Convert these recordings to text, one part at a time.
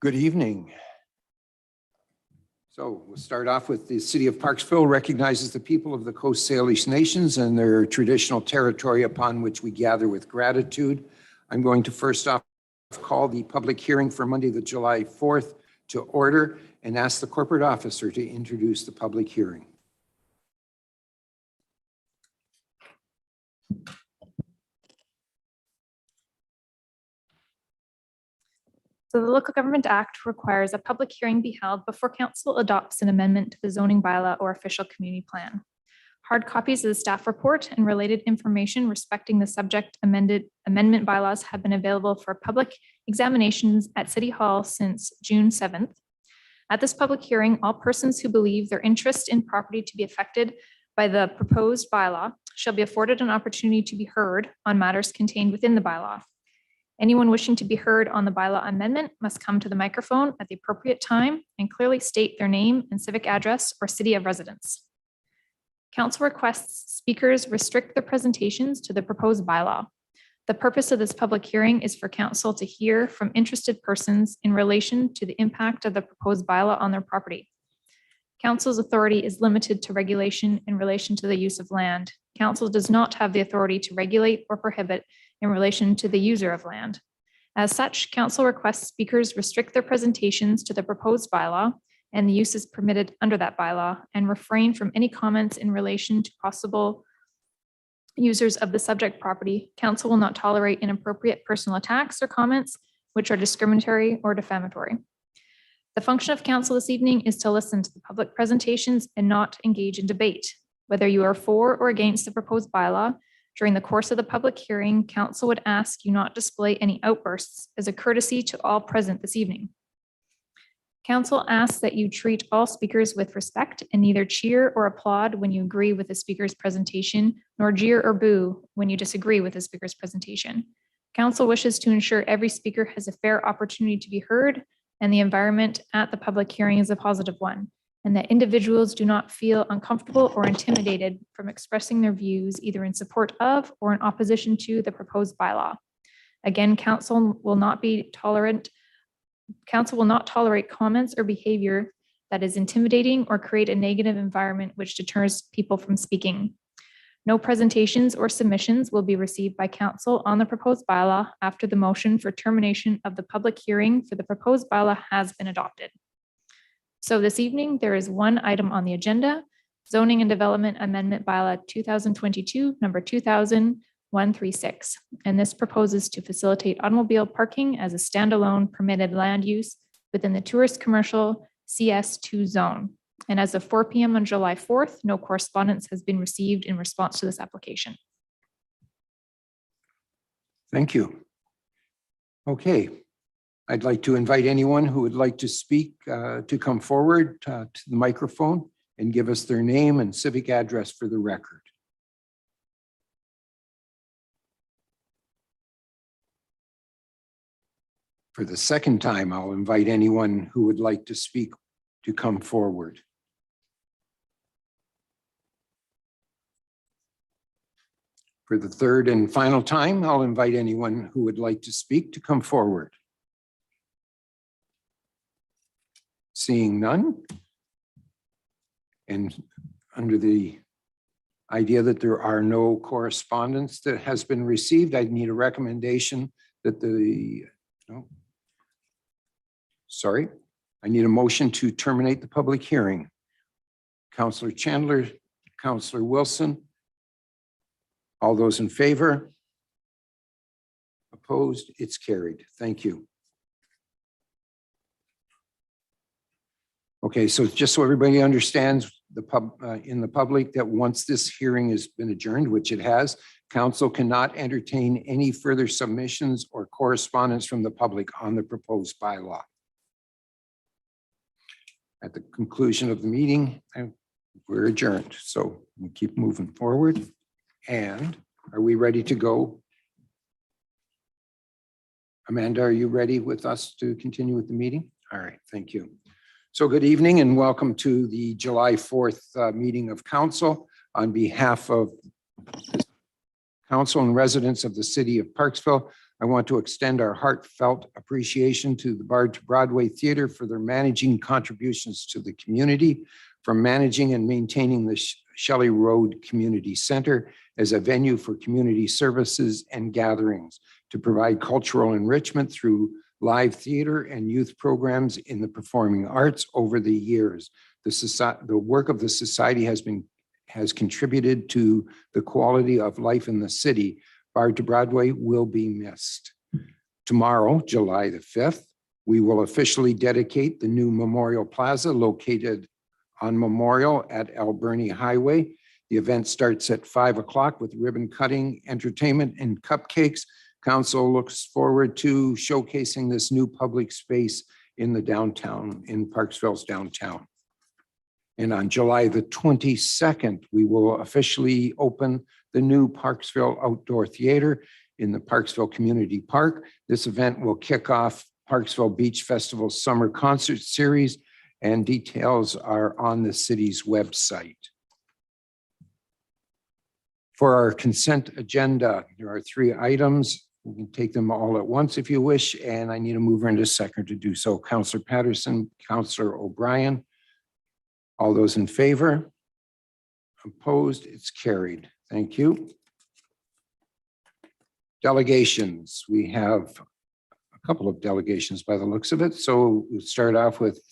Good evening. So we'll start off with the City of Parksville recognizes the people of the Coast Salish Nations and their traditional territory upon which we gather with gratitude. I'm going to first off call the public hearing for Monday, the July 4th to order and ask the corporate officer to introduce the public hearing. So the Local Government Act requires a public hearing be held before council adopts an amendment to the zoning bylaw or official community plan. Hard copies of the staff report and related information respecting the subject amendment bylaws have been available for public examinations at City Hall since June 7th. At this public hearing, all persons who believe their interest in property to be affected by the proposed bylaw shall be afforded an opportunity to be heard on matters contained within the bylaw. Anyone wishing to be heard on the bylaw amendment must come to the microphone at the appropriate time and clearly state their name and civic address or city of residence. Council requests speakers restrict their presentations to the proposed bylaw. The purpose of this public hearing is for council to hear from interested persons in relation to the impact of the proposed bylaw on their property. Council's authority is limited to regulation in relation to the use of land. Council does not have the authority to regulate or prohibit in relation to the user of land. As such, council requests speakers restrict their presentations to the proposed bylaw and the uses permitted under that bylaw and refrain from any comments in relation to possible users of the subject property. Council will not tolerate inappropriate personal attacks or comments which are discriminatory or defamatory. The function of council this evening is to listen to the public presentations and not engage in debate. Whether you are for or against the proposed bylaw, during the course of the public hearing, council would ask you not display any outbursts as a courtesy to all present this evening. Council asks that you treat all speakers with respect and neither cheer or applaud when you agree with the speaker's presentation, nor jeer or boo when you disagree with the speaker's presentation. Council wishes to ensure every speaker has a fair opportunity to be heard and the environment at the public hearing is a positive one, and that individuals do not feel uncomfortable or intimidated from expressing their views either in support of or in opposition to the proposed bylaw. Again, council will not tolerate comments or behavior that is intimidating or create a negative environment which deters people from speaking. No presentations or submissions will be received by council on the proposed bylaw after the motion for termination of the public hearing for the proposed bylaw has been adopted. So this evening, there is one item on the agenda, Zoning and Development Amendment Bylaw 2022, number 2136. And this proposes to facilitate automobile parking as a standalone permitted land use within the tourist commercial CS2 zone. And as of 4 p.m. on July 4th, no correspondence has been received in response to this application. Thank you. Okay. I'd like to invite anyone who would like to speak to come forward to the microphone and give us their name and civic address for the record. For the second time, I'll invite anyone who would like to speak to come forward. For the third and final time, I'll invite anyone who would like to speak to come forward. Seeing none, and under the idea that there are no correspondence that has been received, I'd need a recommendation that I need a motion to terminate the public hearing. Councillor Chandler, Councillor Wilson, all those in favor? Opposed? It's carried. Thank you. Okay, so just so everybody understands in the public that once this hearing has been adjourned, which it has, council cannot entertain any further submissions or correspondence from the public on the proposed bylaw. At the conclusion of the meeting, we're adjourned. So we keep moving forward. And are we ready to go? Amanda, are you ready with us to continue with the meeting? All right, thank you. So good evening and welcome to the July 4th meeting of council. On behalf of council and residents of the City of Parksville, I want to extend our heartfelt appreciation to the Bard to Broadway Theater for their managing contributions to the community, from managing and maintaining the Shelley Road Community Center as a venue for community services and gatherings, to provide cultural enrichment through live theater and youth programs in the performing arts over the years. The work of the society has contributed to the quality of life in the city. Bard to Broadway will be missed. Tomorrow, July the 5th, we will officially dedicate the new Memorial Plaza located on Memorial at Alberni Highway. The event starts at 5 o'clock with ribbon cutting, entertainment, and cupcakes. Council looks forward to showcasing this new public space in the downtown, in Parksville's downtown. And on July the 22nd, we will officially open the new Parksville Outdoor Theater in the Parksville Community Park. This event will kick off Parksville Beach Festival Summer Concert Series, and details are on the city's website. For our consent agenda, there are 3 items. We can take them all at once if you wish, and I need a mover and a second to do so. Councillor Patterson, Councillor O'Brien. All those in favor? Opposed? It's carried. Thank you. Delegations. We have a couple of delegations by the looks of it. So we'll start off with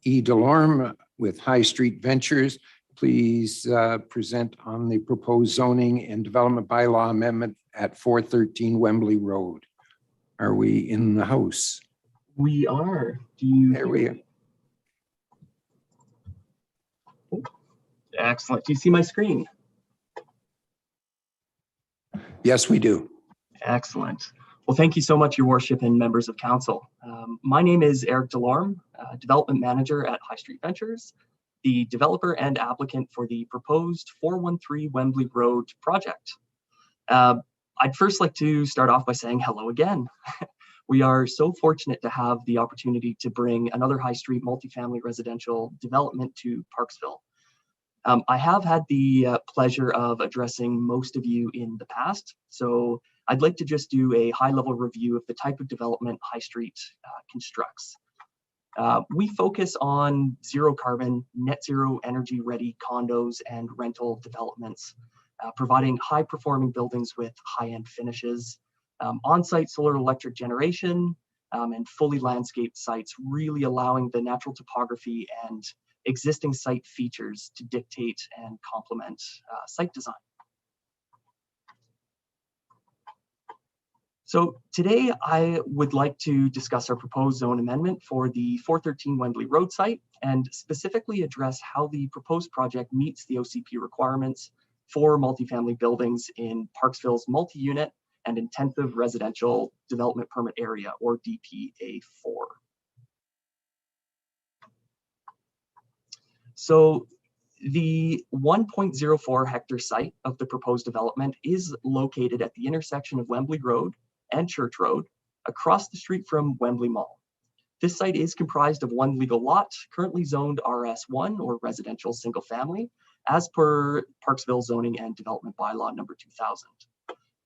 E.Delorme with Highstreet Ventures. Please present on the proposed zoning and development bylaw amendment at 413 Wembley Road. Are we in the house? We are. Do you? There we are. Excellent. Do you see my screen? Yes, we do. Excellent. Well, thank you so much, Your Worship and members of council. My name is Eric Delorme, Development Manager at Highstreet Ventures, the developer and applicant for the proposed 413 Wembley Road project. I'd first like to start off by saying hello again. We are so fortunate to have the opportunity to bring another high street multifamily residential development to Parksville. I have had the pleasure of addressing most of you in the past, so I'd like to just do a high-level review of the type of development Highstreet constructs. We focus on zero carbon, net zero energy ready condos and rental developments, providing high performing buildings with high-end finishes, on-site solar electric generation, and fully landscaped sites, really allowing the natural topography and existing site features to dictate and complement site design. So today I would like to discuss our proposed zone amendment for the 413 Wembley Road site and specifically address how the proposed project meets the OCP requirements for multifamily buildings in Parksville's multi-unit and intensive residential development permit area, or DPA4. So the 1.04 hectare site of the proposed development is located at the intersection of Wembley Road and Church Road, across the street from Wembley Mall. This site is comprised of one legal lot, currently zoned RS1 or residential single family, as per Parksville zoning and development bylaw number 2000.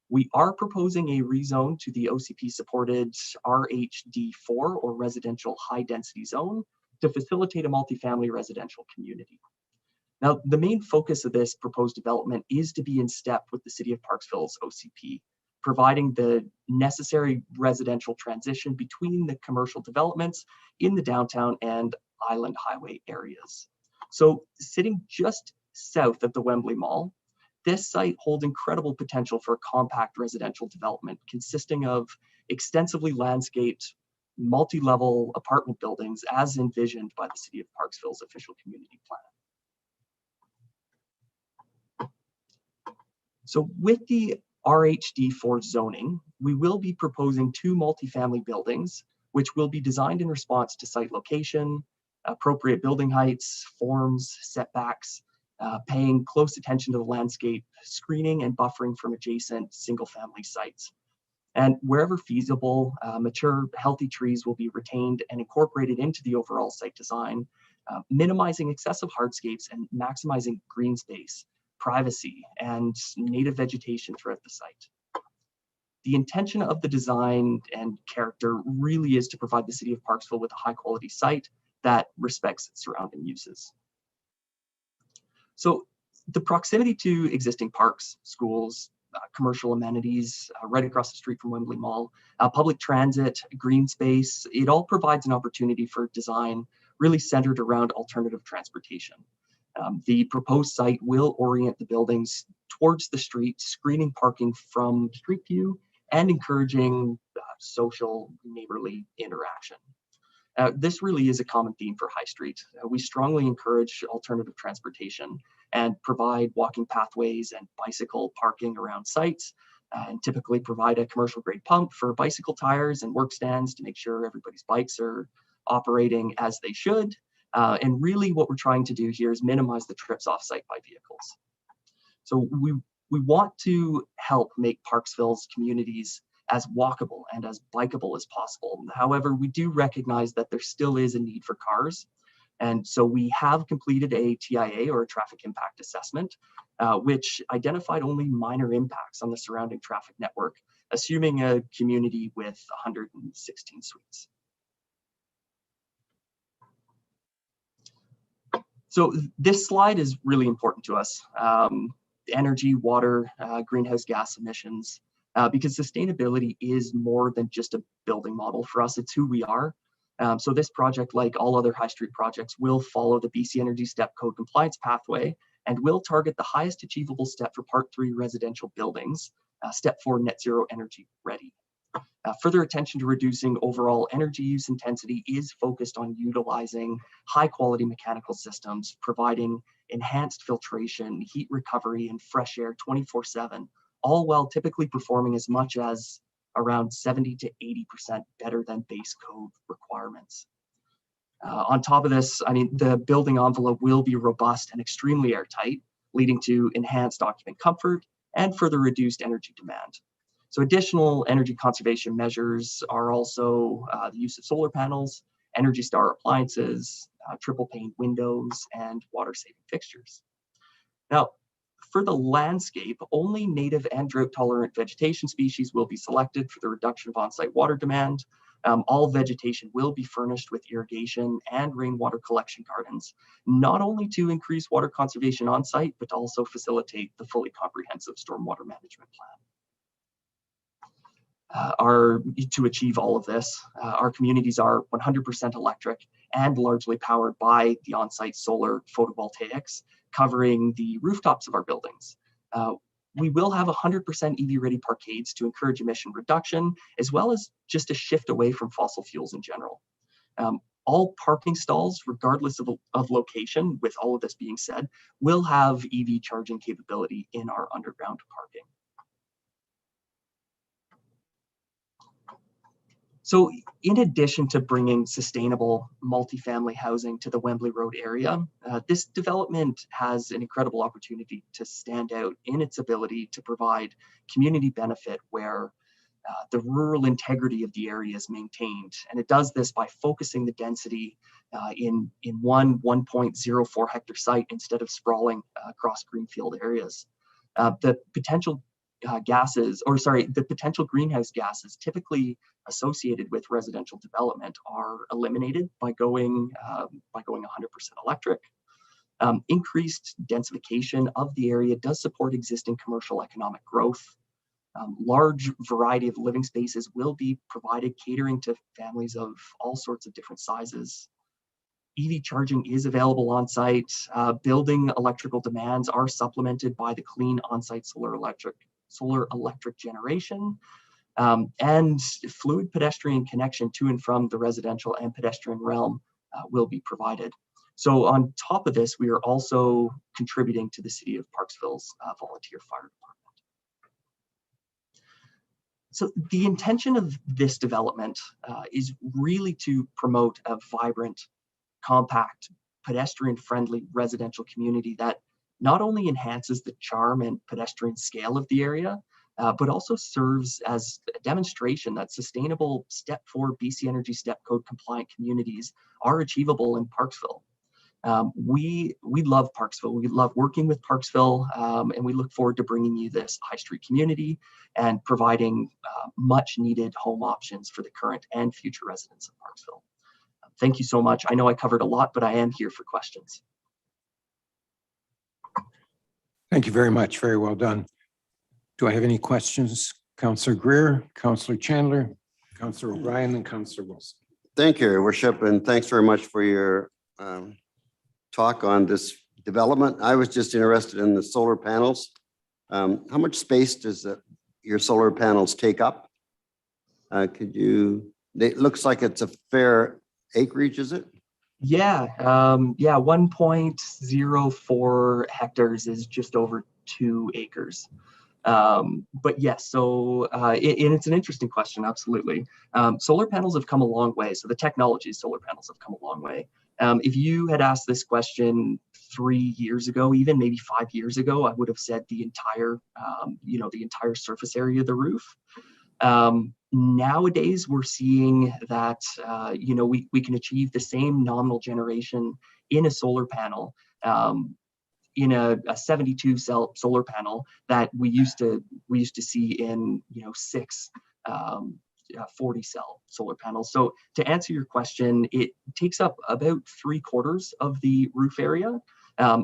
We are proposing a rezone to the OCP supported RHD4 or residential high density zone to facilitate a multifamily residential community. Now, the main focus of this proposed development is to be in step with the City of Parksville's OCP, providing the necessary residential transition between the commercial developments in the downtown and Island Highway areas. So sitting just south of the Wembley Mall, this site holds incredible potential for a compact residential development consisting of extensively landscaped, multi-level apartment buildings as envisioned by the City of Parksville's official community plan. So with the RHD4 zoning, we will be proposing 2 multifamily buildings, which will be designed in response to site location, appropriate building heights, forms, setbacks, paying close attention to the landscape, screening and buffering from adjacent single-family sites. And wherever feasible, mature, healthy trees will be retained and incorporated into the overall site design, minimizing excessive hardscapes and maximizing green space, privacy, and native vegetation throughout the site. The intention of the design and character really is to provide the City of Parksville with a high quality site that respects its surrounding uses. So the proximity to existing parks, schools, commercial amenities right across the street from Wembley Mall, public transit, green space, it all provides an opportunity for design really centered around alternative transportation. The proposed site will orient the buildings towards the street, screening parking from street view and encouraging social neighborly interaction. This really is a common theme for High Street. We strongly encourage alternative transportation and provide walking pathways and bicycle parking around sites, and typically provide a commercial grade pump for bicycle tires and work stands to make sure everybody's bikes are operating as they should. And really what we're trying to do here is minimize the trips off-site by vehicles. So we want to help make Parksville's communities as walkable and as bikeable as possible. However, we do recognize that there still is a need for cars. And so we have completed a TIA, or a traffic impact assessment, which identified only minor impacts on the surrounding traffic network, assuming a community with 116 suites. So this slide is really important to us. Energy, water, greenhouse gas emissions, because sustainability is more than just a building model for us, it's who we are. So this project, like all other High Street projects, will follow the BC Energy Step Code compliance pathway and will target the highest achievable step for Part 3 residential buildings, Step 4 net zero energy ready. Further attention to reducing overall energy use intensity is focused on utilizing high quality mechanical systems, providing enhanced filtration, heat recovery, and fresh air 24/7, all while typically performing as much as around 70 to 80% better than base code requirements. On top of this, I mean, the building envelope will be robust and extremely airtight, leading to enhanced occupant comfort and further reduced energy demand. So additional energy conservation measures are also the use of solar panels, Energy Star appliances, triple pane windows, and water saving fixtures. Now, for the landscape, only native and drought tolerant vegetation species will be selected for the reduction of on-site water demand. All vegetation will be furnished with irrigation and rainwater collection gardens, not only to increase water conservation on site, but to also facilitate the fully comprehensive stormwater management plan. To achieve all of this, our communities are 100% electric and largely powered by the on-site solar photovoltaics covering the rooftops of our buildings. We will have 100% EV-ready parkades to encourage emission reduction, as well as just a shift away from fossil fuels in general. All parking stalls, regardless of location, with all of this being said, will have EV charging capability in our underground parking. So in addition to bringing sustainable multifamily housing to the Wembley Road area, this development has an incredible opportunity to stand out in its ability to provide community benefit where the rural integrity of the area is maintained. And it does this by focusing the density in one 1.04 hectare site instead of sprawling across greenfield areas. The potential the potential greenhouse gases typically associated with residential development are eliminated by going 100% electric. Increased densification of the area does support existing commercial economic growth. Large variety of living spaces will be provided, catering to families of all sorts of different sizes. EV charging is available on site. Building electrical demands are supplemented by the clean on-site solar electric generation, and fluid pedestrian connection to and from the residential and pedestrian realm will be provided. So on top of this, we are also contributing to the City of Parksville's volunteer fire department. So the intention of this development is really to promote a vibrant, compact, pedestrian-friendly residential community that not only enhances the charm and pedestrian scale of the area, but also serves as a demonstration that sustainable Step 4 BC Energy Step Code compliant communities are achievable in Parksville. We love Parksville. We love working with Parksville, and we look forward to bringing you this high street community and providing much needed home options for the current and future residents of Parksville. Thank you so much. I know I covered a lot, but I am here for questions. Thank you very much. Very well done. Do I have any questions? Councillor Greer, Councillor Chandler, Councillor O'Brien, and Councillor Wilson. Thank you, Your Worship, and thanks very much for your talk on this development. I was just interested in the solar panels. How much space does your solar panels take up? It looks like it's a fair acreage, is it? Yeah, 1.04 hectares is just over 2 acres. But yes, so and it's an interesting question, absolutely. Solar panels have come a long way. So the technology of solar panels have come a long way. If you had asked this question 3 years ago, even maybe 5 years ago, I would have said the entire, the entire surface area of the roof. Nowadays, we're seeing that, we can achieve the same nominal generation in a solar panel, in a 72 cell solar panel that we used to see in, 6 40 cell solar panels. So to answer your question, it takes up about 3/4 of the roof area,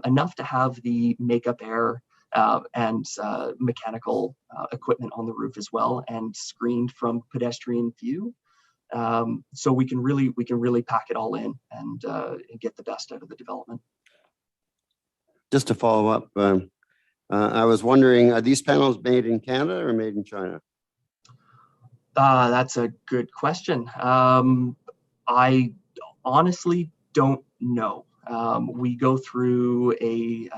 enough to have the makeup air and mechanical equipment on the roof as well, and screened from pedestrian view. So we can really pack it all in and get the best out of the development. Just to follow up, I was wondering, are these panels made in Canada or made in China? That's a good question. I honestly don't know. We go through a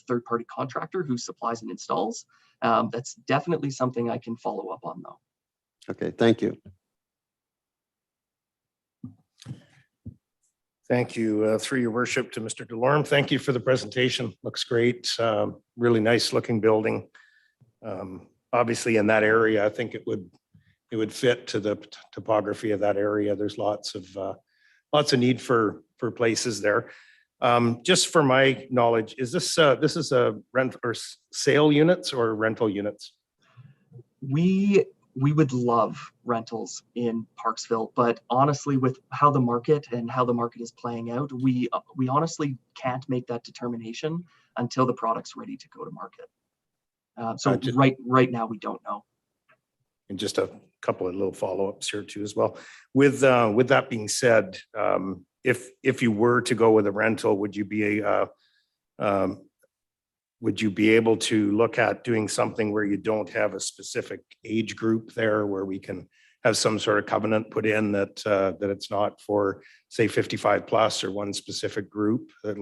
third-party contractor who supplies and installs. That's definitely something I can follow up on, though. Okay, thank you. Thank you, through your worship, to Mr. DeLorme. Thank you for the presentation. Looks great. Really nice looking building. Obviously, in that area, I think it would fit to the topography of that area. There's lots of need for places there. Just for my knowledge, is this is a rent or sale units or rental units? We would love rentals in Parksville, but honestly, with how the market is playing out, we honestly can't make that determination until the product's ready to go to market. So right now, we don't know. And just a couple of little follow-ups here too as well. With that being said, if you were to go with a rental, would you be able to look at doing something where you don't have a specific age group there, where we can have some sort of covenant put in that it's not for, say, 55 plus or one specific group, that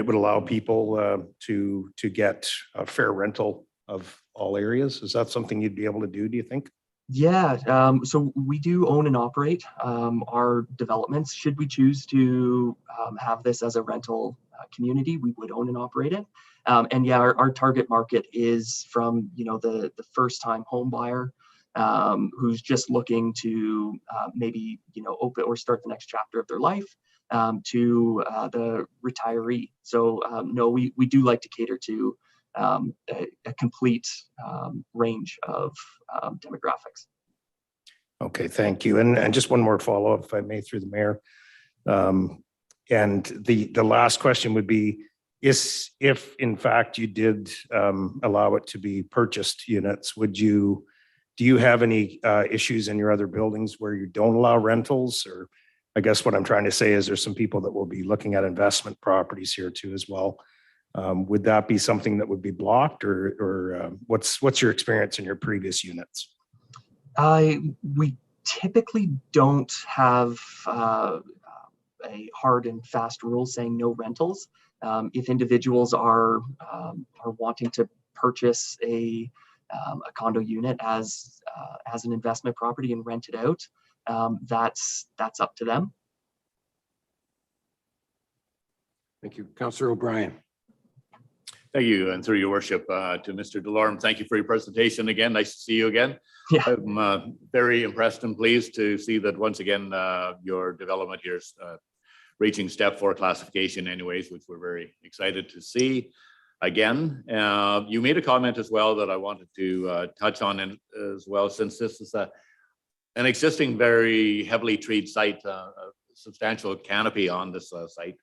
would allow people to get a fair rental of all areas? Is that something you'd be able to do you think? Yeah, so we do own and operate our developments. Should we choose to have this as a rental community, we would own and operate it. And yeah, our target market is from, the first-time home buyer who's just looking to maybe, open or start the next chapter of their life, to the retiree. So no, we do like to cater to a complete range of demographics. Okay, thank you. And just one more follow-up, if I may, through the mayor. And the last question would be, if in fact you did allow it to be purchased units, do you have any issues in your other buildings where you don't allow rentals? Or I guess what I'm trying to say is there's some people that will be looking at investment properties here too as well. Would that be something that would be blocked, or what's your experience in your previous units? We typically don't have a hard and fast rule saying no rentals. If individuals are wanting to purchase a condo unit as an investment property and rent it out, that's up to them. Thank you. Councillor O'Brien. Thank you, and through your worship to Mr. DeLorme, thank you for your presentation again. Nice to see you again. Yeah. I'm very impressed and pleased to see that once again your development here is reaching step 4 classification anyways, which we're very excited to see. Again, you made a comment as well that I wanted to touch on as well, since this is an existing very heavily treed site, a substantial canopy on this site.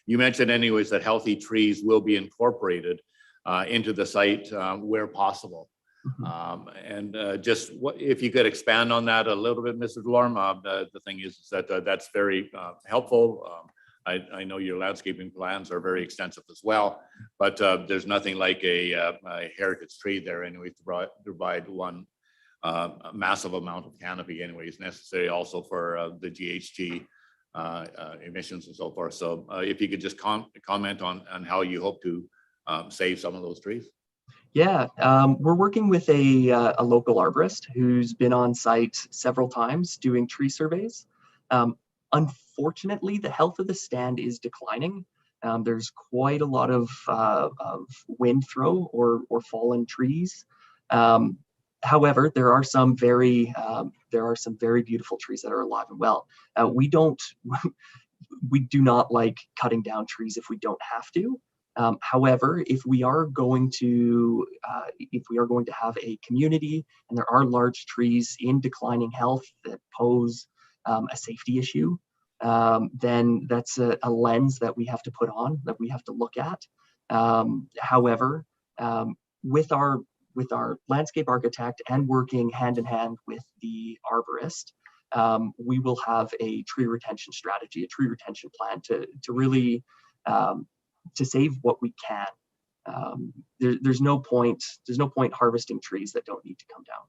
You mentioned anyways that healthy trees will be incorporated into the site where possible. Just if you could expand on that a little bit, Mr. DeLorme. The thing is that that's very helpful. I know your landscaping plans are very extensive as well, but there's nothing like a heritage tree there anyways to provide one massive amount of canopy anyways necessary also for the GHG emissions and so forth. So if you could just comment on how you hope to save some of those trees. Yeah, we're working with a local arborist who's been on site several times doing tree surveys. Unfortunately, the health of the stand is declining. There's quite a lot of wind throw or fallen trees. However, there are some very beautiful trees that are alive and well. We do not like cutting down trees if we don't have to. However, if we are going to have a community and there are large trees in declining health that pose a safety issue, then that's a lens that we have to put on, that we have to look at. However, with our landscape architect and working hand in hand with the arborist, we will have a tree retention strategy, a tree retention plan to really to save what we can. There's no point harvesting trees that don't need to come down.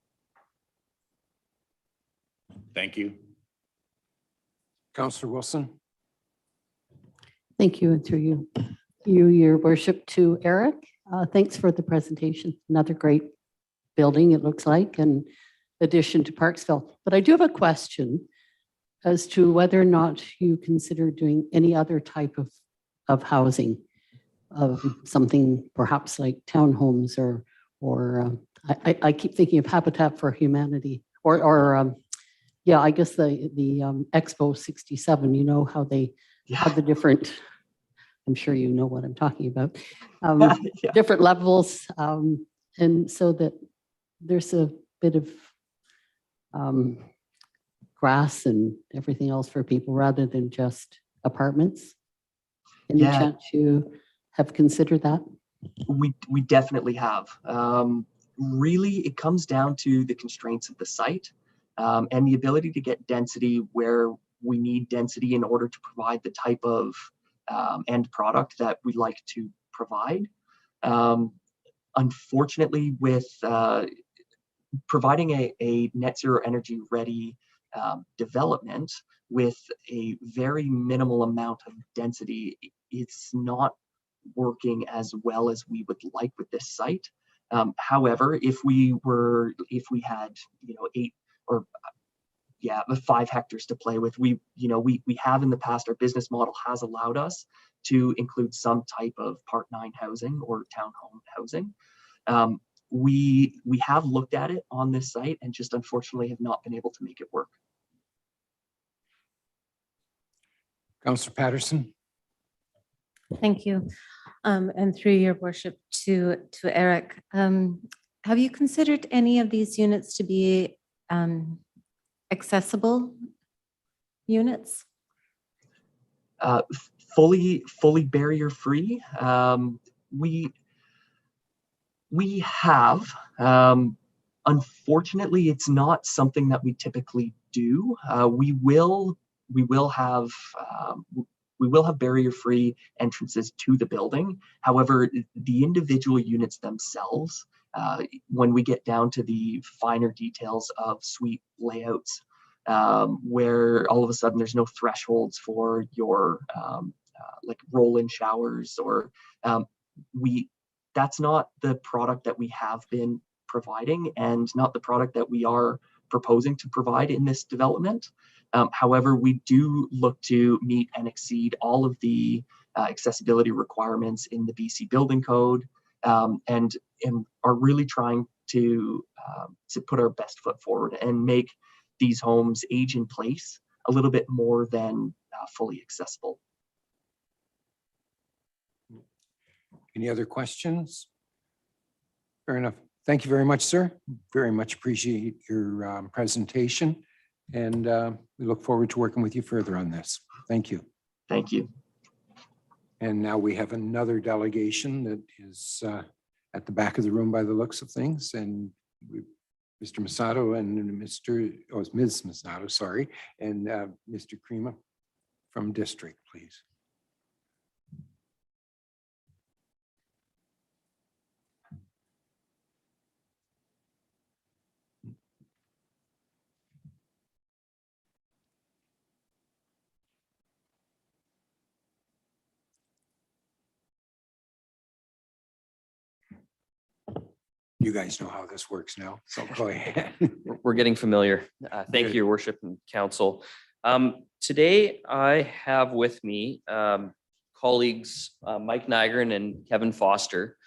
Thank you. Councillor Wilson. Thank you, and through your worship, to Eric. Thanks for the presentation. Another great building, it looks like, and addition to Parksville. But I do have a question as to whether or not you consider doing any other type of housing, of something perhaps like townhomes or I keep thinking of Habitat for Humanity or yeah, I guess the Expo 67, you know how they have the different, I'm sure you know what I'm talking about, Yeah. different levels, and so that there's a bit of grass and everything else for people rather than just apartments. Any chance you have considered that? We definitely have. Really, it comes down to the constraints of the site and the ability to get density where we need density in order to provide the type of end product that we like to provide. Unfortunately, with providing a net zero energy ready development with a very minimal amount of density, it's not working as well as we would like with this site. However, if we had 5 hectares to play with, we have in the past, our business model has allowed us to include some type of Part 9 housing or townhome housing. We have looked at it on this site and just unfortunately have not been able to make it work. Councillor Patterson. Thank you. And through your worship to Eric, have you considered any of these units to be accessible units? Fully barrier free. We have. Unfortunately, it's not something that we typically do. We will have barrier-free entrances to the building. However, the individual units themselves, when we get down to the finer details of suite layouts, where all of a sudden there's no thresholds for your like roll-in showers, or that's not the product that we have been providing and not the product that we are proposing to provide in this development. However, we do look to meet and exceed all of the accessibility requirements in the BC Building Code, and are really trying to put our best foot forward and make these homes age in place a little bit more than fully accessible. Any other questions? Fair enough. Thank you very much, sir. Very much appreciate your presentation. And we look forward to working with you further on this. Thank you. Thank you. And now we have another delegation that is at the back of the room by the looks of things. And Mr. Masato and Ms. Masato, sorry, and Mr. Crema from district, please. You guys know how this works now, so go ahead. We're getting familiar. Thank you, Your Worship and Council. Today, I have with me colleagues Mike Nygren and Kevin Foster,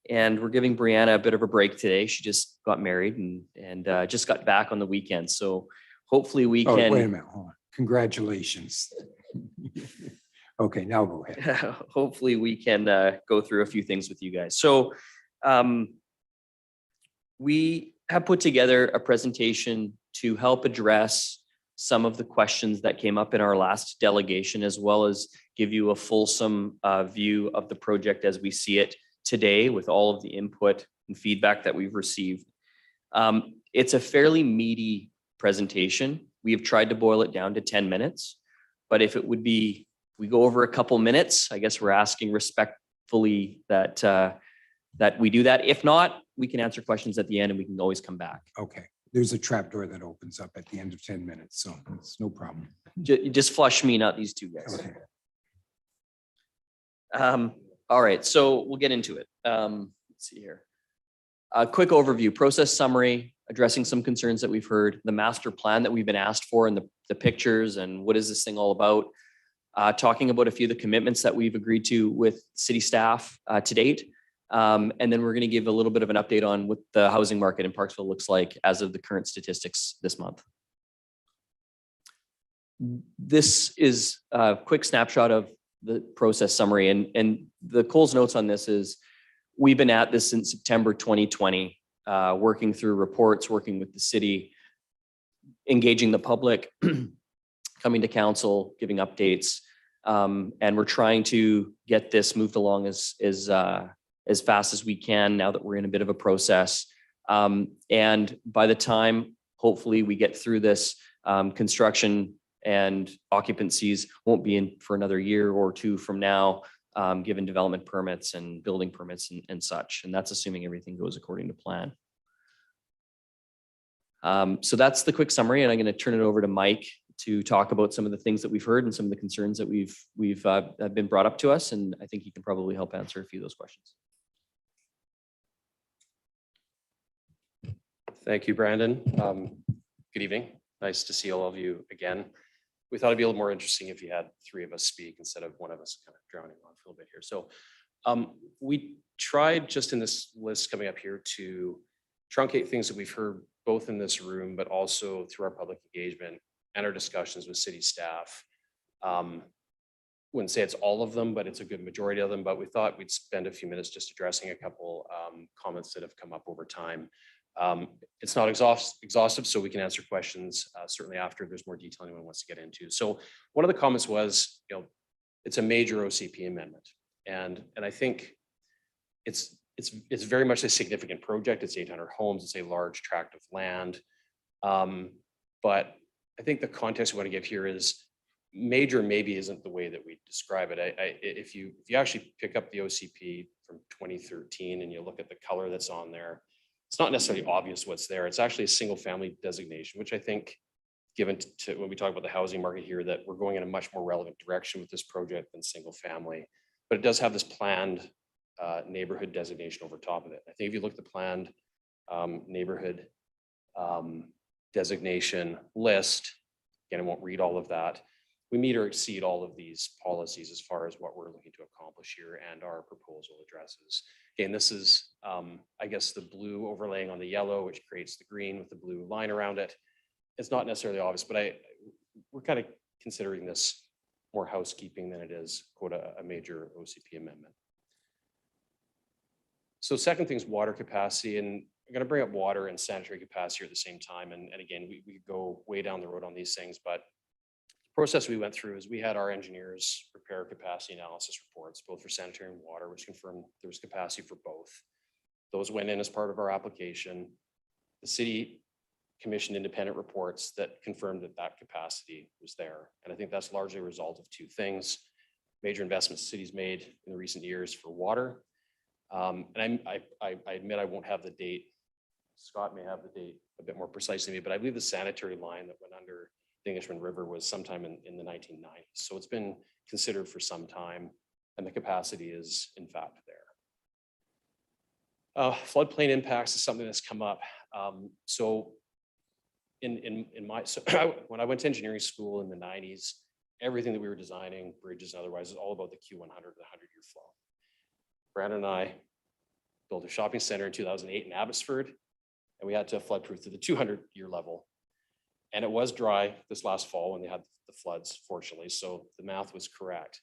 and we're giving Brianna a bit of a break today. She just got married and just got back on the weekend. So hopefully we Oh, can. wait a minute, hold on. Congratulations. Okay, now go ahead. Hopefully we can go through a few things with you guys. So we have put together a presentation to help address some of the questions that came up in our last delegation, as well as give you a fulsome view of the project as we see it today with all of the input and feedback that we've received. It's a fairly meaty presentation. We have tried to boil it down to 10 minutes, but if it would be, we go over a couple minutes, I guess we're asking respectfully that that we do that. If not, we can answer questions at the end and we can always come back. Okay, there's a trap door that opens up at the end of 10 minutes, so it's no problem. Just flush me, not these two guys. Okay. All right, so we'll get into it. Let's see here. A quick overview, process summary, addressing some concerns that we've heard, the master plan that we've been asked for, and the pictures and what is this thing all about. Talking about a few of the commitments that we've agreed to with city staff to date. And then we're going to give a little bit of an update on what the housing market in Parksville looks like as of the current statistics this month. This is a quick snapshot of the process summary, and the Coles notes on this is we've been at this since September 2020, working through reports, working with the city, engaging the public, coming to council, giving updates, and we're trying to get this moved along as fast as we can now that we're in a bit of a process. And by the time, hopefully, we get through this, construction and occupancies won't be in for another year or two from now, given development permits and building permits and such. And that's assuming everything goes according to plan. So that's the quick summary, and I'm going to turn it over to Mike to talk about some of the things that we've heard and some of the concerns that we've been brought up to us. And I think he can probably help answer a few of those questions. Thank you, Brandon. Good evening. Nice to see all of you again. We thought it'd be a little more interesting if you had three of us speak instead of one of us kind of drowning on for a little bit here. So we tried just in this list coming up here to truncate things that we've heard both in this room, but also through our public engagement and our discussions with city staff. Wouldn't say it's all of them, but it's a good majority of them. But we thought we'd spend a few minutes just addressing a couple comments that have come up over time. It's not exhaustive, so we can answer questions certainly after there's more detail anyone wants to get into. So one of the comments was, it's a major OCP amendment, and I think it's very much a significant project. It's 800 homes. It's a large tract of land, but I think the context we want to give here is major maybe isn't the way that we describe it. If you actually pick up the OCP from 2013 and you look at the color that's on there, it's not necessarily obvious what's there. It's actually a single family designation, which I think, given to when we talk about the housing market here, that we're going in a much more relevant direction with this project than single family. But it does have this planned neighborhood designation over top of it. I think if you look at the planned neighborhood designation list, again, I won't read all of that. We meet or exceed all of these policies as far as what we're looking to accomplish here, and our proposal addresses. Again, this is, I guess, the blue overlaying on the yellow, which creates the green with the blue line around it. It's not necessarily obvious, but we're kind of considering this more housekeeping than it is, quote, a major OCP amendment. So second thing is water capacity, and I'm going to bring up water and sanitary capacity at the same time. And again, we could go way down the road on these things, but the process we went through is we had our engineers prepare capacity analysis reports, both for sanitary and water, which confirmed there was capacity for both. Those went in as part of our application. The city commissioned independent reports that confirmed that that capacity was there. And I think that's largely a result of two things: major investments the city's made in the recent years for water. And I admit I won't have the date. Scott may have the date a bit more precisely, but I believe the sanitary line that went under the Englishman River was sometime in the 1990s. So it's been considered for some time, and the capacity is in fact there. Floodplain impacts is something that's come up. So when I went to engineering school in the 90s, everything that we were designing, bridges and otherwise, is all about the Q100, the 100-year flow. Brandon and I built a shopping center in 2008 in Abbotsford, and we had to floodproof to the 200-year level. And it was dry this last fall when they had the floods, fortunately, so the math was correct.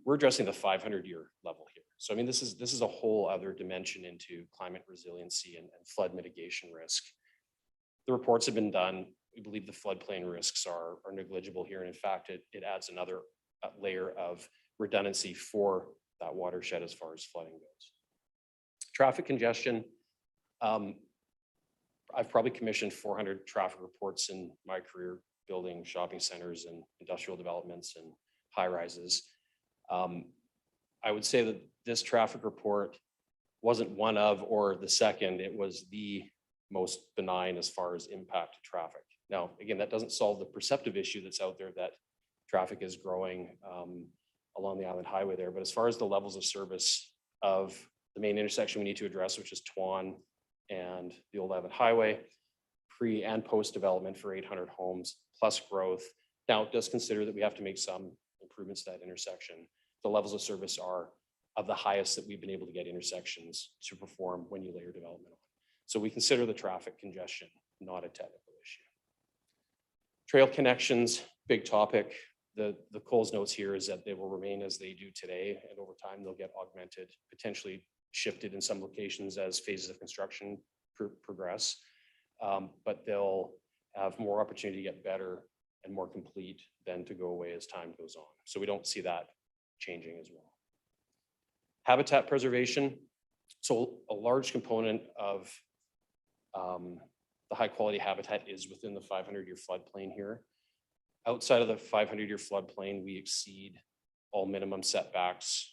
We're addressing the 500-year level here. So I mean, this is a whole other dimension into climate resiliency and flood mitigation risk. The reports have been done. We believe the floodplain risks are negligible here. And in fact, it adds another layer of redundancy for that watershed as far as flooding goes. Traffic congestion. I've probably commissioned 400 traffic reports in my career, building shopping centers and industrial developments and high rises. I would say that this traffic report wasn't one of or the second, it was the most benign as far as impact to traffic. Now, again, that doesn't solve the perceptive issue that's out there that traffic is growing along the Island Highway there. But as far as the levels of service of the main intersection we need to address, which is Twan and the old Island Highway, pre and post development for 800 homes plus growth. Now, it does consider that we have to make some improvements to that intersection. The levels of service are of the highest that we've been able to get intersections to perform when you layer development on. So we consider the traffic congestion not a technical issue. Trail connections, big topic. The Coles notes here is that they will remain as they do today, and over time they'll get augmented, potentially shifted in some locations as phases of construction progress, but they'll have more opportunity to get better and more complete than to go away as time goes on. So we don't see that changing as well. Habitat preservation. So a large component of the high quality habitat is within the 500-year floodplain here. Outside of the 500-year floodplain, we exceed all minimum setbacks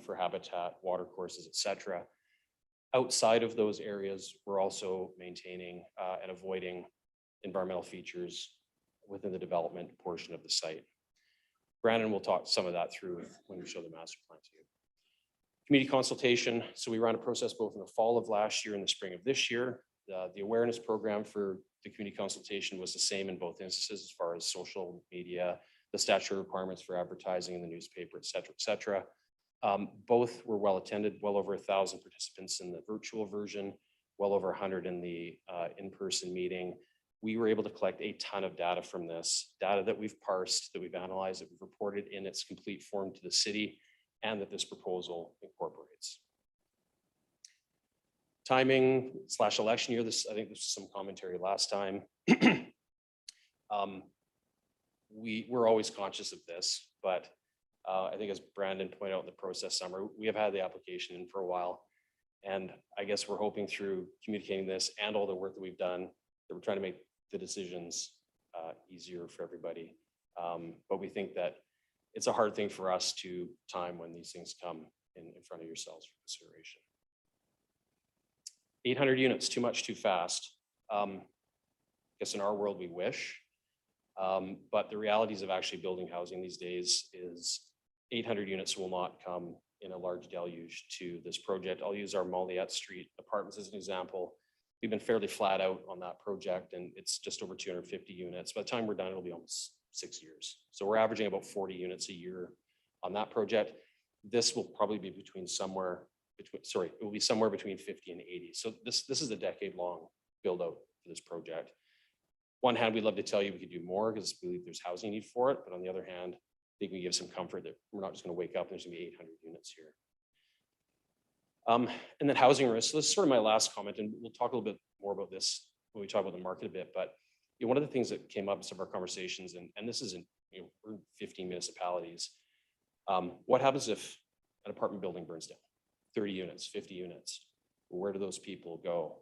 for habitat, water courses, et cetera. Outside of those areas, we're also maintaining and avoiding environmental features within the development portion of the site. Brandon will talk some of that through when we show the master plan to you. Community consultation. So we ran a process both in the fall of last year and the spring of this year. The awareness program for the community consultation was the same in both instances as far as social media, the statutory requirements for advertising in the newspaper, et cetera, et cetera. Both were well attended, well over 1,000 participants in the virtual version, well over 100 in the in-person meeting. We were able to collect a ton of data from this, data that we've parsed, that we've analyzed, that we've reported in its complete form to the city, and that this proposal incorporates. Timing / election year. I think this was some commentary last time. We're always conscious of this, but I think as Brandon pointed out in the process summary, we have had the application in for a while. And I guess we're hoping through communicating this and all the work that we've done that we're trying to make the decisions easier for everybody. But we think that it's a hard thing for us to time when these things come in front of yourselves for consideration. 800 units, too much, too fast. I guess in our world we wish, but the realities of actually building housing these days is 800 units will not come in a large deluge to this project. I'll use our Molliette Street apartments as an example. We've been fairly flat out on that project, and it's just over 250 units. By the time we're done, it'll be almost 6 years. So we're averaging about 40 units a year on that project. This will probably be somewhere between 50 and 80. So this is a decade-long build out for this project. One hand, we'd love to tell you we could do more because we believe there's housing need for it. But on the other hand, I think we give some comfort that we're not just going to wake up and there's going to be 800 units here. And then housing risks. So this is sort of my last comment, and we'll talk a little bit more about this when we talk about the market a bit. But one of the things that came up in some of our conversations, and this is in, we're in 15 municipalities. What happens if an apartment building burns down? 30 units, 50 units. Where do those people go?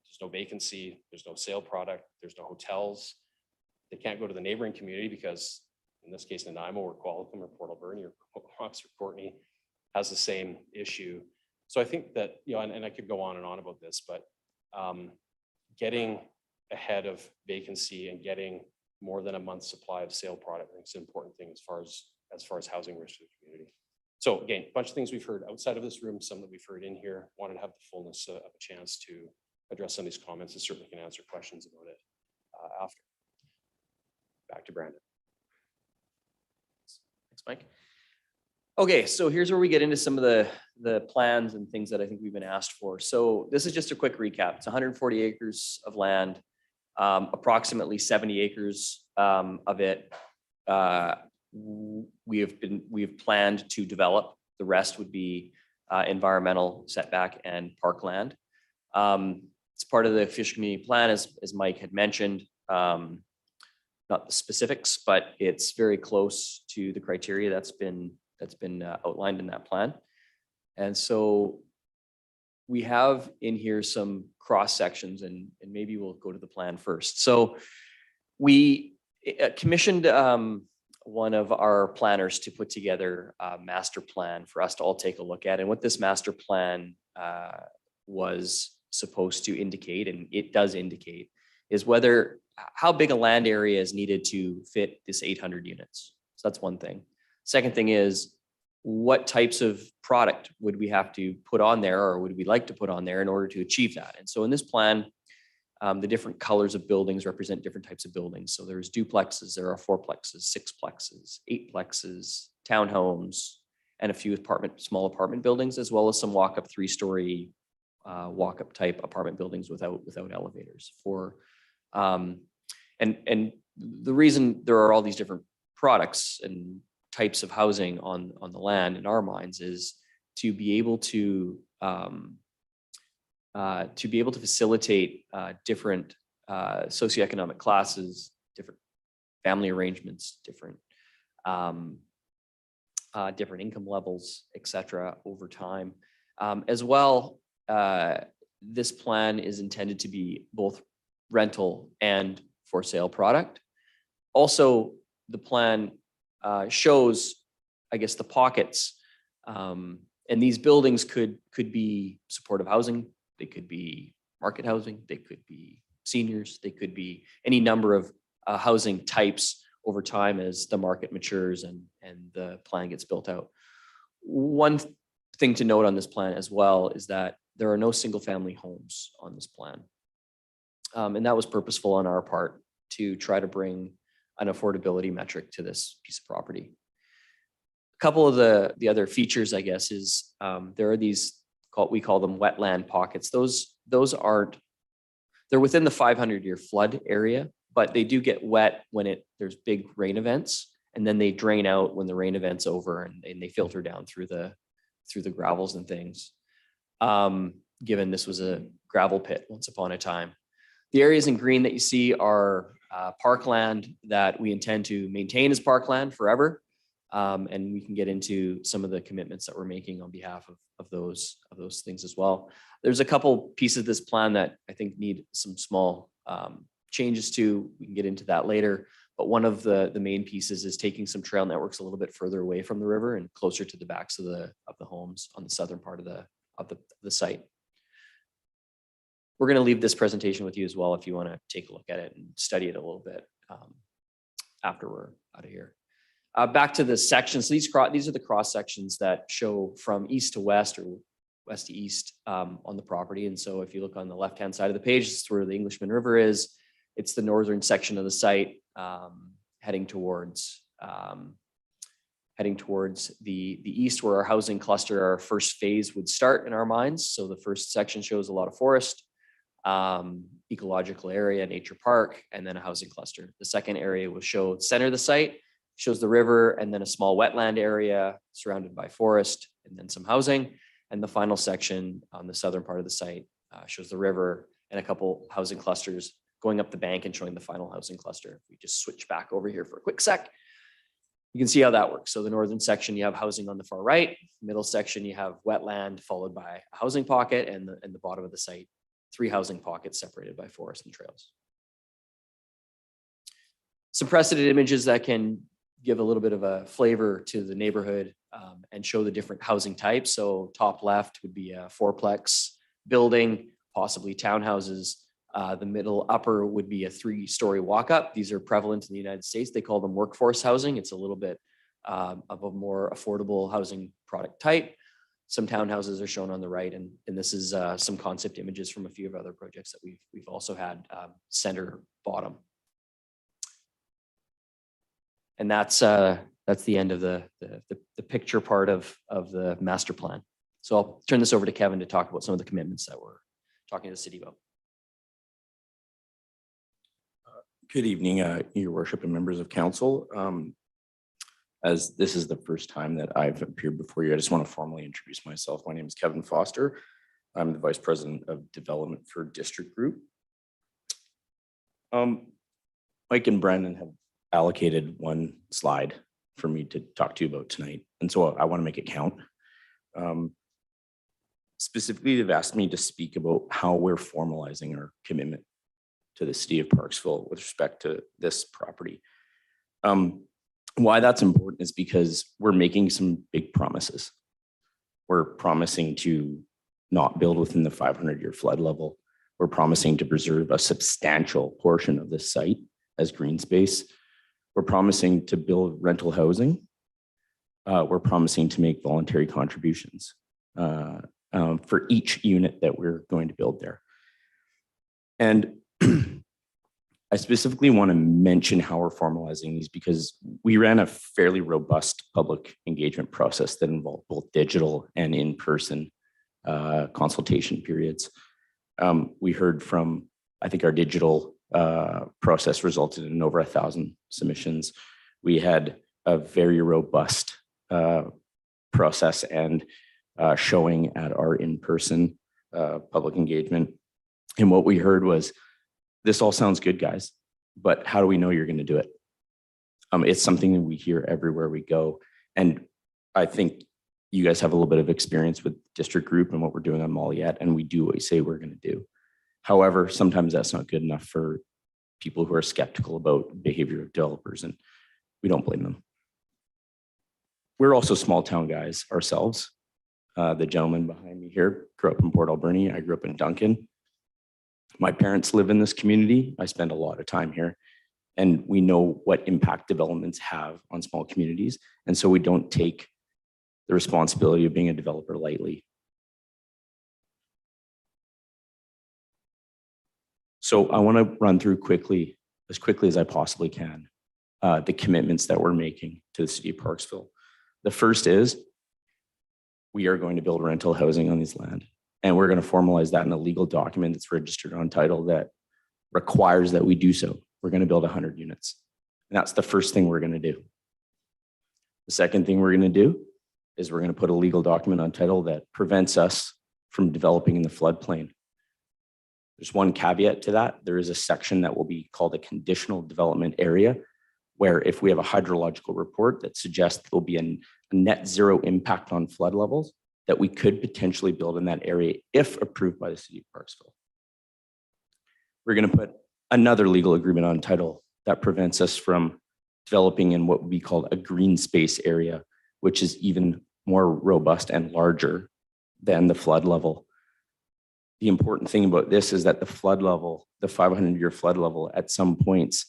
There's no vacancy, there's no sale product, there's no hotels. They can't go to the neighboring community because in this case, Nanaimo or Qualicum or Port Alberni or Rocks or Courtney has the same issue. So I think that, and I could go on and on about this, but getting ahead of vacancy and getting more than a month's supply of sale product, I think is an important thing as far as housing risk to the community. So again, a bunch of things we've heard outside of this room, some that we've heard in here. Wanted to have the fullness of a chance to address some of these comments, and certainly can answer questions about it after. Back to Brandon. Thanks, Mike. Okay, so here's where we get into some of the plans and things that I think we've been asked for. So this is just a quick recap. It's 140 acres of land, approximately 70 acres of it we have planned to develop. The rest would be environmental setback and parkland. It's part of the fish community plan, as Mike had mentioned. Not the specifics, but it's very close to the criteria that's been outlined in that plan. And so we have in here some cross sections, and maybe we'll go to the plan first. So we commissioned one of our planners to put together a master plan for us to all take a look at. And what this master plan was supposed to indicate, and it does indicate, is how big a land area is needed to fit this 800 units. So that's one thing. Second thing is, what types of product would we have to put on there, or would we like to put on there in order to achieve that? And so in this plan, the different colors of buildings represent different types of buildings. So there's duplexes, there are fourplexes, sixplexes, eightplexes, townhomes, and a few small apartment buildings, as well as some walk-up 3-story walk-up type apartment buildings without elevators. And the reason there are all these different products and types of housing on the land in our minds is to be able to facilitate different socioeconomic classes, different family arrangements, different income levels, etc. over time. As well, this plan is intended to be both rental and for sale product. Also, the plan shows, I guess, the pockets, and these buildings could be supportive housing, they could be market housing, they could be seniors, they could be any number of housing types over time as the market matures and the plan gets built out. One thing to note on this plan as well is that there are no single family homes on this plan. And that was purposeful on our part to try to bring an affordability metric to this piece of property. A couple of the other features, I guess, is there are these, we call them wetland pockets. Those aren't, they're within the 500-year flood area, but they do get wet when there's big rain events, and then they drain out when the rain event's over, and they filter down through the gravels and things. Given this was a gravel pit once upon a time. The areas in green that you see are parkland that we intend to maintain as parkland forever. And we can get into some of the commitments that we're making on behalf of those things as well. There's a couple pieces of this plan that I think need some small changes to. We can get into that later. But one of the main pieces is taking some trail networks a little bit further away from the river and closer to the backs of the homes on the southern part of the site. We're going to leave this presentation with you as well if you want to take a look at it and study it a little bit after we're out of here. Back to the sections. So these are the cross sections that show from east to west or west to east on the property. And so if you look on the left-hand side of the page, this is where the Englishman River is. It's the northern section of the site heading towards the east, where our housing cluster, our first phase would start in our minds. So the first section shows a lot of forest, ecological area, nature park, and then a housing cluster. The second area will show the center of the site, shows the river, and then a small wetland area surrounded by forest, and then some housing. And the final section on the southern part of the site shows the river and a couple housing clusters going up the bank and showing the final housing cluster. If we just switch back over here for a quick sec, you can see how that works. So the northern section, you have housing on the far right, middle section, you have wetland followed by a housing pocket, and the bottom of the site, 3 housing pockets separated by forest and trails. Some precedent images that can give a little bit of a flavor to the neighborhood and show the different housing types. So top left would be a 4-plex building, possibly townhouses. The middle upper would be a 3-story walk-up. These are prevalent in the United States. They call them workforce housing. It's a little bit of a more affordable housing product type. Some townhouses are shown on the right, and this is some concept images from a few of other projects that we've also had center bottom. And that's the end of the picture part of the master plan. So I'll turn this over to Kevin to talk about some of the commitments that we're talking to the city about. Good evening, Your Worship and members of council. As this is the first time that I've appeared before you, I just want to formally introduce myself. My name is Kevin Foster. I'm the Vice President of Development for District Group. Mike and Brandon have allocated one slide for me to talk to you about tonight, and so I want to make it count. Specifically, they've asked me to speak about how we're formalizing our commitment to the city of Parksville with respect to this property. Why that's important is because we're making some big promises. We're promising to not build within the 500-year flood level. We're promising to preserve a substantial portion of this site as green space. We're promising to build rental housing. We're promising to make voluntary contributions for each unit that we're going to build there. And I specifically want to mention how we're formalizing these because we ran a fairly robust public engagement process that involved both digital and in-person consultation periods. We heard from, I think our digital process resulted in over 1,000 submissions. We had a very robust process and showing at our in-person public engagement. And what we heard was, this all sounds good, guys, but how do we know you're going to do it? It's something that we hear everywhere we go. And I think you guys have a little bit of experience with District Group and what we're doing on Mollyette, and we do what we say we're going to do. However, sometimes that's not good enough for people who are skeptical about behavior of developers, and we don't blame them. We're also small town guys ourselves. The gentleman behind me here grew up in Port Alberni. I grew up in Duncan. My parents live in this community. I spend a lot of time here, and we know what impact developments have on small communities. And so we don't take the responsibility of being a developer lightly. So I want to run through as quickly as I possibly can, the commitments that we're making to the city of Parksville. The first is we are going to build rental housing on this land. And we're going to formalize that in a legal document that's registered on title that requires that we do so. We're going to build 100 units. And that's the first thing we're going to do. The second thing we're going to do is we're going to put a legal document on title that prevents us from developing in the floodplain. There's one caveat to that. There is a section that will be called a conditional development area, where if we have a hydrological report that suggests there'll be a net zero impact on flood levels, that we could potentially build in that area if approved by the city of Parksville. We're going to put another legal agreement on title that prevents us from developing in what would be called a green space area, which is even more robust and larger than the flood level. The important thing about this is that the flood level, the 500-year flood level at some points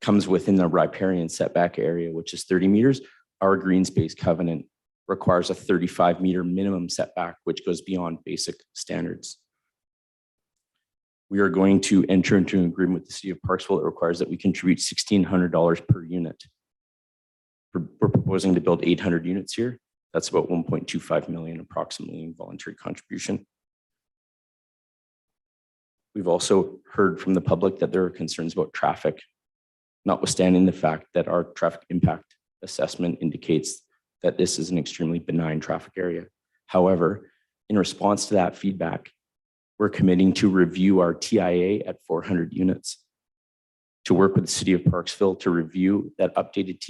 comes within the riparian setback area, which is 30 meters. Our green space covenant requires a 35-meter minimum setback, which goes beyond basic standards. We are going to enter into an agreement with the city of Parksville that requires that we contribute $1,600 per unit. We're proposing to build 800 units here. That's about 1.25 million approximately in voluntary contribution. We've also heard from the public that there are concerns about traffic, notwithstanding the fact that our traffic impact assessment indicates that this is an extremely benign traffic area. However, in response to that feedback, we're committing to review our TIA at 400 units, to work with the City of Parksville to review that updated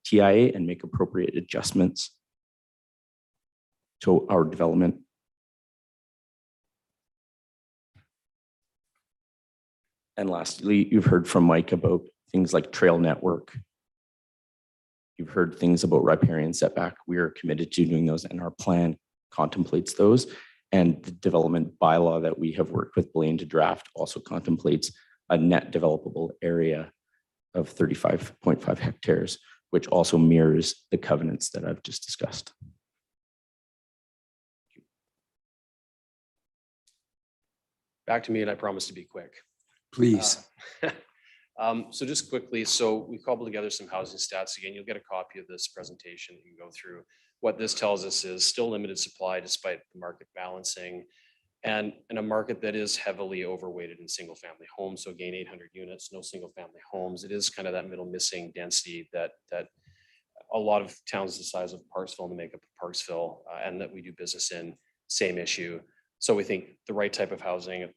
TIA and make appropriate adjustments to our development. And lastly, you've heard from Mike about things like trail network. You've heard things about riparian setback. We are committed to doing those, and our plan contemplates those. And the development bylaw that we have worked with Blaine to draft also contemplates a net developable area of 35.5 hectares, which also mirrors the covenants that I've just discussed. Back to me, and I promise to be quick. Please. So just quickly, so we cobbled together some housing stats. Again, you'll get a copy of this presentation you can go through. What this tells us is still limited supply despite the market balancing, and in a market that is heavily overweighted in single family homes. So again, 800 units, no single family homes. It is kind of that middle missing density that a lot of towns the size of Parksville and the makeup of Parksville and that we do business in, same issue. So we think the right type of housing at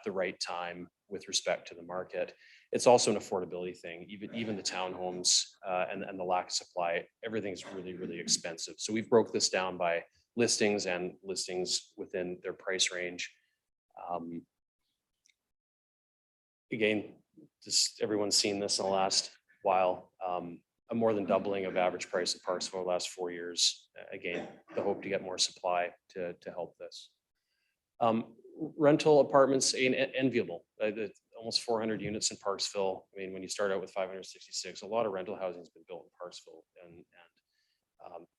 the right time with respect to the market. It's also an affordability thing. Even the townhomes and the lack of supply, everything's really, really expensive. So we've broke this down by listings and listings within their price range. Again, just everyone's seen this in the last while. A more than doubling of average price of Parksville the last 4 years. Again, the hope to get more supply to help this. Rental apartments, enviable. Almost 400 units in Parksville. I mean, when you start out with 566, a lot of rental housing has been built in Parksville, and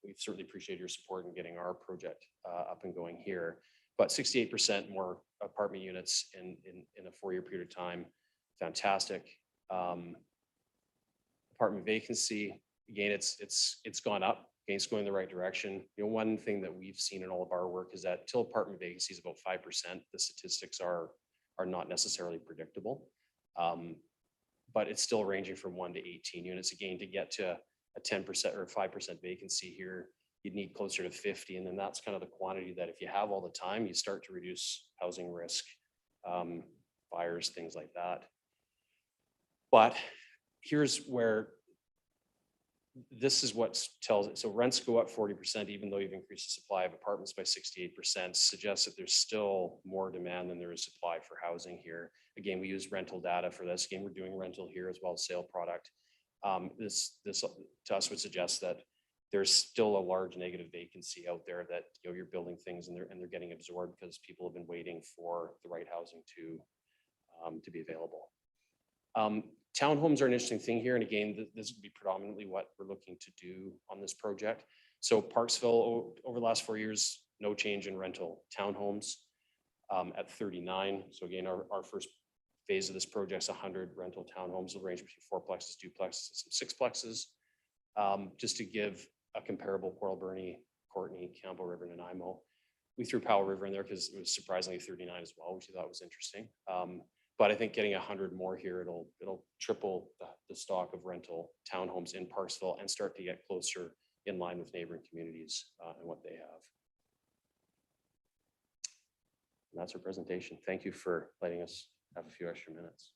we certainly appreciate your support in getting our project up and going here. But 68% more apartment units in a 4-year period of time, fantastic. Apartment vacancy, again, it's gone up. Again, it's going in the right direction. You know, one thing that we've seen in all of our work is that till apartment vacancy is about 5%, the statistics are not necessarily predictable. But it's still ranging from 1 to 18 units. Again, to get to a 10% or 5% vacancy here, you'd need closer to 50. And then that's kind of the quantity that if you have all the time, you start to reduce housing risk, fires, things like that. But here's where this is what tells it. So rents go up 40%, even though you've increased the supply of apartments by 68%, suggests that there's still more demand than there is supply for housing here. Again, we use rental data for this. Again, we're doing rental here as well as sale product. This to us would suggest that there's still a large negative vacancy out there, that you're building things and they're getting absorbed because people have been waiting for the right housing to be available. Townhomes are an interesting thing here. And again, this would be predominantly what we're looking to do on this project. So Parksville, over the last 4 years, no change in rental townhomes at 39. So again, our first phase of this project is 100 rental townhomes. Will range between 4plexes, duplexes, and some 6plexes. Just to give a comparable, Coral Bernie, Courtney, Campbell River, and Nanaimo. We threw Powell River in there because it was surprisingly 39 as well, which I thought was interesting. But I think getting 100 more here, it'll triple the stock of rental townhomes in Parksville and start to get closer in line with neighboring communities and what they have. And that's our presentation. Thank you for letting us have a few extra minutes.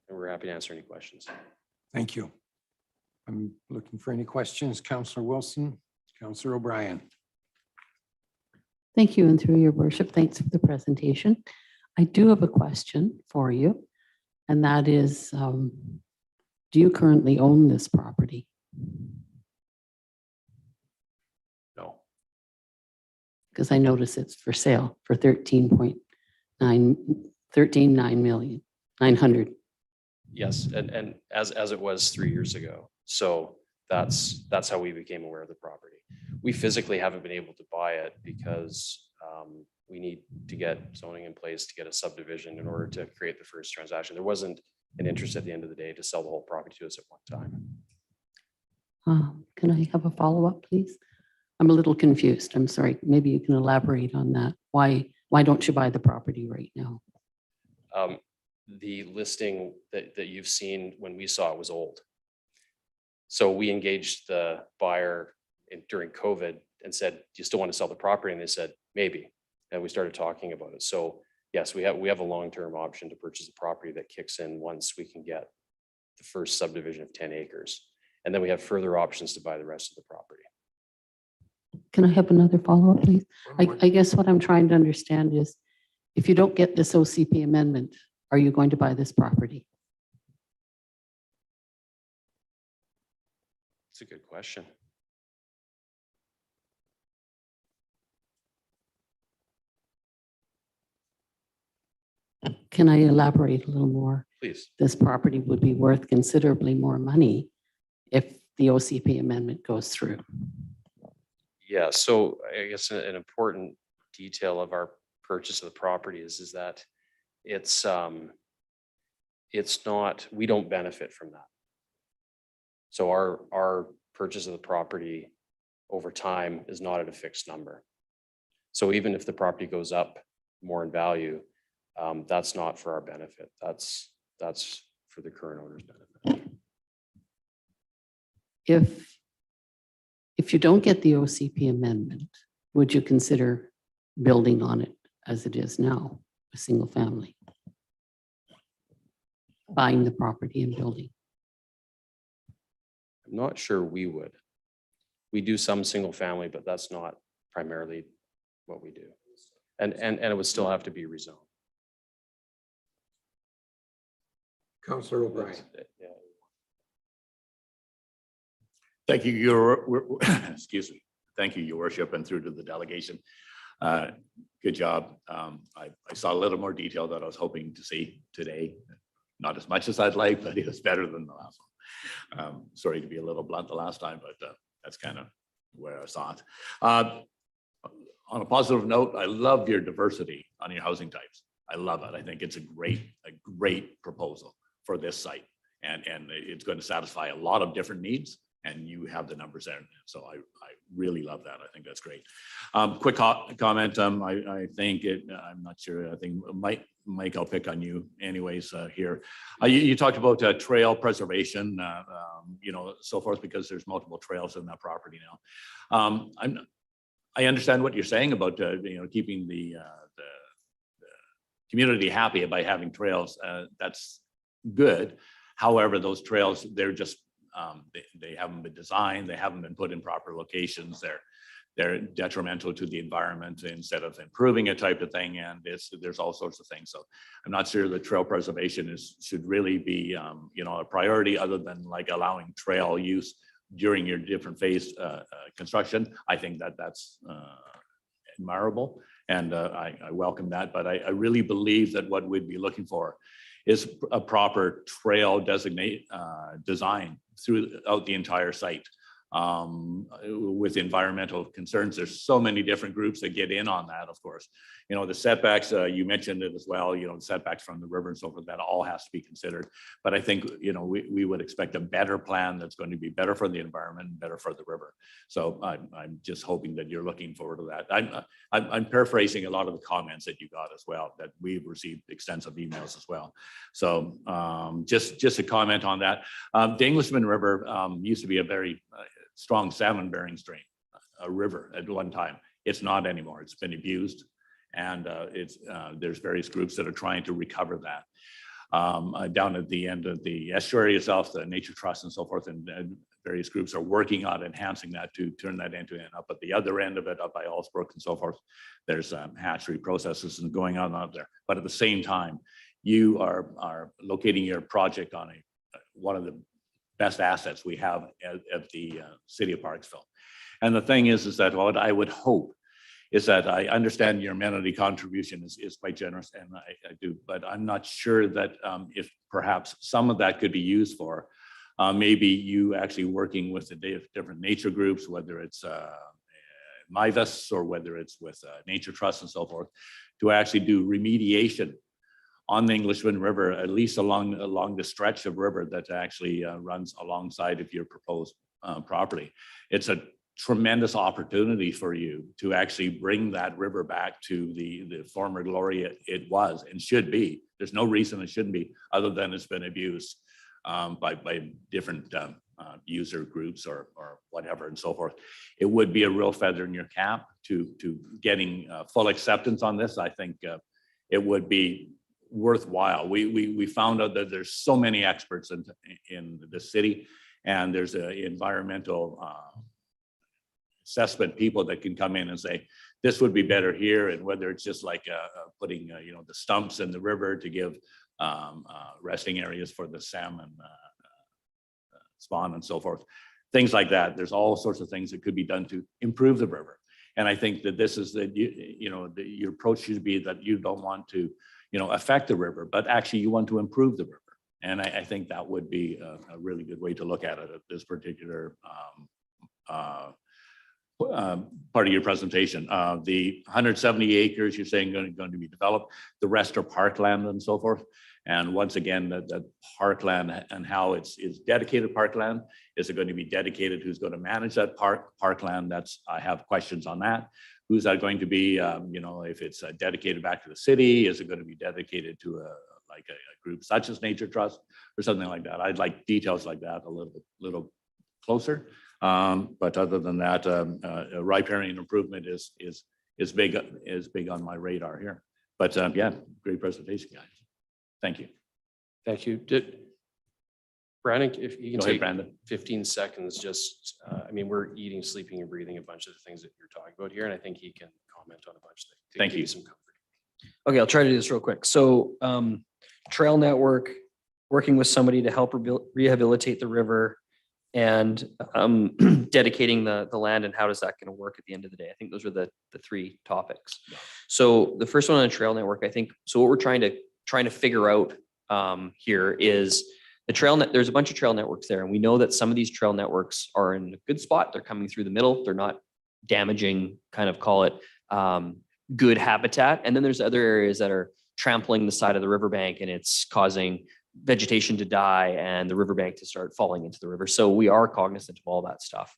And we're happy to answer any questions. Thank you. I'm looking for any questions. Councillor Wilson, Councillor O'Brien. Thank you, and through your worship, thanks for the presentation. I do have a question for you, and that is, do you currently own this property? No. Because I notice it's for sale for 13.9 million. Yes, and as it was 3 years ago. So that's how we became aware of the property. We physically haven't been able to buy it because we need to get zoning in place to get a subdivision in order to create the first transaction. There wasn't an interest at the end of the day to sell the whole property to us at one time. Can I have a follow-up, please? I'm a little confused. I'm sorry. Maybe you can elaborate on that. Why don't you buy the property right now? The listing that you've seen when we saw it was old. So we engaged the buyer during COVID and said, do you still want to sell the property? And they said, maybe. And we started talking about it. So yes, we have a long-term option to purchase a property that kicks in once we can get the first subdivision of 10 acres. And then we have further options to buy the rest of the property. Can I have another follow-up, please? I guess what I'm trying to understand is, if you don't get this OCP amendment, are you going to buy this property? It's a good question. Can I elaborate a little more? Please. This property would be worth considerably more money if the OCP amendment goes through. Yeah, so I guess an important detail of our purchase of the property is that it's not, we don't benefit from that. So our purchase of the property over time is not at a fixed number. So even if the property goes up more in value, that's not for our benefit. That's for the current owner's benefit. If you don't get the OCP amendment, would you consider building on it as it is now, a single family? Buying the property and building? I'm not sure we would. We do some single family, but that's not primarily what we do. And it would still have to be rezoned. Councillor O'Brien. Yeah. Thank you, your, excuse me. Thank you, Your Worship, and through to the delegation. Good job. I saw a little more detail that I was hoping to see today. Not as much as I'd like, but it was better than the last one. Sorry to be a little blunt the last time, but that's kind of where I saw it. On a positive note, I love your diversity on your housing types. I love it. I think it's a great proposal for this site, and it's going to satisfy a lot of different needs. And you have the numbers there. So I really love that. I think that's great. Quick comment. I think I'm not sure. I think Mike, I'll pick on you anyways here. You talked about trail preservation, so forth, because there's multiple trails in that property now. I understand what you're saying about, keeping the community happy by having trails. That's good. However, those trails, they're just, they haven't been designed, they haven't been put in proper locations, they're detrimental to the environment instead of improving a type of thing, and there's all sorts of things. So I'm not sure that trail preservation should really be a priority, other than like allowing trail use during your different phase construction. I think that's admirable, and I welcome that, but I really believe that what we'd be looking for is a proper trail design throughout the entire site. With environmental concerns, there's so many different groups that get in on that, of course. The setbacks, you mentioned it as well, the setbacks from the river and so forth, that all has to be considered. But I think, we would expect a better plan that's going to be better for the environment and better for the river. So I'm just hoping that you're looking forward to that. I'm paraphrasing a lot of the comments that you got as well, that we've received extensive emails as well. So just a comment on that. The Englishman River used to be a very strong salmon bearing stream, a river at one time. It's not anymore. It's been abused, and there's various groups that are trying to recover that. Down at the end of the estuary itself, the Nature Trust and so forth, and various groups are working on enhancing that to turn that into, and up at the other end of it, up by Allsbrook and so forth, there's hatchery processes and going on out there. But at the same time, you are locating your project on one of the best assets we have at the City of Parksville. And the thing is that what I would hope is that, I understand your amenity contribution is quite generous, and I do, but I'm not sure that if perhaps some of that could be used for maybe you actually working with the different nature groups, whether it's MIVAS or whether it's with Nature Trust and so forth, to actually do remediation on the Englishman River, at least along the stretch of river that actually runs alongside of your proposed property. It's a tremendous opportunity for you to actually bring that river back to the former glory it was and should be. There's no reason it shouldn't be, other than it's been abused by different user groups or whatever and so forth. It would be a real feather in your cap to getting full acceptance on this. I think it would be worthwhile. We found out that there's so many experts in the city, and there's an environmental assessment people that can come in and say, this would be better here, and whether it's just like putting the stumps in the river to give resting areas for the salmon spawn and so forth, things like that. There's all sorts of things that could be done to improve the river. And I think that this is your approach should be that you don't want to affect the river, but actually you want to improve the river. And I think that would be a really good way to look at it at this particular part of your presentation. The 170 acres you're saying going to be developed, the rest are parkland and so forth. And once again, that parkland and how it's dedicated parkland, is it going to be dedicated? Who's going to manage that parkland? I have questions on that. Who's that going to be? If it's dedicated back to the city, is it going to be dedicated to a group such as Nature Trust or something like that? I'd like details like that a little closer. But other than that, riparian improvement is big on my radar here. But yeah, great presentation, guys. Thank you. Thank you. Brandon, if you can Go ahead, take Brandon. 15 seconds, just, we're eating, sleeping, and breathing a bunch of the things that you're talking about here, and I think he can comment on a bunch of things. to Thank give you. Some comfort. Okay, I'll try to do this real quick. So trail network, working with somebody to help rehabilitate the river, and dedicating the land, and how does that going to work at the end of the day? I think those are the three topics. So the first one on the trail network, I think, so what we're trying to figure out here is the trail net. There's a bunch of trail networks there, and we know that some of these trail networks are in a good spot. They're coming through the middle. They're not damaging, kind of call it good habitat. And then there's other areas that are trampling the side of the riverbank, and it's causing vegetation to die and the riverbank to start falling into the river. So we are cognizant of all that stuff.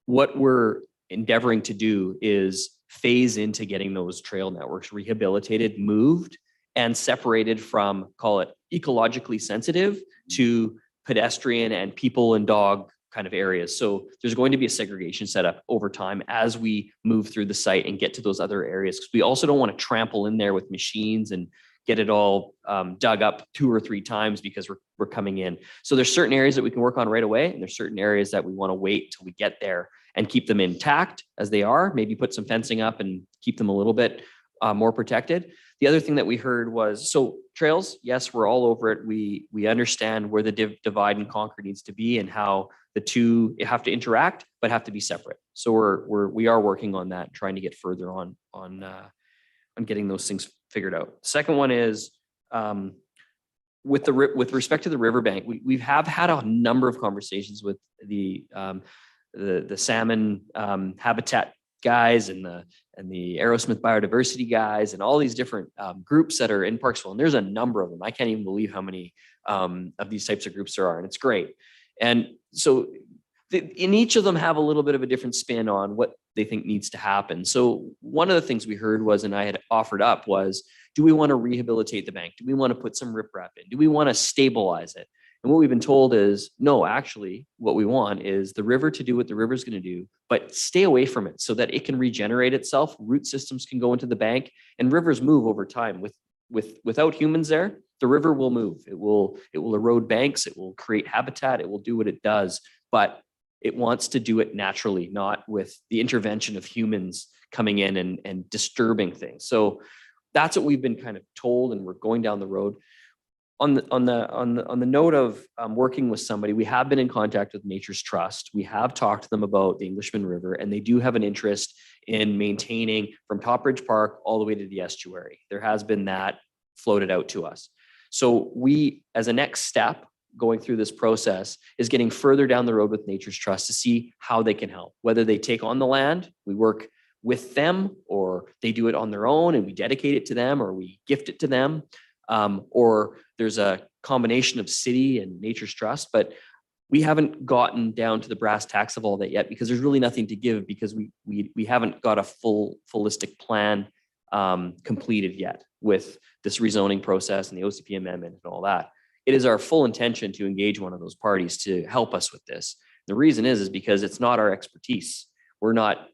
What we're endeavoring to do is phase into getting those trail networks rehabilitated, moved, and separated from, call it ecologically sensitive to pedestrian and people and dog kind of areas. So there's going to be a segregation set up over time as we move through the site and get to those other areas, because we also don't want to trample in there with machines and get it all dug up 2 or 3 times because we're coming in. So there's certain areas that we can work on right away, and there's certain areas that we want to wait till we get there and keep them intact as they are, maybe put some fencing up and keep them a little bit more protected. The other thing that we heard was, so trails, yes, we're all over it. We understand where the divide and conquer needs to be and how the two have to interact, but have to be separate. So we are working on that, trying to get further on getting those things figured out. Second one is with respect to the riverbank, we have had a number of conversations with the salmon habitat guys and the Aerosmith biodiversity guys and all these different groups that are in Parksville. And there's a number of them. I can't even believe how many of these types of groups there are, and it's great. And so in each of them have a little bit of a different spin on what they think needs to happen. So one of the things we heard was, and I had offered up was, do we want to rehabilitate the bank? Do we want to put some riprap in? Do we want to stabilize it? And what we've been told is, no, actually, what we want is the river to do what the river is going to do, but stay away from it so that it can regenerate itself. Root systems can go into the bank, and rivers move over time. Without humans there, the river will move. It will erode banks. It will create habitat. It will do what it does, but it wants to do it naturally, not with the intervention of humans coming in and disturbing things. So that's what we've been kind of told, and we're going down the road. On the note of working with somebody, we have been in contact with Nature's Trust. We have talked to them about the Englishman River, and they do have an interest in maintaining from Topridge Park all the way to the estuary. There has been that floated out to us. So we, as a next step, going through this process is getting further down the road with Nature's Trust to see how they can help, whether they take on the land, we work with them, or they do it on their own and we dedicate it to them, or we gift it to them, or there's a combination of city and Nature's Trust. But we haven't gotten down to the brass tacks of all that yet, because there's really nothing to give, because we haven't got a full holistic plan completed yet with this rezoning process and the OCP amendment and all that. It is our full intention to engage one of those parties to help us with this. The reason is because it's not our expertise. We're not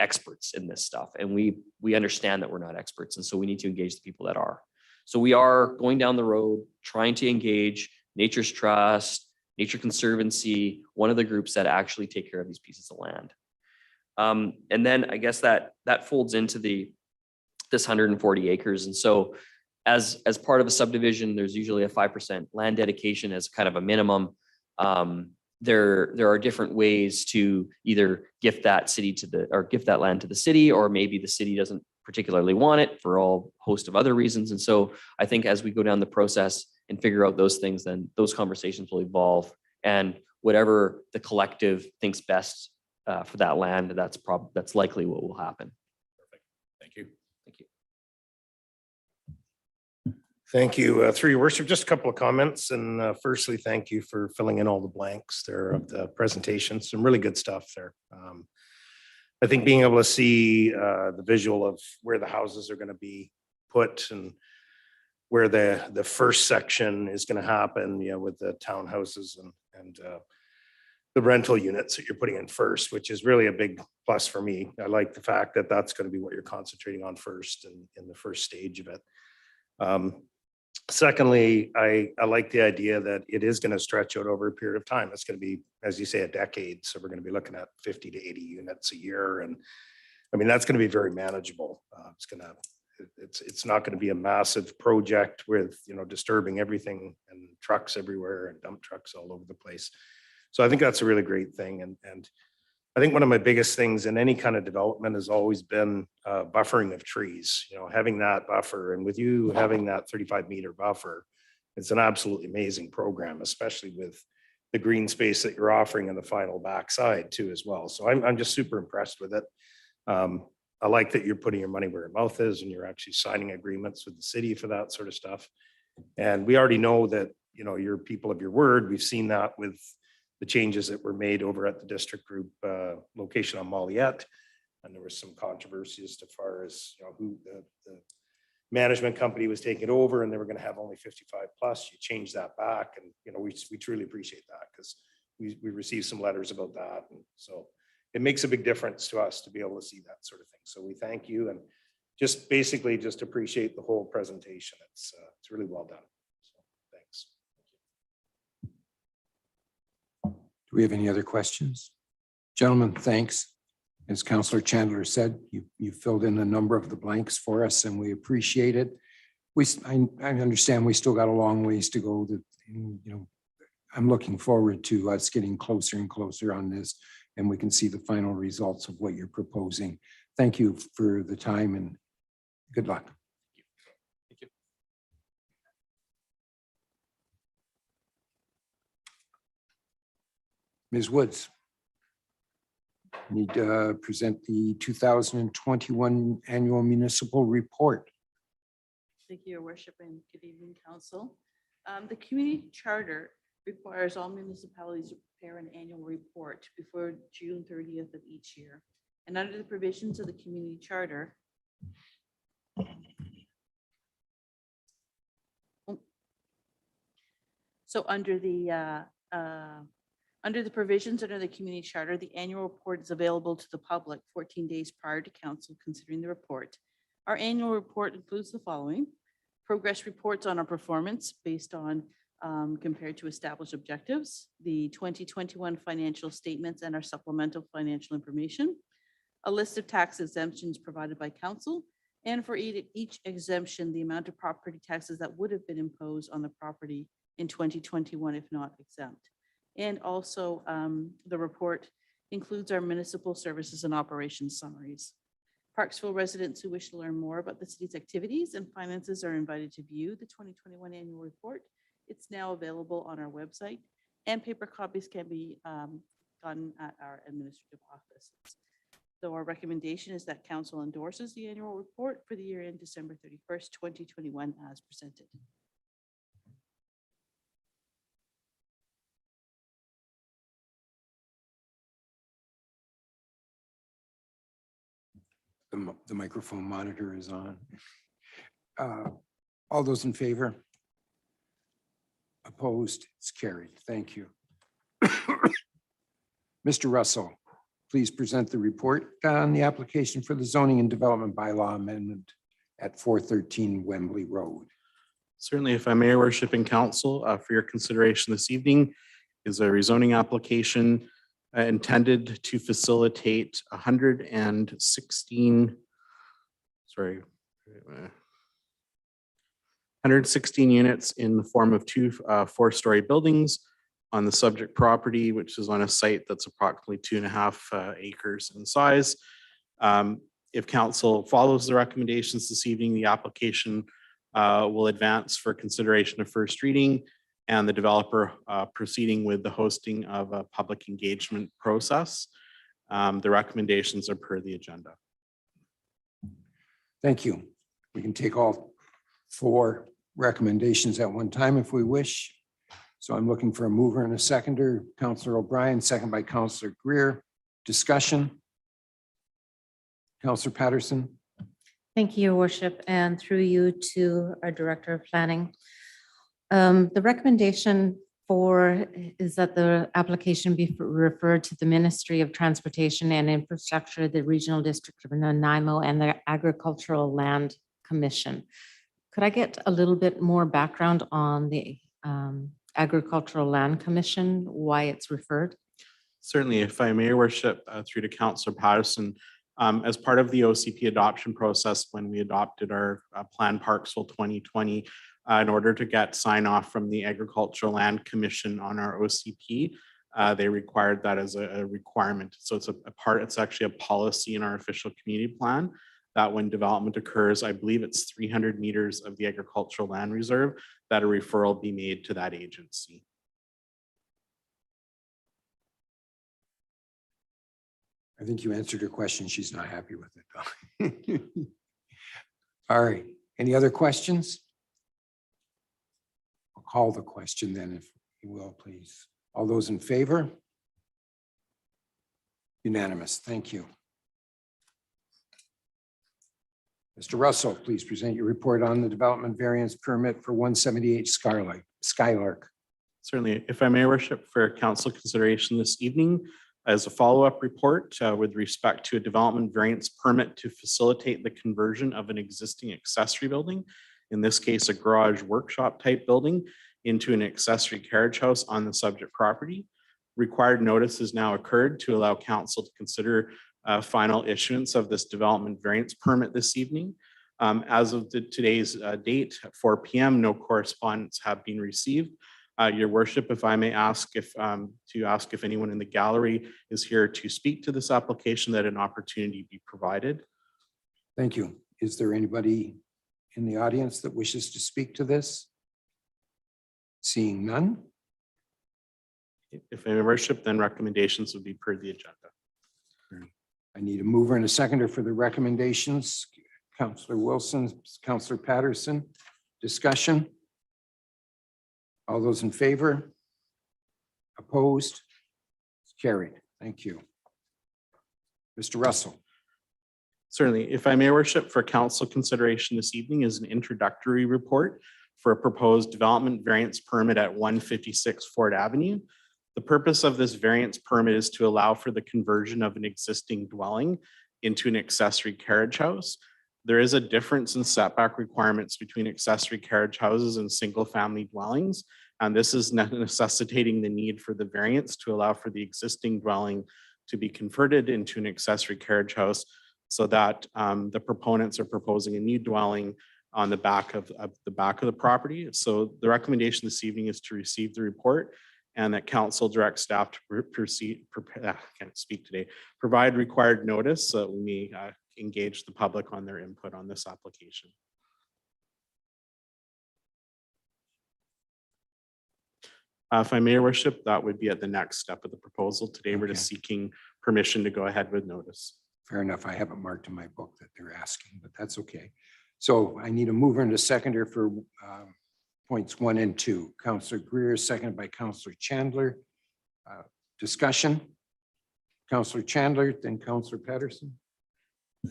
experts in this stuff, and we understand that we're not experts, and so we need to engage the people that are. So we are going down the road trying to engage Nature's Trust, Nature Conservancy, one of the groups that actually take care of these pieces of land. And then I guess that folds into this 140 acres. And so as part of a subdivision, there's usually a 5% land dedication as kind of a minimum. There are different ways to either gift that land to the city, or maybe the city doesn't particularly want it for all host of other reasons. And so I think as we go down the process and figure out those things, then those conversations will evolve, and whatever the collective thinks best for that land, that's likely what will happen. Perfect. Thank you. Thank you. Thank you. Through your worship, just a couple of comments. And firstly, thank you for filling in all the blanks there of the presentation. Some really good stuff there. I think being able to see the visual of where the houses are going to be put and where the first section is going to happen, with the townhouses and the rental units that you're putting in first, which is really a big plus for me. I like the fact that that's going to be what you're concentrating on first in the first stage of it. Secondly, I like the idea that it is going to stretch out over a period of time. It's going to be, as you say, a decade. So we're going to be looking at 50 to 80 units a year. And I mean, that's going to be very manageable. It's not going to be a massive project with, disturbing everything and trucks everywhere and dump trucks all over the place. So I think that's a really great thing. And I think one of my biggest things in any kind of development has always been buffering of trees, having that buffer, and with you having that 35-meter buffer, it's an absolutely amazing program, especially with the green space that you're offering in the final backside too as well. So I'm just super impressed with it. I like that you're putting your money where your mouth is and you're actually signing agreements with the city for that sort of stuff. And we already know that, you're people of your word. We've seen that with the changes that were made over at the district group location on Molliette. And there was some controversy as far as who the management company was taking it over, and they were going to have only 55 plus. You changed that back, and we truly appreciate that, because we received some letters about that, and so it makes a big difference to us to be able to see that sort of thing. So we thank you, and just basically just appreciate the whole presentation. It's really well done. So thanks. Do we have any other questions? Gentlemen, thanks. As Councillor Chandler said, you filled in a number of the blanks for us, and we appreciate it. I understand we still got a long ways to go. I'm looking forward to us getting closer and closer on this, and we can see the final results of what you're proposing. Thank you for the time, and good luck. Thank you. Ms. Woods. Need to present the 2021 annual municipal report. Thank you, Your Worship, and good evening, Council. The community charter requires all municipalities to prepare an annual report before June 30th of each year. And under the provisions of the community charter, so under the provisions under the community charter, the annual report is available to the public 14 days prior to council considering the report. Our annual report includes the following: progress reports on our performance based on compared to established objectives, the 2021 financial statements and our supplemental financial information, a list of tax exemptions provided by council, and for each exemption, the amount of property taxes that would have been imposed on the property in 2021 if not exempt. And also the report includes our municipal services and operations summaries. Parksville residents who wish to learn more about the city's activities and finances are invited to view the 2021 annual report. It's now available on our website, and paper copies can be gotten at our administrative offices. So our recommendation is that council endorses the annual report for the year end December 31st, 2021 as presented. The microphone monitor is on. All those in favor? Opposed? It's carried. Thank you. Mr. Russell, please present the report on the application for the zoning and development bylaw amendment at 413 Wembley Road. Certainly, if I may, your worship and council, for your consideration this evening is a rezoning application intended to facilitate 116 units in the form of two 4-story buildings on the subject property, which is on a site that's approximately 2.5 acres in size. If council follows the recommendations this evening, the application will advance for consideration of first reading and the developer proceeding with the hosting of a public engagement process. The recommendations are per the agenda. Thank you. We can take all 4 recommendations at one time if we wish. So I'm looking for a mover and a seconder. Councillor O'Brien, second by Councillor Greer. Discussion. Councillor Patterson. Thank you, Your Worship, and through you to our Director of Planning. The recommendation is that the application be referred to the Ministry of Transportation and Infrastructure, the Regional District of Nanaimo, and the Agricultural Land Commission. Could I get a little bit more background on the Agricultural Land Commission, why it's referred? Certainly, if I may, your worship, through to Councillor Patterson, as part of the OCP adoption process, when we adopted our Plan Parksville 2020, in order to get sign off from the Agricultural Land Commission on our OCP, they required that as a requirement. So it's actually a policy in our official community plan that when development occurs, I believe it's 300 meters of the agricultural land reserve, that a referral be made to that agency. I think you answered her question. She's not happy with it, though. All right. Any other questions? I'll call the question then, if you will, please. All those in favor? Unanimous. Thank you. Mr. Russell, please present your report on the development variance permit for 178 Skylark. Certainly, if I may, worship, for council consideration this evening as a follow-up report with respect to a development variance permit to facilitate the conversion of an existing accessory building, in this case, a garage workshop type building, into an accessory carriage house on the subject property. Required notice has now occurred to allow council to consider final issuance of this development variance permit this evening. As of today's date at 4 p.m., no correspondence have been received. Your worship, if I may ask if anyone in the gallery is here to speak to this application, that an opportunity be provided. Thank you. Is there anybody in the audience that wishes to speak to this? Seeing none. If I worship, then recommendations would be per the agenda. I need a mover and a seconder for the recommendations. Councillor Wilson, Councillor Patterson. Discussion. All those in favor? Opposed? Carried. Thank you. Mr. Russell. Certainly, if I may, worship, for council consideration this evening is an introductory report for a proposed development variance permit at 156 Ford Avenue. The purpose of this variance permit is to allow for the conversion of an existing dwelling into an accessory carriage house. There is a difference in setback requirements between accessory carriage houses and single-family dwellings, and this is necessitating the need for the variance to allow for the existing dwelling to be converted into an accessory carriage house, so that the proponents are proposing a new dwelling on the back of the property. So the recommendation this evening is to receive the report and that council direct staff to provide required notice so that we may engage the public on their input on this application. If I may, your worship, that would be at the next step of the proposal. Today, we're just seeking permission to go ahead with notice. Fair enough. I haven't marked in my book that they're asking, but that's okay. So I need a mover and a seconder for points 1 and 2. Councillor Greer, seconded by Councillor Chandler. Discussion. Councillor Chandler, then Councillor Patterson.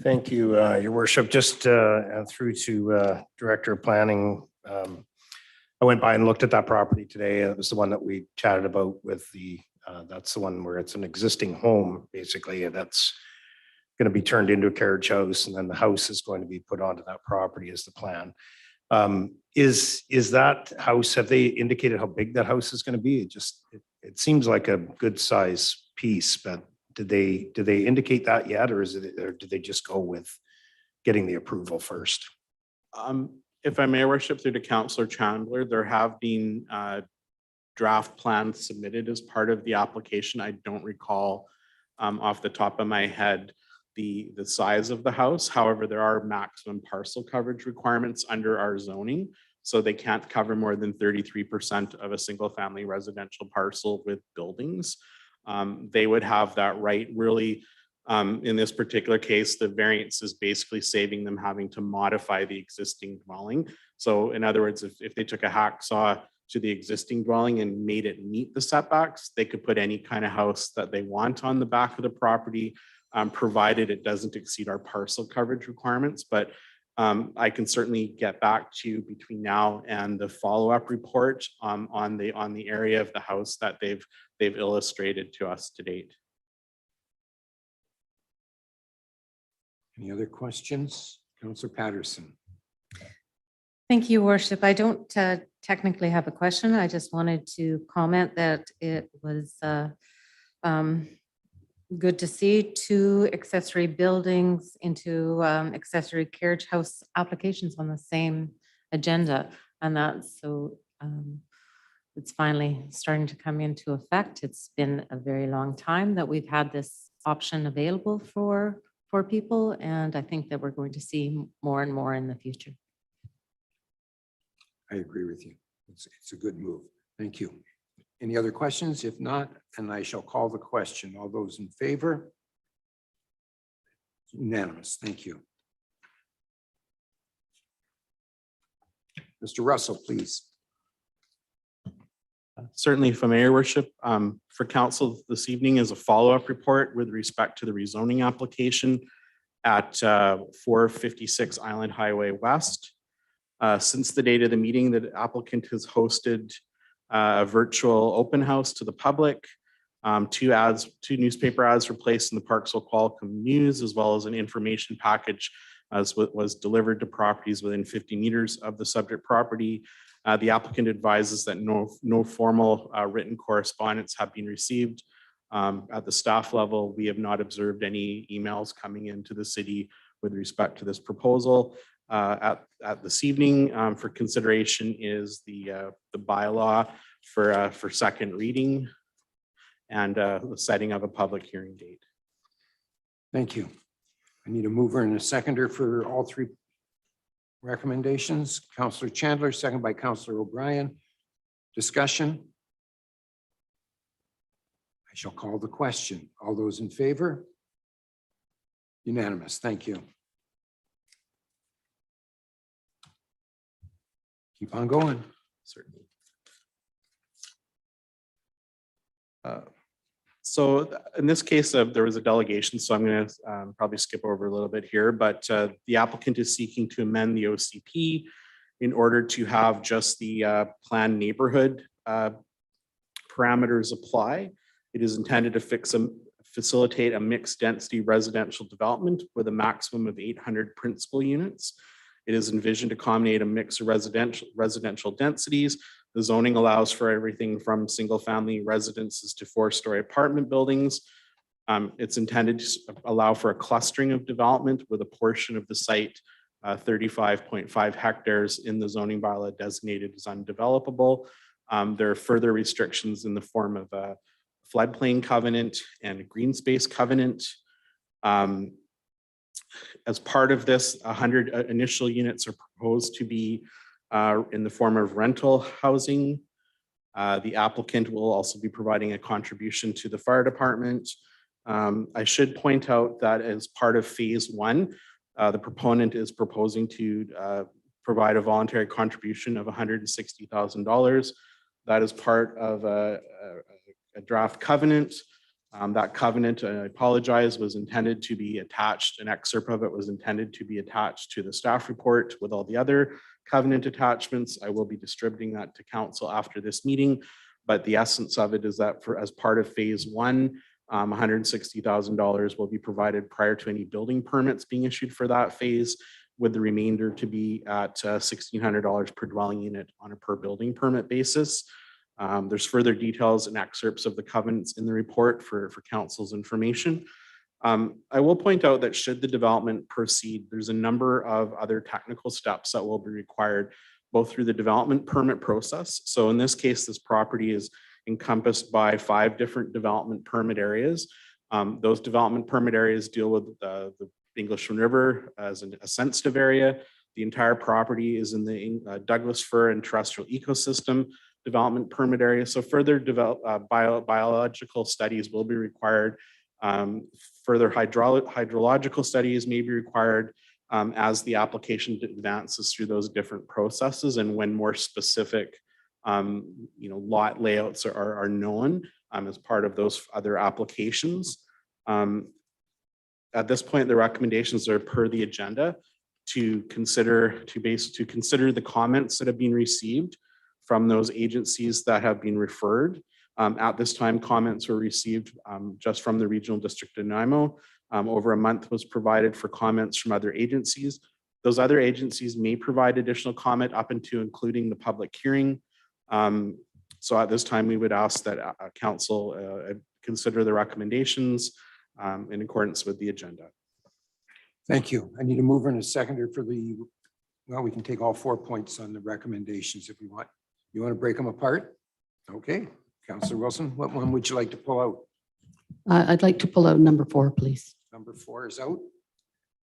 Thank you, your worship. Just through to Director of Planning. I went by and looked at that property today. It was the one that we chatted about with the That's the one where it's an existing home, basically, and that's going to be turned into a carriage house, and then the house is going to be put onto that property is the plan. Is that house, have they indicated how big that house is going to be? It seems like a good size piece, but did they indicate that yet, or did they just go with getting the approval first? If I may, worship, through to Councillor Chandler, there have been draft plans submitted as part of the application. I don't recall off the top of my head the size of the house. However, there are maximum parcel coverage requirements under our zoning. So they can't cover more than 33% of a single family residential parcel with buildings. They would have that right. Really, in this particular case, the variance is basically saving them having to modify the existing dwelling. So in other words, if they took a hacksaw to the existing dwelling and made it meet the setbacks, they could put any kind of house that they want on the back of the property, provided it doesn't exceed our parcel coverage requirements. But I can certainly get back to you between now and the follow-up report on the area of the house that they've illustrated to us to date. Any other questions? Councillor Patterson. Thank you, Worship. I don't technically have a question. I just wanted to comment that it was good to see 2 accessory buildings into accessory carriage house applications on the same agenda. And that's so it's finally starting to come into effect. It's been a very long time that we've had this option available for people. And I think that we're going to see more and more in the future. I agree with you. It's a good move. Thank you. Any other questions? If not, then I shall call the question. All those in favor? Unanimous. Thank you. Mr. Russell, please. Certainly, if I may, Your Worship, for council this evening is a follow-up report with respect to the rezoning application at 456 Island Highway West. Since the date of the meeting, the applicant has hosted a virtual open house to the public. 2 newspaper ads were placed in the Parksville Qualicum News, as well as an information package as was delivered to properties within 50 meters of the subject property. The applicant advises that no formal written correspondence have been received. At the staff level, we have not observed any emails coming into the city with respect to this proposal. At this evening for consideration is the bylaw for second reading and the setting of a public hearing date. Thank you. I need a mover and a seconder for all 3 recommendations. Councillor Chandler, second by Councillor O'Brien. Discussion. I shall call the question. All those in favor? Unanimous. Thank you. Keep on going. Certainly. So in this case, there was a delegation, so I'm going to probably skip over a little bit here, but the applicant is seeking to amend the OCP in order to have just the planned neighborhood parameters apply. It is intended to facilitate a mixed density residential development with a maximum of 800 principal units. It is envisioned to accommodate a mix of residential densities. The zoning allows for everything from single family residences to 4-story apartment buildings. It's intended to allow for a clustering of development with a portion of the site, 35.5 hectares in the zoning bylaw designated as undevelopable. There are further restrictions in the form of a floodplain covenant and a green space covenant. As part of this, 100 initial units are proposed to be in the form of rental housing. The applicant will also be providing a contribution to the fire department. I should point out that as part of phase 1, the proponent is proposing to provide a voluntary contribution of $160,000. That is part of a draft covenant. That covenant, I apologize, was intended to be attached. An excerpt of it was intended to be attached to the staff report with all the other covenant attachments. I will be distributing that to council after this meeting, But the essence of it is that as part of phase one, $160,000 will be provided prior to any building permits being issued for that phase, with the remainder to be at $1,600 per dwelling unit on a per building permit basis. There's further details and excerpts of the covenants in the report for council's information. I will point out that should the development proceed, there's a number of other technical steps that will be required both through the development permit process. So in this case, this property is encompassed by 5 different development permit areas. Those development permit areas deal with the Englishman River as a sensitive area. The entire property is in the Douglas Fir and Terrestrial Ecosystem development permit area. So further biological studies will be required. Further hydrological studies may be required as the application advances through those different processes, and when more specific lot layouts are known as part of those other applications. At this point, the recommendations are per the agenda to consider the comments that have been received from those agencies that have been referred. At this time, comments were received just from the Regional District of Nanaimo. Over a month was provided for comments from other agencies. Those other agencies may provide additional comment up into including the public hearing. So at this time, we would ask that council consider the recommendations in accordance with the agenda. Thank you. I need a mover and a seconder for well, we can take all 4 points on the recommendations if you want. You want to break them apart? Okay. Councillor Wilson, what one would you like to pull out? I'd like to pull out number 4, please. Number 4 is out.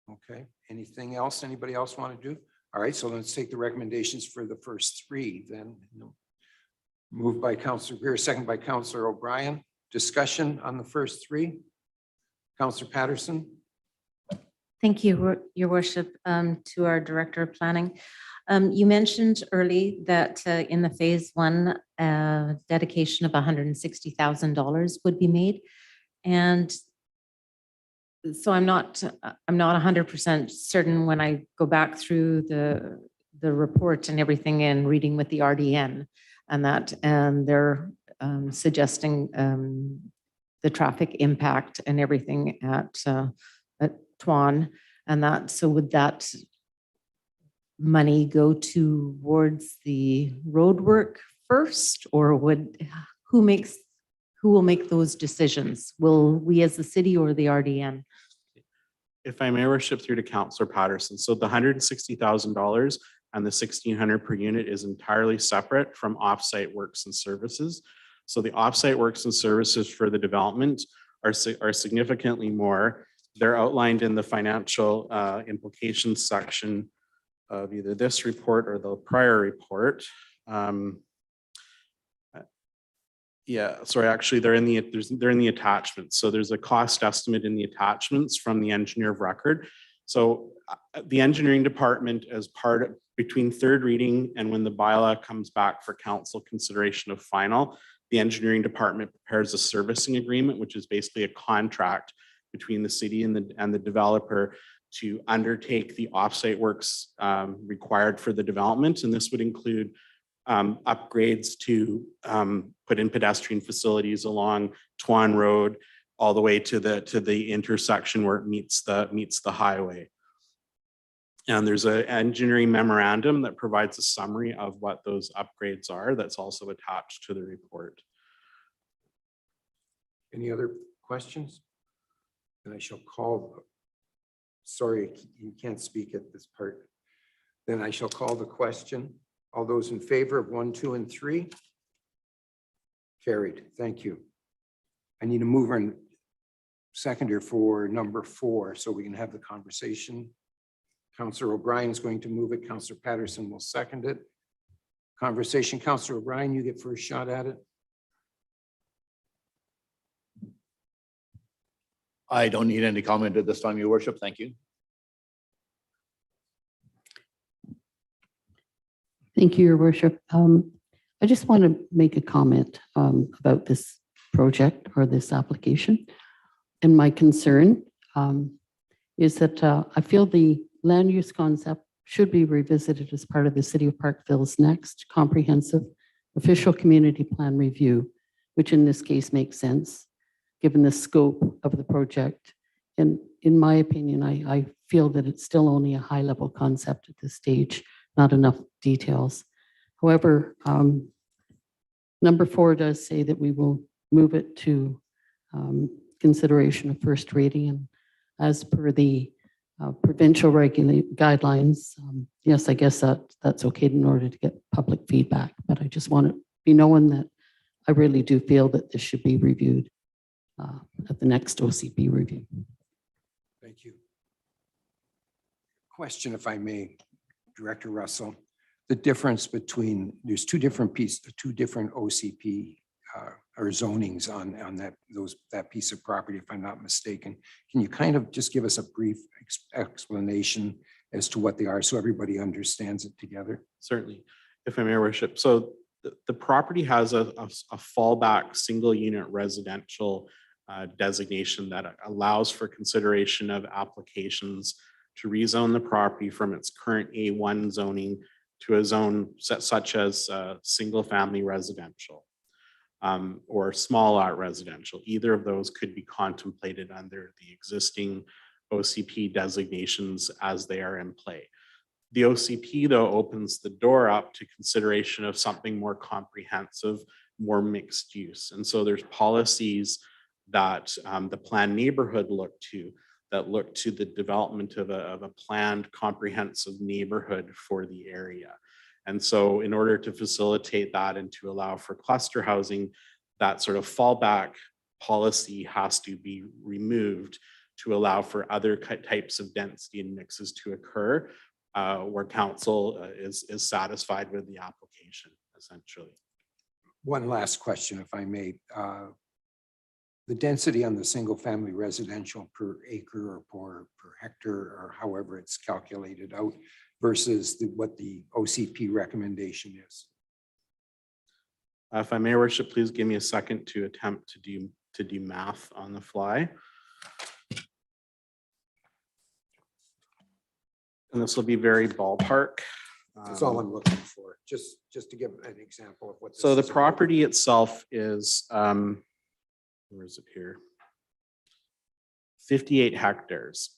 Okay. Anything else? Anybody else want to do? All right. So let's take the recommendations for the first 3 then. Moved by Councillor Greer, second by Councillor O'Brien. Discussion on the first 3. Councillor Patterson. Thank you, Your Worship, to our Director of Planning. You mentioned early that in the phase 1, dedication of $160,000 would be made. And so I'm not 100% certain when I go back through the report and everything and reading with the RDN and they're suggesting the traffic impact and everything at Tuan and that. So would that money go towards the road work first, or who will make those decisions? Will we as the city or the RDN? If I may, worship through to Councillor Patterson. So the $160,000 and the $1,600 per unit is entirely separate from offsite works and services. So the offsite works and services for the development are significantly more. They're outlined in the financial implications section of either this report or the prior report. Yeah, sorry, actually they're in the attachments. So there's a cost estimate in the attachments from the engineer of record. So the engineering department, as between third reading and when the bylaw comes back for council consideration of final, the engineering department prepares a servicing agreement, which is basically a contract between the city and the developer to undertake the offsite works required for the development. And this would include upgrades to put in pedestrian facilities along Tuan Road all the way to the intersection where it meets the highway. And there's an engineering memorandum that provides a summary of what those upgrades are that's also attached to the report. Any other questions? And I shall call, sorry, you can't speak at this part. Then I shall call the question. All those in favor of 1, 2, and 3? Carried. Thank you. I need a mover and seconder for number 4 so we can have the conversation. Councillor O'Brien is going to move it. Councillor Patterson will second it. Conversation. Councillor O'Brien, you get first shot at it. I don't need any comment at this time, Your Worship. Thank you. Thank you, Your Worship. I just want to make a comment about this project or this application. And my concern is that I feel the land use concept should be revisited as part of the City of Parkville's next comprehensive official community plan review, which in this case makes sense, given the scope of the project. And in my opinion, I feel that it's still only a high-level concept at this stage, not enough details. However, number 4 does say that we will move it to consideration of first reading. And as per the provincial guidelines, yes, I guess that's okay in order to get public feedback. But I just want to be known that I really do feel that this should be reviewed at the next OCP review. Thank you. Question, if I may, Director Russell. The difference between, there's two different OCP or zonings on that piece of property, if I'm not mistaken. Can you kind of just give us a brief explanation as to what they are so everybody understands it together? Certainly, if I may, Your Worship. So the property has a fallback single unit residential designation that allows for consideration of applications to rezone the property from its current A1 zoning to a zone such as single family residential or small lot residential. Either of those could be contemplated under the existing OCP designations as they are in play. The OCP, though, opens the door up to consideration of something more comprehensive, more mixed use. And so there's policies that the planned neighborhood look to the development of a planned comprehensive neighborhood for the area. And so in order to facilitate that and to allow for cluster housing, that sort of fallback policy has to be removed to allow for other types of density and mixes to occur where council is satisfied with the application, essentially. One last question, if I may. The density on the single family residential per acre or per hectare or however it's calculated out versus what the OCP recommendation is. If I may, Your Worship, please give me a second to attempt to do math on the fly. And this will be very ballpark. That's all I'm looking for, just to give an example of what. So the property itself is, where is it here? 58 hectares.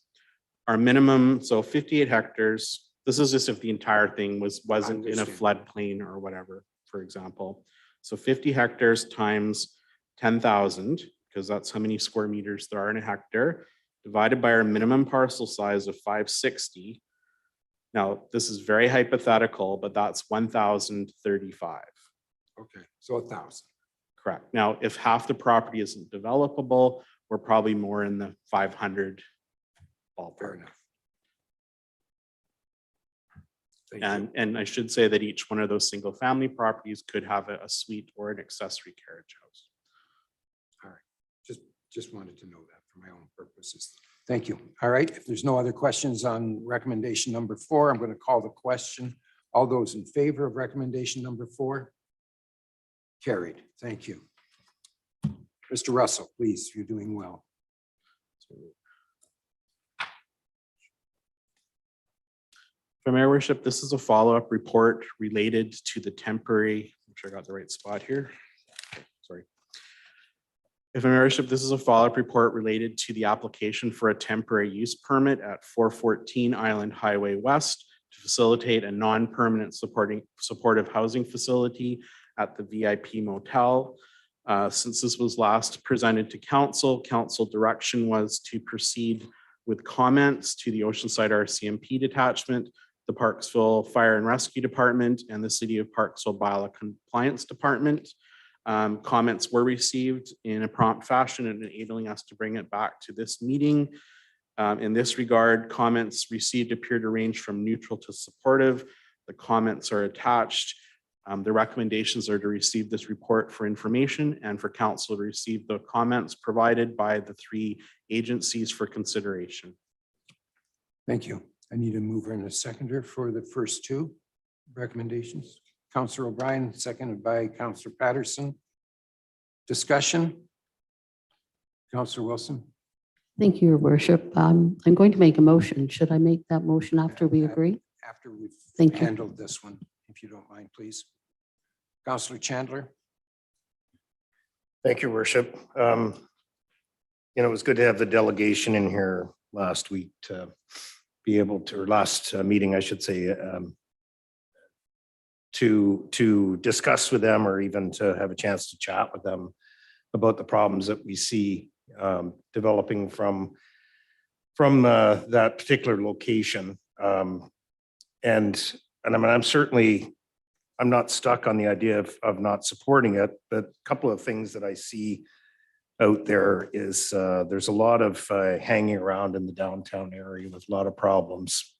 Our minimum, so 58 hectares, this is just if the entire thing wasn't in a floodplain or whatever, for example. So 50 hectares times 10,000, because that's how many square meters there are in a hectare, divided by our minimum parcel size of 560. Now, this is very hypothetical, but that's 1,035. Okay, so 1,000. Correct. Now, if half the property isn't developable, we're probably more in the 500 ballpark. Fair enough. Thank you. And I should say that each one of those single family properties could have a suite or an accessory carriage house. All right, just wanted to know that for my own purposes. Thank you. All right, if there's no other questions on recommendation number 4, I'm going to call the question. All those in favor of recommendation number 4? Carried. Thank you. Mr. Russell, please, you're doing well. For Mayor Worship, this is a follow-up report related to the temporary, make sure I got the right spot here. Okay, sorry. If Mayor Worship, this is a follow-up report related to the application for a temporary use permit at 414 Island Highway West to facilitate a non-permanent supportive housing facility at the VIP Motel. Since this was last presented to council direction was to proceed with comments to the Oceanside RCMP detachment, the Parksville Fire and Rescue Department, and the City of Parksville Bylaw Compliance Department. Comments were received in a prompt fashion and enabling us to bring it back to this meeting. In this regard, comments received appear to range from neutral to supportive. The comments are attached. The recommendations are to receive this report for information and for council to receive the comments provided by the 3 agencies for consideration. Thank you. I need a mover and a seconder for the first 2 recommendations. Councillor O'Brien, seconded by Councillor Patterson. Discussion? Councillor Wilson? Thank you, Your Worship. I'm going to make a motion. Should I make that motion after we agree? After we've Thank you. handled this one, if you don't mind, please. Councillor Chandler. Thank you, Worship. It was good to have the delegation in here last week to be able to, or last meeting, I should say, to discuss with them or even to have a chance to chat with them about the problems that we see developing from that particular location. And I mean, I'm not stuck on the idea of not supporting it, but a couple of things that I see out there is there's a lot of hanging around in the downtown area with a lot of problems.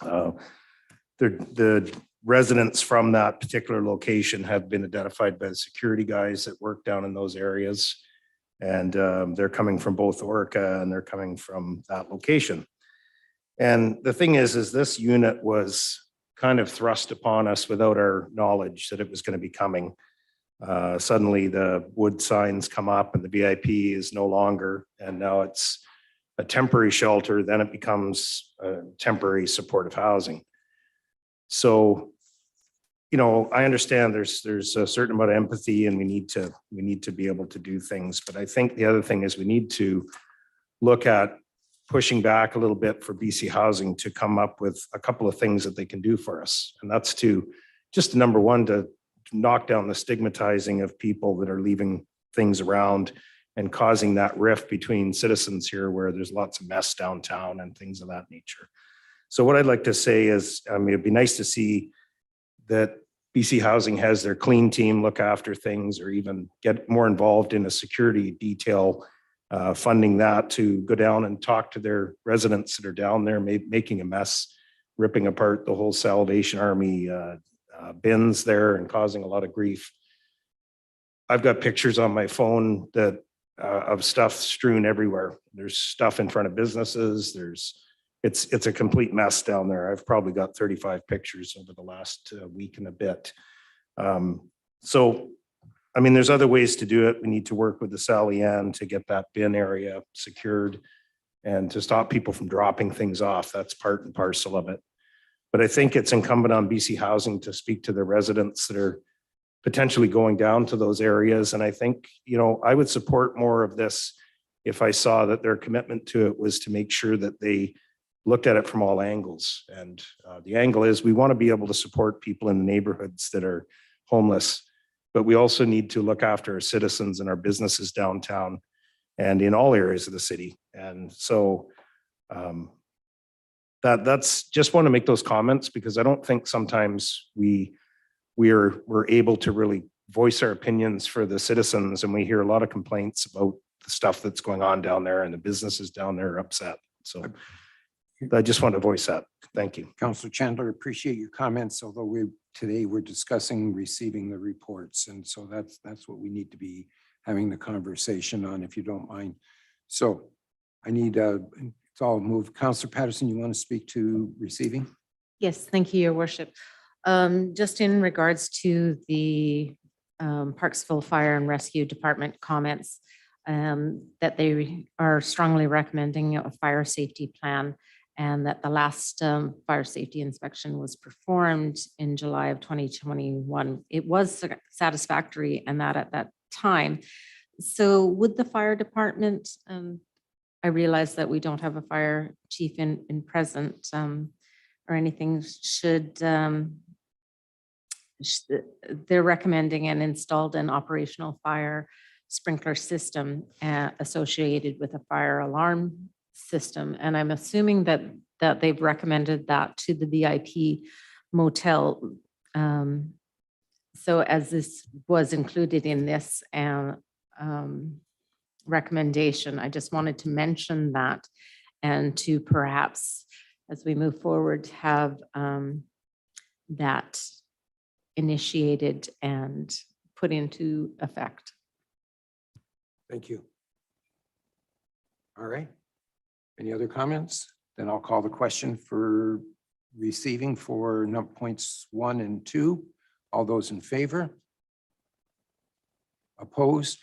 The residents from that particular location have been identified by the security guys that work down in those areas. And they're coming from both Orca and they're coming from that location. And the thing is this unit was kind of thrust upon us without our knowledge that it was going to be coming. Suddenly the wood signs come up and the VIP is no longer, and now it's a temporary shelter. Then it becomes a temporary supportive housing. So, I understand there's a certain amount of empathy and we need to be able to do things. But I think the other thing is we need to look at pushing back a little bit for BC Housing to come up with a couple of things that they can do for us. And that's to just number one, to knock down the stigmatizing of people that are leaving things around and causing that rift between citizens here where there's lots of mess downtown and things of that nature. So what I'd like to say is, it'd be nice to see that BC Housing has their clean team look after things or even get more involved in a security detail, funding that to go down and talk to their residents that are down there making a mess, ripping apart the whole Salvation Army bins there and causing a lot of grief. I've got pictures on my phone that of stuff strewn everywhere. There's stuff in front of businesses. It's a complete mess down there. I've probably got 35 pictures over the last week and a bit. So, there's other ways to do it. We need to work with the Sally Ann to get that bin area secured and to stop people from dropping things off. That's part and parcel of it. But I think it's incumbent on BC Housing to speak to the residents that are potentially going down to those areas. And I think, I would support more of this if I saw that their commitment to it was to make sure that they looked at it from all angles. And the angle is we want to be able to support people in the neighborhoods that are homeless, but we also need to look after our citizens and our businesses downtown and in all areas of the city. And so that's just want to make those comments because I don't think sometimes we're able to really voice our opinions for the citizens, and we hear a lot of complaints about the stuff that's going on down there and the businesses down there are upset. So I just want to voice that. Thank you. Councillor Chandler, appreciate your comments, although today we're discussing receiving the reports. And so that's what we need to be having the conversation on, if you don't mind. So I need, it's all moved. Councillor Patterson, you want to speak to receiving? Yes, thank you, Your Worship. Just in regards to the Parksville Fire and Rescue Department comments, that they are strongly recommending a fire safety plan, and that the last fire safety inspection was performed in July of 2021. It was satisfactory, and that at that time. So would the fire department, I realize that we don't have a fire chief in present or anything, they're recommending an installed and operational fire sprinkler system associated with a fire alarm system. And I'm assuming that they've recommended that to the VIP motel. So as this was included in this recommendation, I just wanted to mention that, and to perhaps as we move forward have that initiated and put into effect. Thank you. All right. Any other comments? Then I'll call the question for receiving for points 1 and 2. All those in favor? Opposed?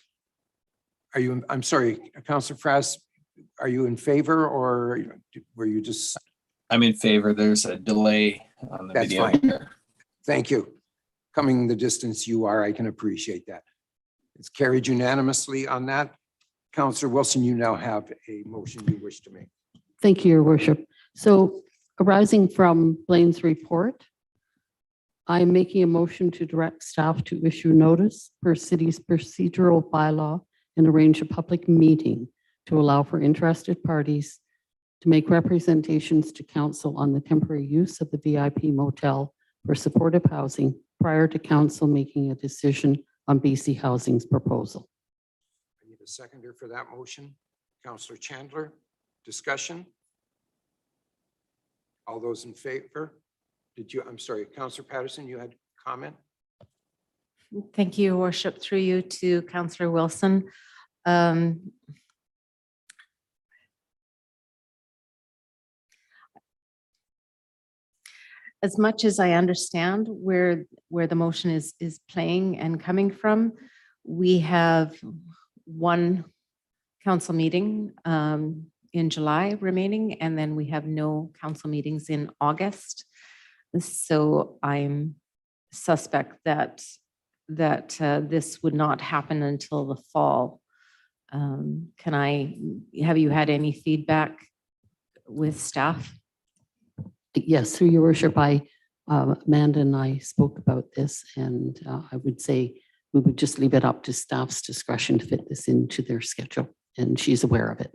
I'm sorry, Councillor Frass, are you in favor or were you just? I'm in favor. There's a delay on the That's video fine. here. Thank you. coming the distance you are. I can appreciate that. It's carried unanimously on that. Councillor Wilson, you now have a motion you wish to make. Thank you, Your Worship. So arising from Blaine's report, I'm making a motion to direct staff to issue notice per city's procedural bylaw and arrange a public meeting to allow for interested parties to make representations to council on the temporary use of the VIP motel for supportive housing prior to council making a decision on BC Housing's proposal. I need a seconder for that motion. Councillor Chandler, discussion? All those in favor? I'm sorry, Councillor Patterson, you had a comment? Thank you, Your Worship, through you to Councillor Wilson. As much as I understand where the motion is playing and coming from, we have one council meeting in July remaining, and then we have no council meetings in August. So I'm suspect that this would not happen until the fall. Have you had any feedback with staff? Yes, through Your Worship, Amanda and I spoke about this, and I would say we would just leave it up to staff's discretion to fit this into their schedule, and she's aware of it.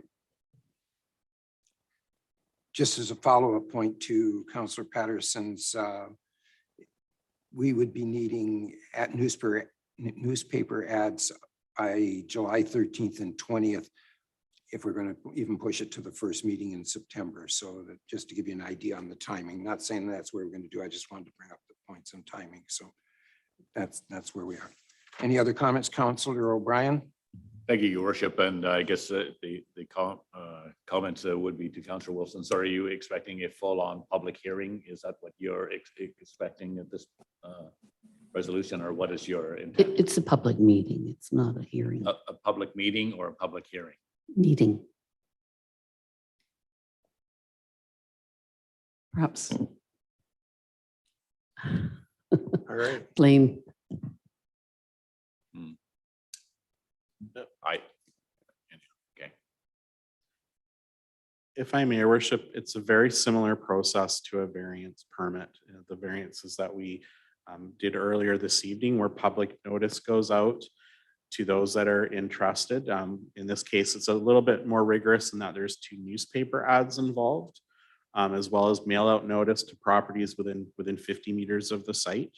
Just as a follow-up point to Councillor Patterson's, we would be needing at newspaper ads by July 13th and 20th if we're going to even push it to the first meeting in September. So that just to give you an idea on the timing, not saying that's where we're going to do. I just wanted to bring up the points on timing. So that's where we are. Any other comments, Councillor O'Brien? Thank you, Your Worship. And I guess the comments would be to Councillor Wilson. So are you expecting a full-on public hearing? Is that what you're expecting at this resolution, or what is your intent? It's a public meeting. It's not a hearing. A public meeting or a public hearing? Meeting. Perhaps. All right. Blaine. Okay. If I may, Your Worship, it's a very similar process to a variance permit. The variances that we did earlier this evening, where public notice goes out to those that are interested. In this case, it's a little bit more rigorous in that there's 2 newspaper ads involved, as well as mail out notice to properties within 50 meters of the site.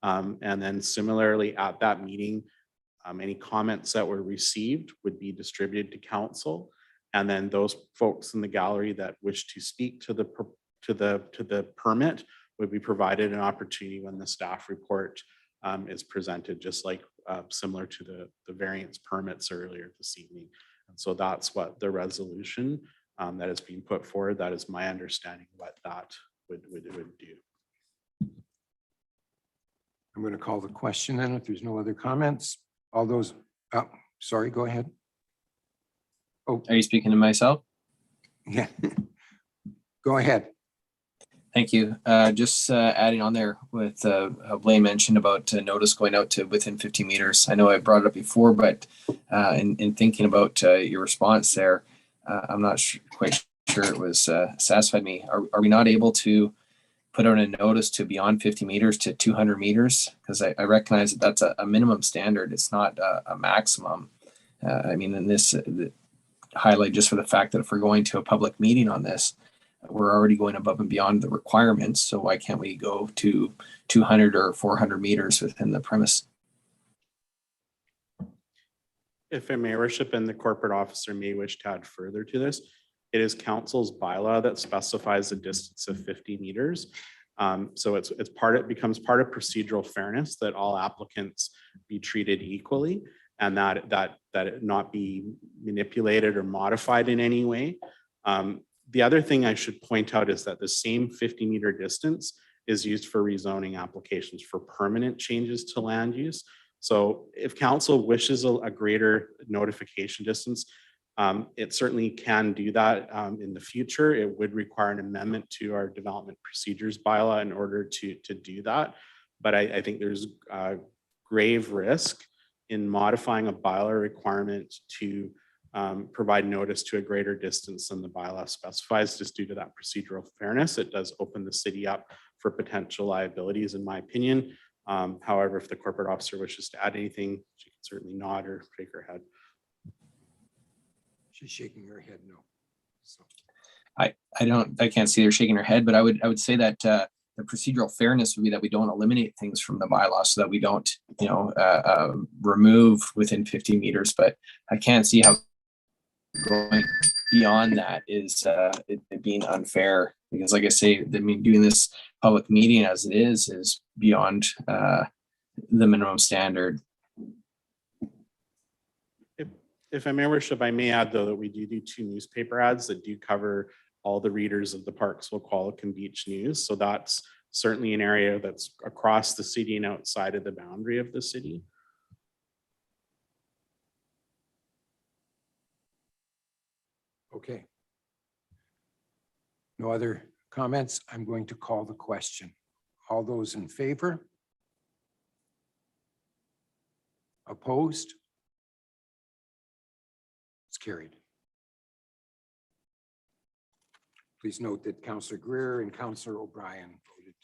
And then similarly at that meeting, any comments that were received would be distributed to council. And then those folks in the gallery that wish to speak to the permit would be provided an opportunity when the staff report is presented, just like similar to the variance permits earlier this evening. And so that's what the resolution that is being put forward, that is my understanding what that would do. I'm going to call the question then if there's no other comments. All those, sorry, go ahead. Oh, Are you speaking to myself? yeah. Go ahead. Thank you. Just adding on there with how Blaine mentioned about notice going out to within 50 meters. I know I brought it up before, but in thinking about your response there, I'm not quite sure it was satisfied me. Are we not able to put out a notice to beyond 50 meters to 200 meters? Because I recognize that that's a minimum standard. It's not a maximum. I mean, in this highlight just for the fact that if we're going to a public meeting on this, we're already going above and beyond the requirements. So why can't we go to 200 or 400 meters within the premise? If I may, Your Worship, and the corporate officer may wish to add further to this, it is council's bylaw that specifies a distance of 50 meters. So it becomes part of procedural fairness that all applicants be treated equally, and that it not be manipulated or modified in any way. The other thing I should point out is that the same 50-meter distance is used for rezoning applications for permanent changes to land use. So if council wishes a greater notification distance, it certainly can do that in the future. It would require an amendment to our development procedures bylaw in order to do that. but I think there's grave risk in modifying a bylaw requirement to provide notice to a greater distance than the bylaw specifies, just due to that procedural fairness. It does open the city up for potential liabilities, in my opinion. However, if the corporate officer wishes to add anything, she can certainly nod or shake her head. She's shaking her head no. So, I can't see her shaking her head, but I would say that the procedural fairness would be that we don't eliminate things from the bylaw, so that we don't, remove within 50 meters. But I can't see how going beyond that is it being unfair, because like I say, I mean, doing this public meeting as it is beyond the minimum standard. If I may, worship, I may add though that we do 2 newspaper ads that do cover all the readers of the Parksville, Qualicum Beach News. So that's certainly an area that's across the city and outside of the boundary of the city. okay. No other comments? I'm going to call the question. All those in favor? Opposed? It's carried. Please note that Councillor Greer and Councillor O'Brien voted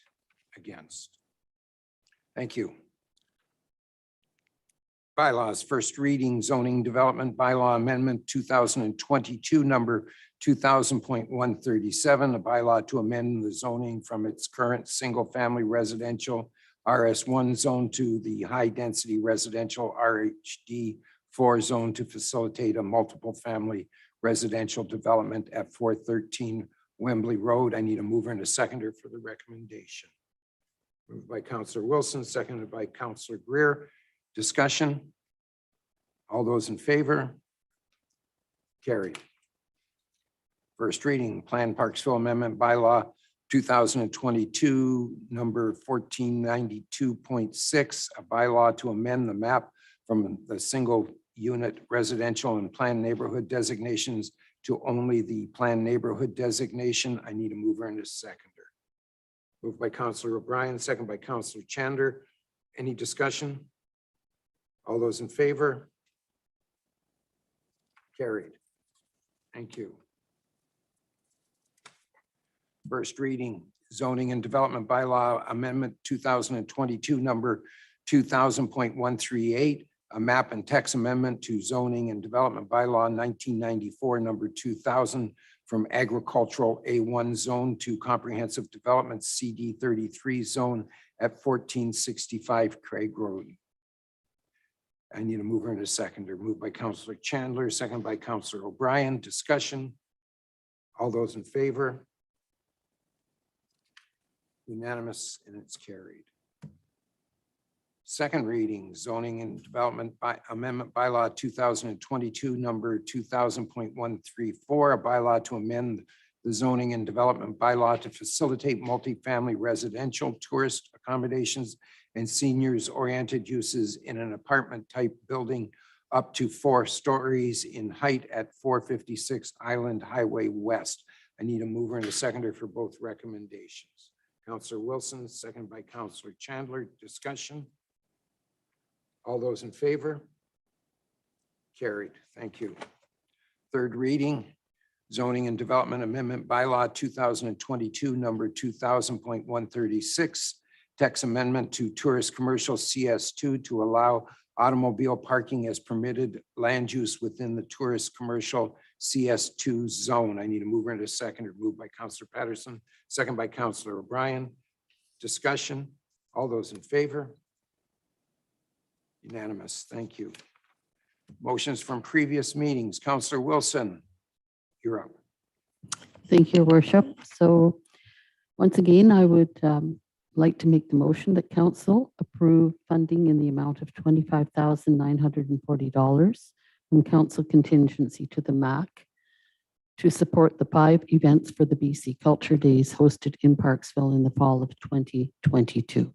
against. Thank you. Bylaws, first reading, zoning development bylaw amendment 2022, number 2000.137, a bylaw to amend the zoning from its current single-family residential RS1 zone to the high-density residential RHD4 zone to facilitate a multiple-family residential development at 413 Wembley Road. I need a mover and a seconder for the recommendation. Moved by Councillor Wilson, seconded by Councillor Greer. Discussion? All those in favor? Carried. First reading, Plan Parksville Amendment Bylaw 2022, number 1492.6, a bylaw to amend the map from the single unit residential and planned neighborhood designations to only the planned neighborhood designation. I need a mover and a seconder. Moved by Councillor O'Brien, second by Councillor Chandler. Any discussion? All those in favor? Carried. Thank you. First reading, zoning and development bylaw amendment 2022, number 2000.138, a map and text amendment to zoning and development bylaw 1994, number 2000, from agricultural A1 zone to comprehensive development CD 33 zone at 1465 Greig Road. I need a mover and a seconder. Moved by Councillor Chandler, second by Councillor O'Brien. Discussion? All those in favor? Unanimous, and it's carried. Second reading, zoning and development by amendment bylaw 2022, number 2000.134, a bylaw to amend the zoning and development bylaw to facilitate multifamily residential, tourist accommodations, and seniors oriented uses in an apartment type building up to 4 stories in height at 456 Island Highway West. I need a mover and a seconder for both recommendations. Councillor Wilson, second by Councillor Chandler. Discussion? All those in favor? Carried. Thank you. Third reading, zoning and development amendment bylaw 2022, number 2000.136, text amendment to tourist commercial CS2 to allow automobile parking as permitted land use within the tourist commercial CS2 zone. I need a mover and a seconder. Moved by Councillor Patterson, second by Councillor O'Brien. Discussion? All those in favor? Unanimous. Thank you. Motions from previous meetings. Councillor Wilson, you're up. Thank you, Worship. So once again, I would like to make the motion that council approve funding in the amount of $25,940 from council contingency to the MAC to support the 5 events for the BC Culture Days hosted in Parksville in the fall of 2022.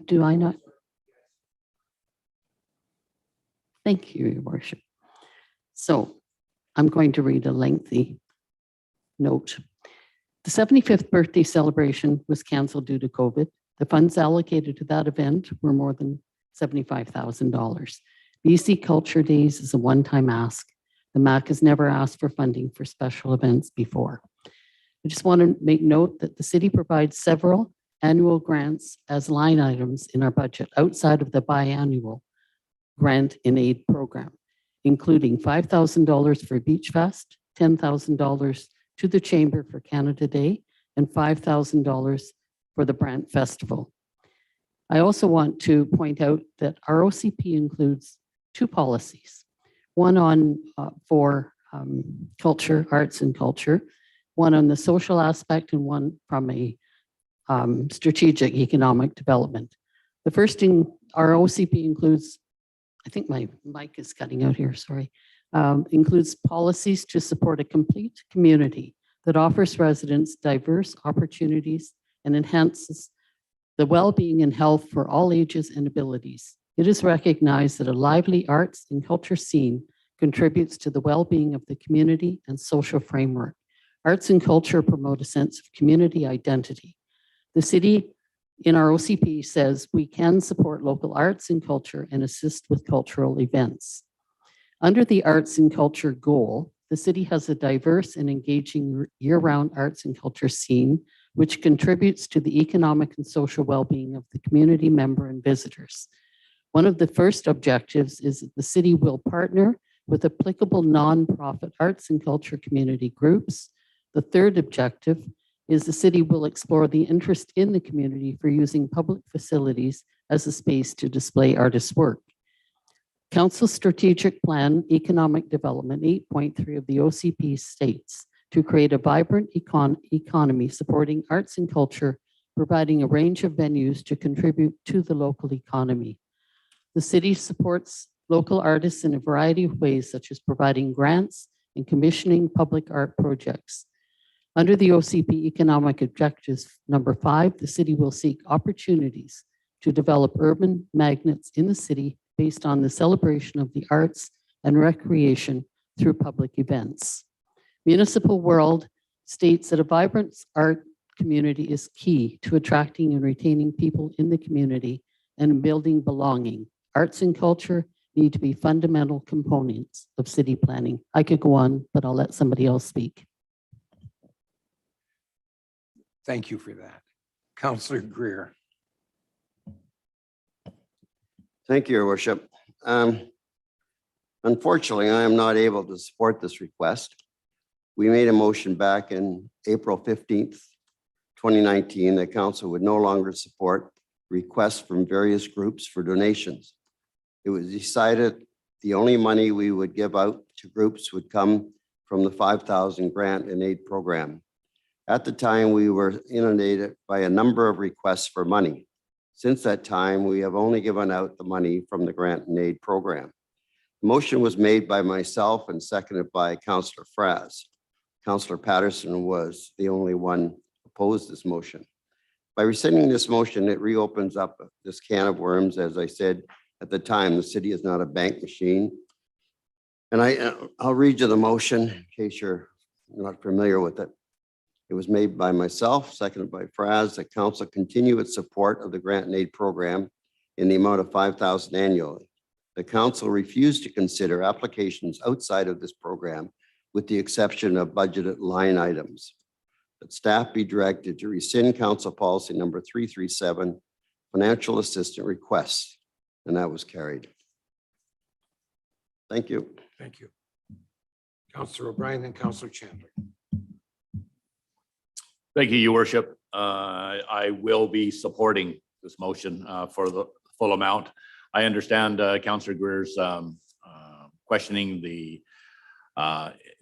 Do I not? Thank you, Your Worship. So I'm going to read a lengthy note. The 75th birthday celebration was canceled due to COVID. The funds allocated to that event were more than $75,000. BC Culture Days is a one-time ask. The MAC has never asked for funding for special events before. I just want to make note that the city provides several annual grants as line items in our budget outside of the biannual grant in aid program, including $5,000 for Beach Fest, $10,000 to the Chamber for Canada Day, and $5,000 for the Brant Festival. I also want to point out that our OCP includes two policies, one on for culture, arts and culture, one on the social aspect and one from a strategic economic development. The first in our OCP includes, I think my mic is cutting out here, sorry, includes policies to support a complete community that offers residents diverse opportunities and enhances the well-being and health for all ages and abilities. It is recognized that a lively arts and culture scene contributes to the well-being of the community and social framework. Arts and culture promote a sense of community identity. The city in our OCP says we can support local arts and culture and assist with cultural events. Under the arts and culture goal, the city has a diverse and engaging year-round arts and culture scene, which contributes to the economic and social well-being of the community member and visitors. One of the first objectives is that the city will partner with applicable nonprofit arts and culture community groups. The third objective is the city will explore the interest in the community for using public facilities as a space to display artists' work. Council Strategic Plan Economic Development 8.3 of the OCP states to create a vibrant economy supporting arts and culture, providing a range of venues to contribute to the local economy. The city supports local artists in a variety of ways, such as providing grants and commissioning public art projects. Under the OCP Economic Objectives number 5, the city will seek opportunities to develop urban magnets in the city based on the celebration of the arts and recreation through public events. Municipal World states that a vibrant art community is key to attracting and retaining people in the community and building belonging. Arts and culture need to be fundamental components of city planning. I could go on, but I'll let somebody else speak. Thank you for that. Councillor Greer. Thank you, Your Worship. Unfortunately, I am not able to support this request. We made a motion back in April 15th, 2019, that council would no longer support requests from various groups for donations. It was decided the only money we would give out to groups would come from the 5,000 grant and aid program. At the time, we were inundated by a number of requests for money. Since that time, we have only given out the money from the grant and aid program. The motion was made by myself and seconded by Councillor Fraz. Councillor Patterson was the only one opposed this motion. By rescinding this motion, it reopens up this can of worms. As I said at the time, the city is not a bank machine. And I'll read you the motion in case you're not familiar with it. It was made by myself, seconded by Fraz, that council continue its support of the grant and aid program in the amount of $5,000 annually. The council refused to consider applications outside of this program with the exception of budgeted line items. That staff be directed to rescind council policy number 337, financial assistance requests, and that was carried. Thank you. Thank you. Councillor O'Brien and Councillor Chandler. Thank you, Your Worship. I will be supporting this motion for the full amount. I understand Councillor Greer's questioning the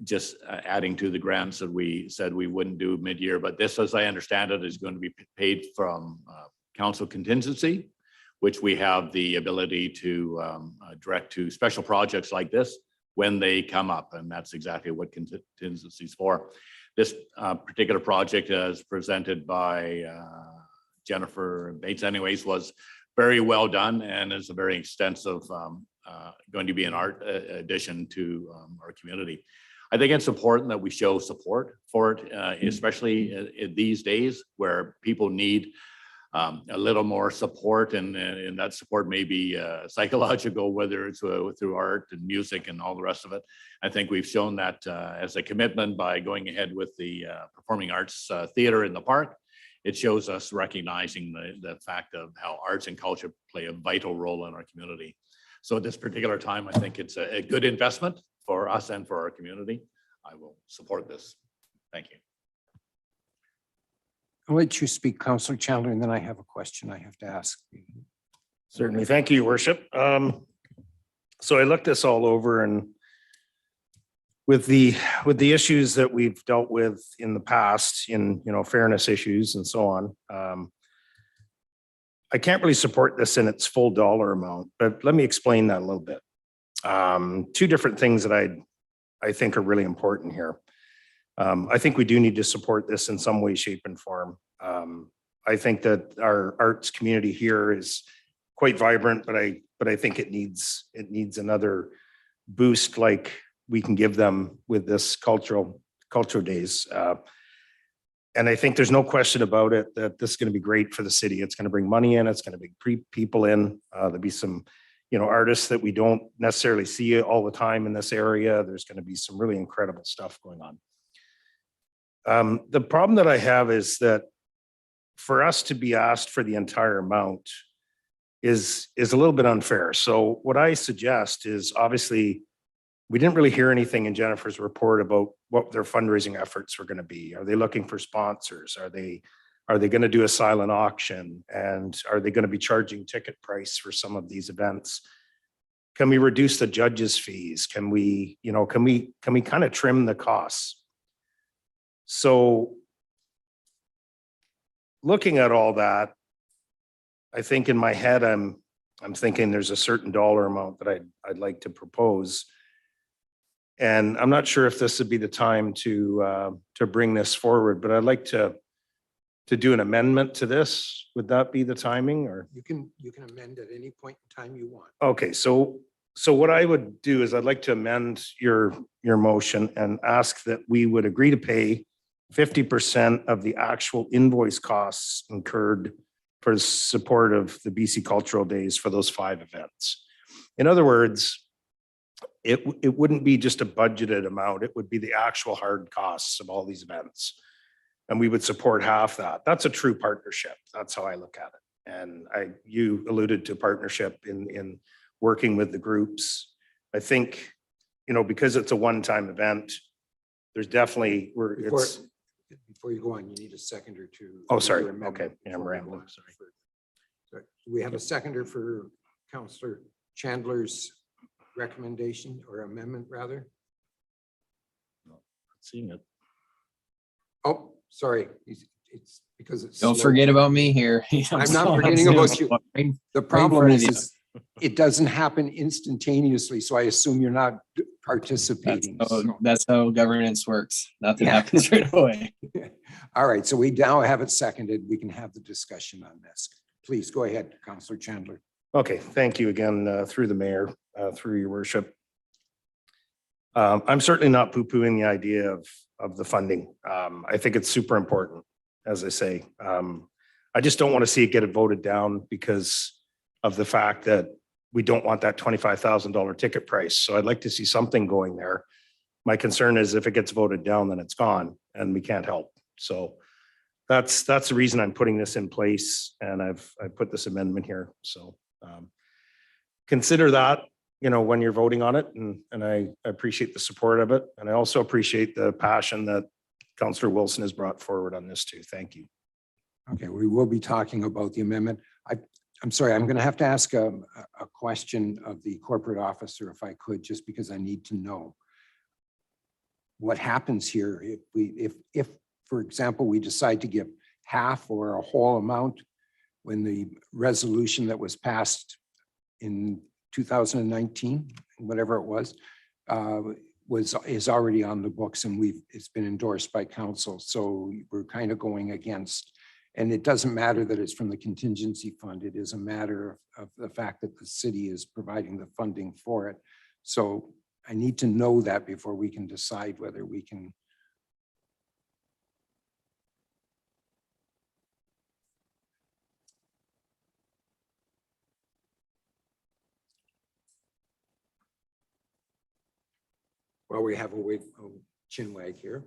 just adding to the grants that we said we wouldn't do mid-year, but this, as I understand it, is going to be paid from council contingency, which we have the ability to direct to special projects like this when they come up, and that's exactly what contingency is for. This particular project, as presented by Jennifer Bates anyways, was very well done and is a very extensive, going to be an art addition to our community. I think it's important that we show support for it, especially in these days where people need a little more support, and that support may be psychological, whether it's through art and music and all the rest of it. I think we've shown that as a commitment by going ahead with the Performing Arts Theater in the park. It shows us recognizing the fact of how arts and culture play a vital role in our community. So at this particular time, I think it's a good investment for us and for our community. I will support this. Thank you. I'll let you speak, Councillor Chandler, and then I have a question I have to ask. Certainly. Thank you, Your Worship. So I looked this all over, and with the issues that we've dealt with in the past, in fairness issues and so on, I can't really support this in its full dollar amount, but let me explain that a little bit. Two different things that I think are really important here. I think we do need to support this in some way, shape, and form. I think that our arts community here is quite vibrant, but I think it needs another boost like we can give them with this cultural days. And I think there's no question about it that this is going to be great for the city. It's going to bring money in. It's going to bring people in. There'll be some, artists that we don't necessarily see all the time in this area. There's going to be some really incredible stuff going on. The problem that I have is that for us to be asked for the entire amount is a little bit unfair. So what I suggest is, obviously, we didn't really hear anything in Jennifer's report about what their fundraising efforts were going to be. Are they looking for sponsors? Are they going to do a silent auction? And are they going to be charging ticket price for some of these events? Can we reduce the judges' fees? Can we kind of trim the costs? So looking at all that, I think in my head, I'm thinking there's a certain dollar amount that I'd like to propose. And I'm not sure if this would be the time to bring this forward, but I'd like to do an amendment to this. Would that be the timing, or? You can amend at any point in time you want. Okay, so what I would do is I'd like to amend your motion and ask that we would agree to pay 50% of the actual invoice costs incurred for support of the BC Cultural Days for those 5 events. In other words, it wouldn't be just a budgeted amount. It would be the actual hard costs of all these events. And we would support half that. That's a true partnership. That's how I look at it. And you alluded to partnership in working with the groups. I think, because it's a one-time event, there's definitely Before you go on, you need a seconder to. Oh, sorry. Okay. Yeah, I'm rambling. Sorry. Do we have a seconder for Councillor Chandler's recommendation or amendment, rather? Seeing it. Oh, sorry. It's because it's. Don't slow. forget about me here. I'm not forgetting about you. The problem is it doesn't happen instantaneously, so I assume you're not participating. That's how governance works. Nothing happens right away. All right, so we now have it seconded. We can have the discussion on this. Please go ahead, Councillor Chandler. Okay, thank you again, through the mayor, through your worship. I'm certainly not poo-pooing the idea of the funding. I think it's super important, as I say. I just don't want to see it get voted down because of the fact that we don't want that $25,000 ticket price. So I'd like to see something going there. My concern is if it gets voted down, then it's gone and we can't help. So that's the reason I'm putting this in place, and I've put this amendment here. So consider that, when you're voting on it, and I appreciate the support of it. And I also appreciate the passion that Councillor Wilson has brought forward on this too. Thank you. Okay, we will be talking about the amendment. I'm sorry, I'm going to have to ask a question of the corporate officer, if I could, just because I need to know what happens here if, for example, we decide to give half or a whole amount when the resolution that was passed in 2019, whatever it was is already on the books, and it's been endorsed by council. So we're kind of going against. And it doesn't matter that it's from the contingency fund. It is a matter of the fact that the city is providing the funding for it. So I need to know that before we can decide whether we can. Well, we have a chin wag here.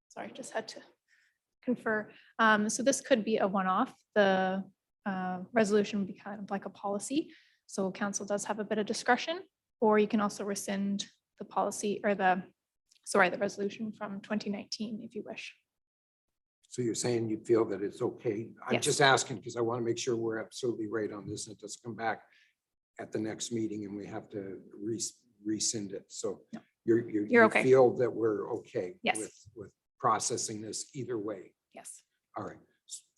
Sorry, just had to confer. So this could be a one-off. The resolution would be kind of like a policy. So council does have a bit of discretion, or you can also rescind the policy or the resolution from 2019 if you wish. So you're saying you feel that it's okay? I'm Yes. just asking because I want to make sure we're absolutely right on this and it doesn't come back at the next meeting and we have to rescind it. So No. you You're okay. feel that we're okay Yes. with processing this either way. Yes. All right.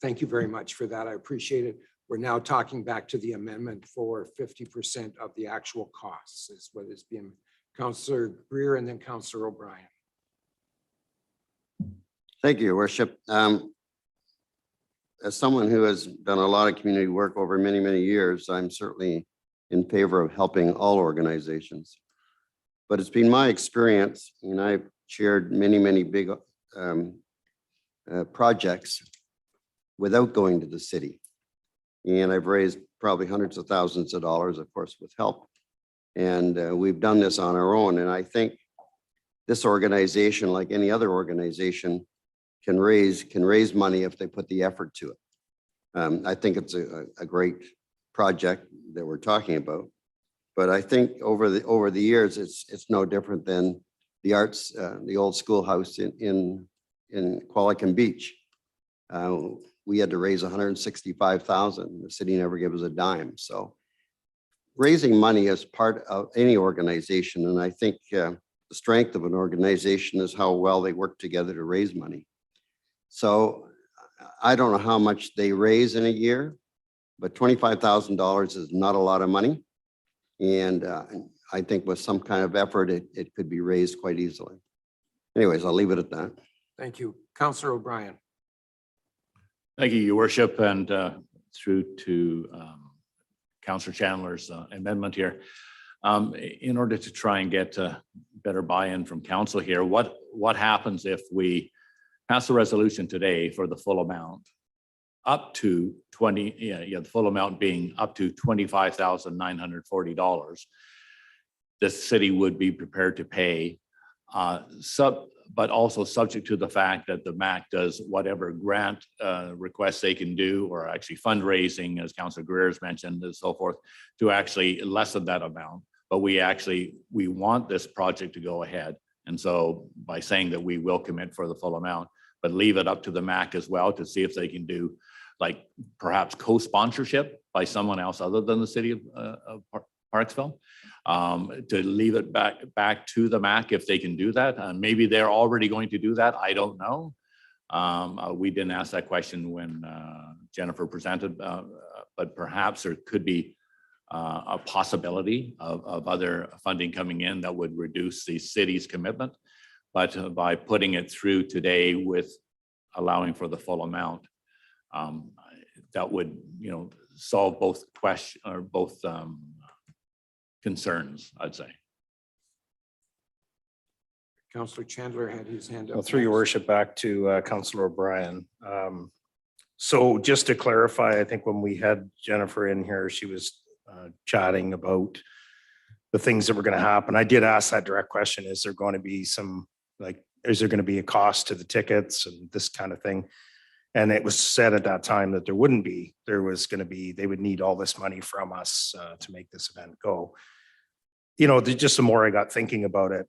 Thank you very much for that. I appreciate it. We're now talking back to the amendment for 50% of the actual costs is what is being Councillor Greer and then Councillor O'Brien. Thank you, Your Worship. As someone who has done a lot of community work over many, many years, I'm certainly in favor of helping all organizations. But it's been my experience, and I've chaired many, many big projects without going to the city. And I've raised probably hundreds of thousands of dollars, of course, with help. And we've done this on our own. And I think this organization, like any other organization, can raise money if they put the effort to it. I think it's a great project that we're talking about. But I think over the years, it's no different than the arts, the old schoolhouse in Qualicum Beach. We had to raise $165,000. The city never gave us a dime. So raising money is part of any organization. And I think the strength of an organization is how well they work together to raise money. So I don't know how much they raise in a year, but $25,000 is not a lot of money. And I think with some kind of effort, it could be raised quite easily. Anyways, I'll leave it at that. Thank you. Councillor O'Brien. Thank you, Your Worship, and through to Councillor Chandler's amendment here. In order to try and get better buy-in from council here, what happens if we pass a resolution today for the full amount up to the full amount being up to $25,940. The city would be prepared to pay but also subject to the fact that the MAC does whatever grant requests they can do, or actually fundraising, as Councilor Greer has mentioned, and so forth, to actually lessen that amount. But we want this project to go ahead. And so by saying that we will commit for the full amount, but leave it up to the MAC as well to see if they can do like perhaps co-sponsorship by someone else other than the city of Parksville, to leave it back to the MAC if they can do that. Maybe they're already going to do that. I don't know. We didn't ask that question when Jennifer presented, but perhaps there could be a possibility of other funding coming in that would reduce the city's commitment. But by putting it through today with allowing for the full amount, that would, solve both concerns, I'd say. Councillor Chandler had his hand up. Well, through your worship, back to Councillor O'Brien. So just to clarify, I think when we had Jennifer in here, she was chatting about the things that were going to happen. I did ask that direct question. Is there going to be is there going to be a cost to the tickets and this kind of thing? And it was said at that time that there wouldn't be. There was going to be, they would need all this money from us to make this event go. Just the more I got thinking about it,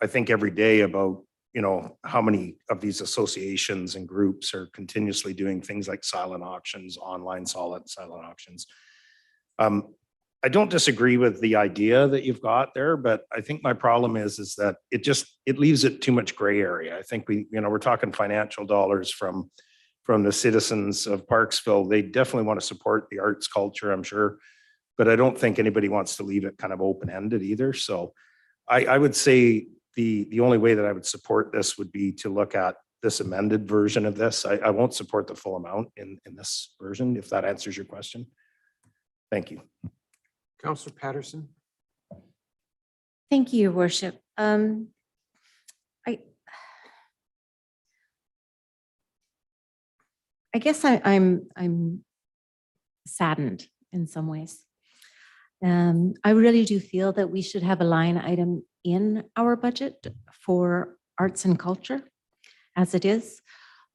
I think every day about, how many of these associations and groups are continuously doing things like silent auctions, online silent auctions. I don't disagree with the idea that you've got there, but I think my problem is that it leaves it too much gray area. I think we're talking financial dollars from the citizens of Parksville. They definitely want to support the arts culture, I'm sure, but I don't think anybody wants to leave it kind of open-ended either. So I would say the only way that I would support this would be to look at this amended version of this. I won't support the full amount in this version, if that answers your question. Thank you. Councillor Patterson. Thank you, Your Worship. I guess I'm saddened in some ways. I really do feel that we should have a line item in our budget for arts and culture as it is.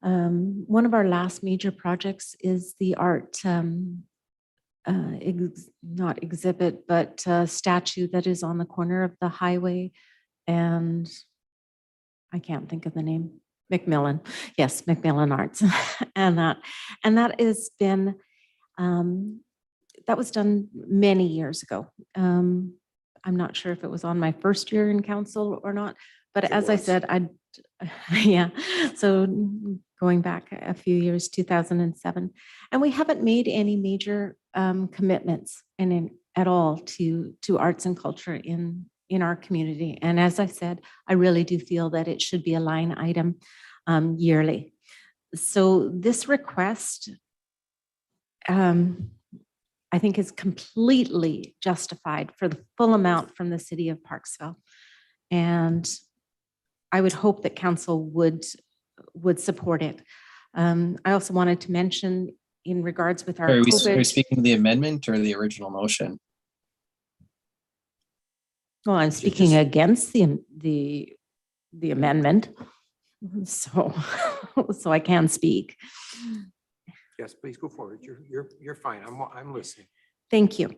One of our last major projects is the art, not exhibit, but statue that is on the corner of the highway, and I can't think of the name. Macmillan, yes, Macmillan Arts, and that has been that was done many years ago. I'm not sure if it was on my first year in council or not, but as I said, yeah. So going back a few years, 2007, and we haven't made any major commitments at all to arts and culture in our community. And as I said, I really do feel that it should be a line item yearly. So this request, I think, is completely justified for the full amount from the City of Parksville. And I would hope that council would support it. I also wanted to mention in regards with our Are we COVID. speaking of the amendment or the original motion? Well, I'm speaking against the amendment, so I can speak. Yes, please go forward. You're fine. I'm listening. Thank you.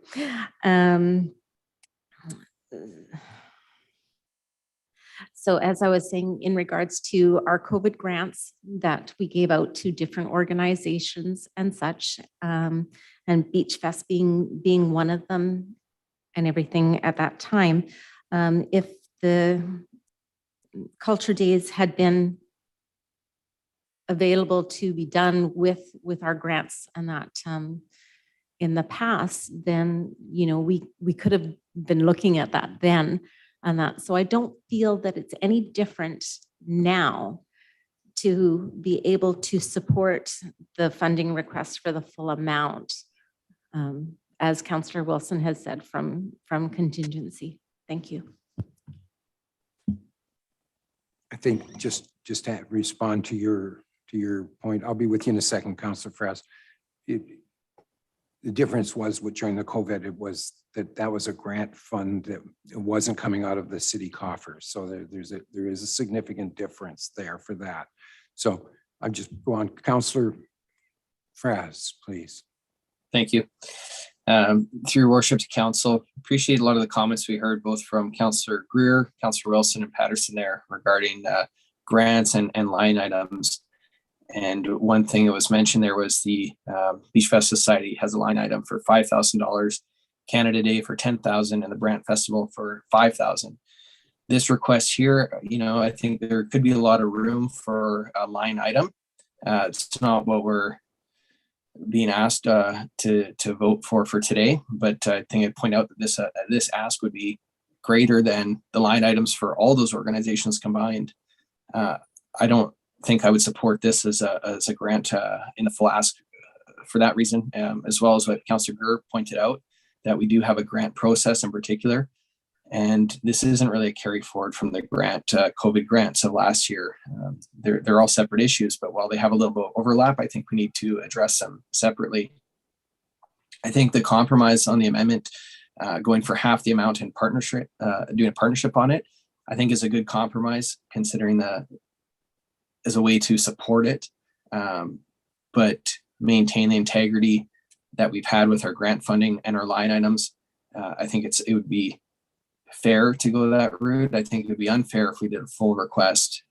So as I was saying, in regards to our COVID grants that we gave out to different organizations and such, and Beach Fest being one of them, and everything at that time, if the culture days had been available to be done with our grants and that in the past, then we could have been looking at that then and that. So I don't feel that it's any different now to be able to support the funding request for the full amount, as Councillor Wilson has said, from contingency. Thank you. I think just to respond to your point, I'll be with you in a second, Councillor Frass. The difference was during the COVID, it was that was a grant fund that it wasn't coming out of the city coffers. So there is a significant difference there for that. So I'm just go on, Councillor Frass, please. Thank you. Through your worship to council, appreciate a lot of the comments we heard both from Councillor Greer, Councillor Wilson, and Patterson there regarding grants and line items. And one thing that was mentioned there was the Beach Fest Society has a line item for $5,000, Canada Day for $10,000, and the Brant Festival for $5,000. This request here, I think there could be a lot of room for a line item. It's not what we're being asked to vote for today, but I think I'd point out that this ask would be greater than the line items for all those organizations combined. I don't think I would support this as a grant in the full ask for that reason, as well as what Councillor Greer pointed out, that we do have a grant process in particular. And this isn't really a carry forward from the grant, COVID grants of last year. They're all separate issues, but while they have a little bit of overlap, I think we need to address them separately. I think the compromise on the amendment, going for half the amount in partnership, doing a partnership on it, I think is a good compromise considering as a way to support it, but maintain the integrity that we've had with our grant funding and our line items. I think it would be fair to go that route. I think it would be unfair if we did a full request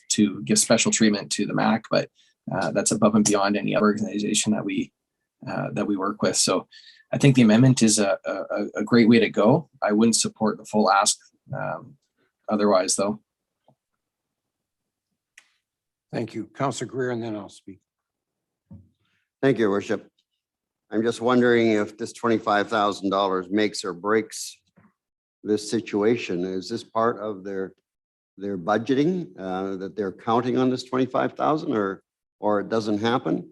to give special treatment to the MAC, but that's above and beyond any other organization that we work with. So I think the amendment is a great way to go. I wouldn't support the full ask otherwise, though. Thank you. Councillor Greer, and then I'll speak. Thank you, Your Worship. I'm just wondering if this $25,000 makes or breaks this situation. Is this part of their their budgeting, that they're counting on this 25,000 or it doesn't happen.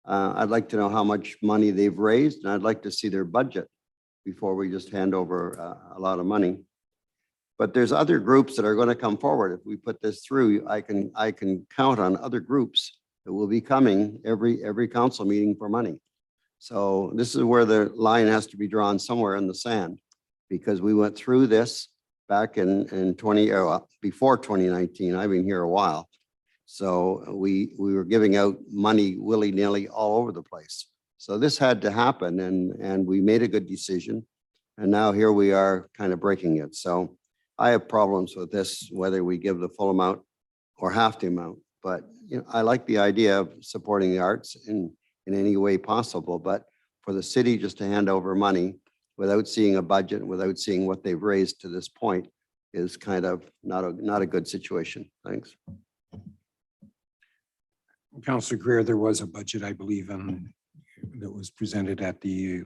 I'd like to know how much money they've raised, and I'd like to see their budget before we just hand over a lot of money. But there's other groups that are going to come forward. If we put this through, I can count on other groups that will be coming every council meeting for money. So this is where the line has to be drawn somewhere in the sand, because we went through this back in before 2019. I've been here a while. So we were giving out money willy-nilly all over the place. So this had to happen, and we made a good decision. And now here we are kind of breaking it. So I have problems with this, whether we give the full amount or half the amount. But you know, I like the idea of supporting the arts in any way possible. But for the city just to hand over money without seeing a budget, without seeing what they've raised to this point is kind of not a good situation. Thanks. Councillor Greer, there was a budget, I believe, that was presented at the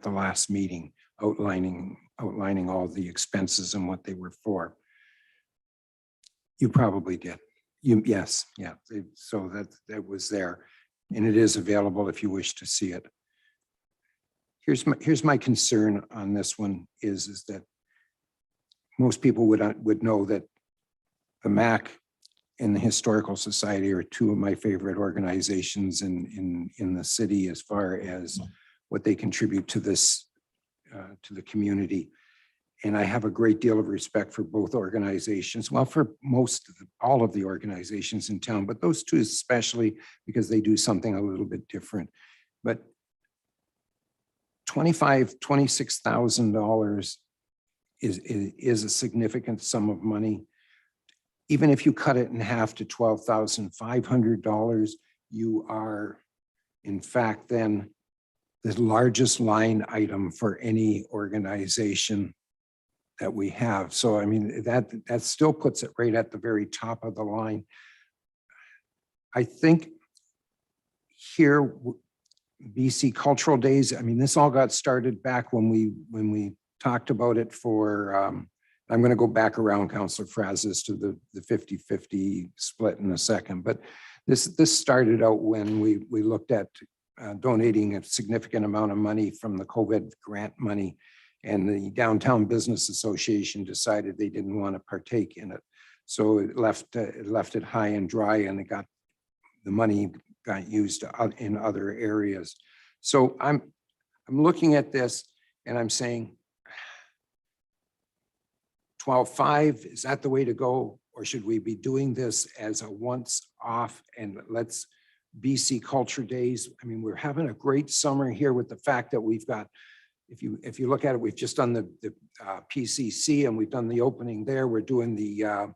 last meeting, outlining all the expenses and what they were for. You probably did. Yes, yeah. So that was there, and it is available if you wish to see it. Here's my concern on this one is that most people would know that the MAC and the Historical Society are two of my favorite organizations in the city as far as what they contribute to this, to the community. And I have a great deal of respect for both organizations. Well, for all of the organizations in town, but those two especially because they do something a little bit different. But $26,000 is a significant sum of money. Even if you cut it in half to $12,500, you are, in fact, then the largest line item for any organization that we have. So, I mean, that still puts it right at the very top of the line. I think here, BC Cultural Days, I mean, this all got started back when we talked about it for, I'm going to go back around, Councillor Frazis, to the 50-50 split in a second. But this started out when we looked at donating a significant amount of money from the COVID grant money, and the Downtown Business Association decided they didn't want to partake in it. So it left it high and dry, and the money got used in other areas. So I'm looking at this and I'm saying, 12.5, is that the way to go? Or should we be doing this as a once off and let's BC Culture Days? I mean, we're having a great summer here with the fact that we've got, if you look at it, we've just done the PCC and we've done the opening there. We're doing the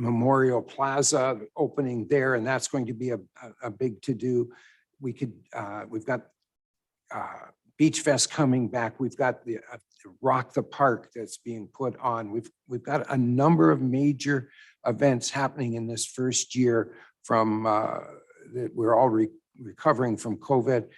Memorial Plaza opening there, and that's going to be a big to-do. We've got Beach Fest coming back. We've got the Rock the Park that's being put on. We've got a number of major events happening in this first year from that we're all recovering from COVID.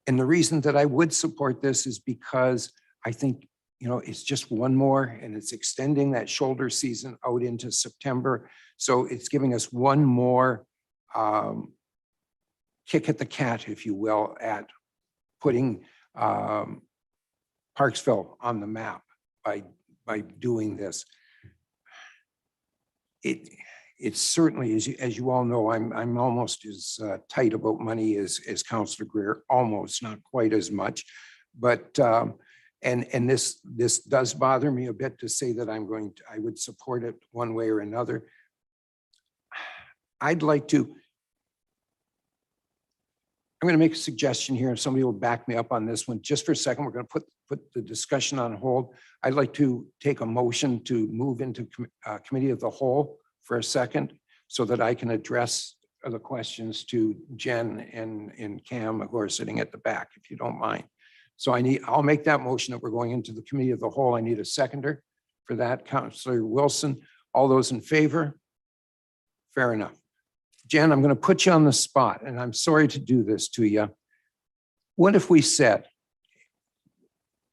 And the reason that I would support this is because I think, you know, it's just one more, and it's extending that shoulder season out into September. So it's giving us one more kick at the cat, if you will, at putting Parksville on the map by doing this. It certainly, as you all know, I'm almost as tight about money as Councillor Greer, almost, not quite as much, but and this does bother me a bit to say that I would support it one way or another. I'm going to make a suggestion here, and somebody will back me up on this one. Just for a second, we're going to put the discussion on hold. I'd like to take a motion to move into committee of the whole for a second, so that I can address the questions to Jen and Cam, who are sitting at the back, if you don't mind. So I'll make that motion that we're going into the committee of the whole. I need a seconder for that. Councillor Wilson, all those in favor? Fair enough. Jen, I'm going to put you on the spot, and I'm sorry to do this to you. What if we said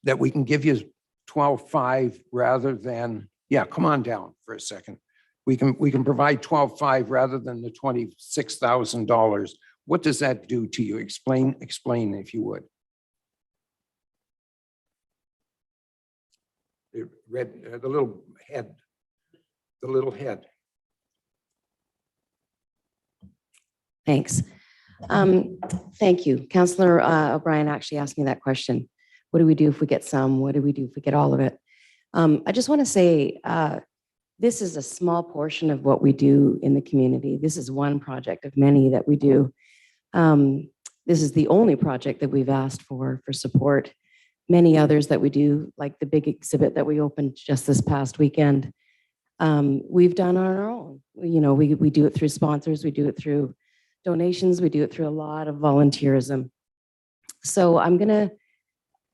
that we can give you 12.5 rather than, yeah, come on down for a second. We can provide 12.5 rather than the $26,000. What does that do to you? Explain if you would. The little head. The little head. Thanks. Thank you. Councillor O'Brien actually asked me that question. What do we do if we get some? What do we do if we get all of it? I just want to say this is a small portion of what we do in the community. This is one project of many that we do. This is the only project that we've asked for support. Many others that we do, like the big exhibit that we opened just this past weekend, we've done on our own. You know, we do it through sponsors, we do it through donations, we do it through a lot of volunteerism. So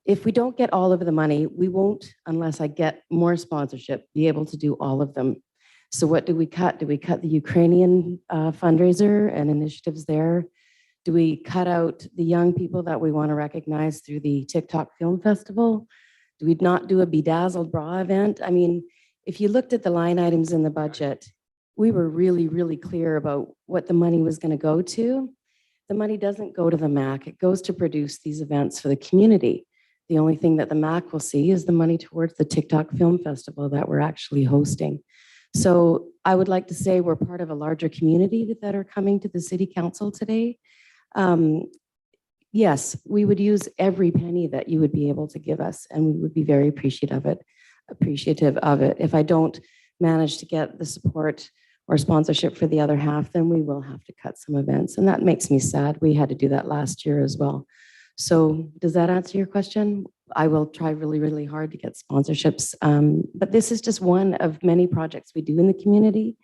if we don't get all of the money, we won't, unless I get more sponsorship, be able to do all of them. So what do we cut? Do we cut the Ukrainian fundraiser and initiatives there? Do we cut out the young people that we want to recognize through the TikTok Film Festival? Do we not do a Bedazzled Bra event? I mean, if you looked at the line items in the budget, we were really, really clear about what the money was going to go to. The money doesn't go to the MAC. It goes to produce these events for the community. The only thing that the MAC will see is the money towards the TikTok Film Festival that we're actually hosting. So I would like to say we're part of a larger community that are coming to the City Council today. Yes, we would use every penny that you would be able to give us, and we would be very appreciative of it. If I don't manage to get the support or sponsorship for the other half, then we will have to cut some events, and that makes me sad. We had to do that last year as well. So does that answer your question? I will try really, really hard to get sponsorships, but this is just one of many projects we do in the community.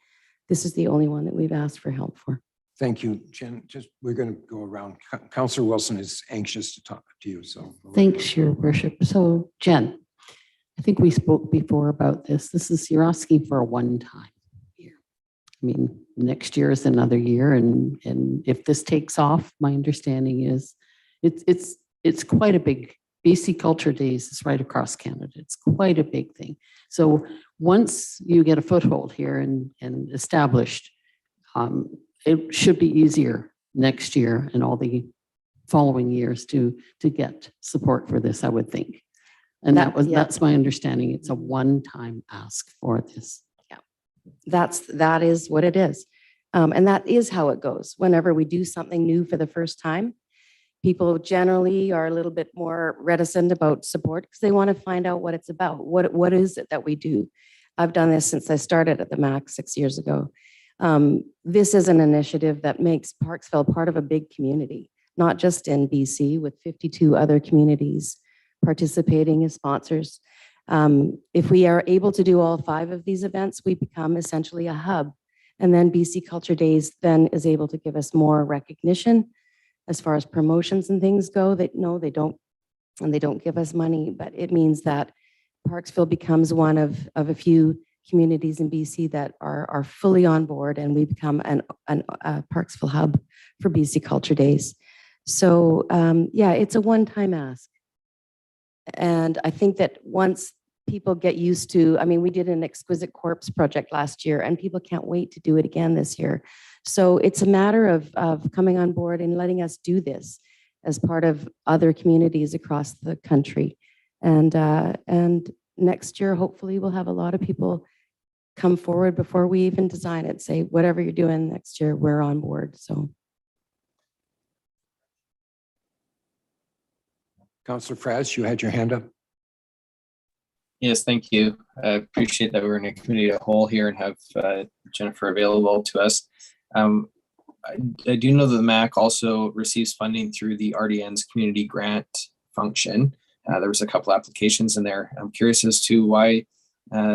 This is the only one that we've asked for help for. Thank you, Jen. We're going to go around. Councillor Wilson is anxious to talk to you. So Thanks, Your Worship. So Jen, I think we spoke before about this. You're asking for a one-time year. I mean, next year is another year, and if this takes off, my understanding is it's quite a big. BC Culture Days is right across Canada. It's quite a big thing. So once you get a foothold here and established, it should be easier next year and all the following years to get support for this, I would think. And that's my understanding. It's a one-time ask for this. Yeah, that is what it is. And that is how it goes. Whenever we do something new for the first time, people generally are a little bit more reticent about support because they want to find out what it's about. What is it that we do? I've done this since I started at the MAC 6 years ago. This is an initiative that makes Parksville part of a big community, not just in BC, with 52 other communities participating as sponsors. If we are able to do all 5 of these events, we become essentially a hub. And then BC Culture Days then is able to give us more recognition as far as promotions and things go. They don't give us money, but it means that Parksville becomes one of a few communities in BC that are fully on board, and we become a Parksville hub for BC Culture Days. So yeah, it's a one-time ask. And I think that once people get used to, I mean, we did an Exquisite Corpse project last year, and people can't wait to do it again this year. So it's a matter of coming on board and letting us do this as part of other communities across the country. And next year, hopefully, we'll have a lot of people come forward before we even design it, say, whatever you're doing next year, we're on board. So. Councillor Fraz, you had your hand up. Yes, thank you. I appreciate that we're in a community as a whole here and have Jennifer available to us. I do know that the MAC also receives funding through the RDN's community grant function. There was a couple applications in there. I'm curious as to why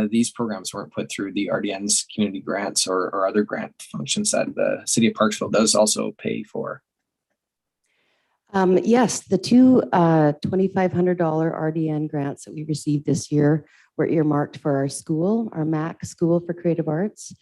these programs weren't put through the RDN's community grants or other grant functions that the City of Parksville does also pay for. Yes, the 2 $2,500 RDN grants that we received this year were earmarked for our school, our MAC School for Creative Arts.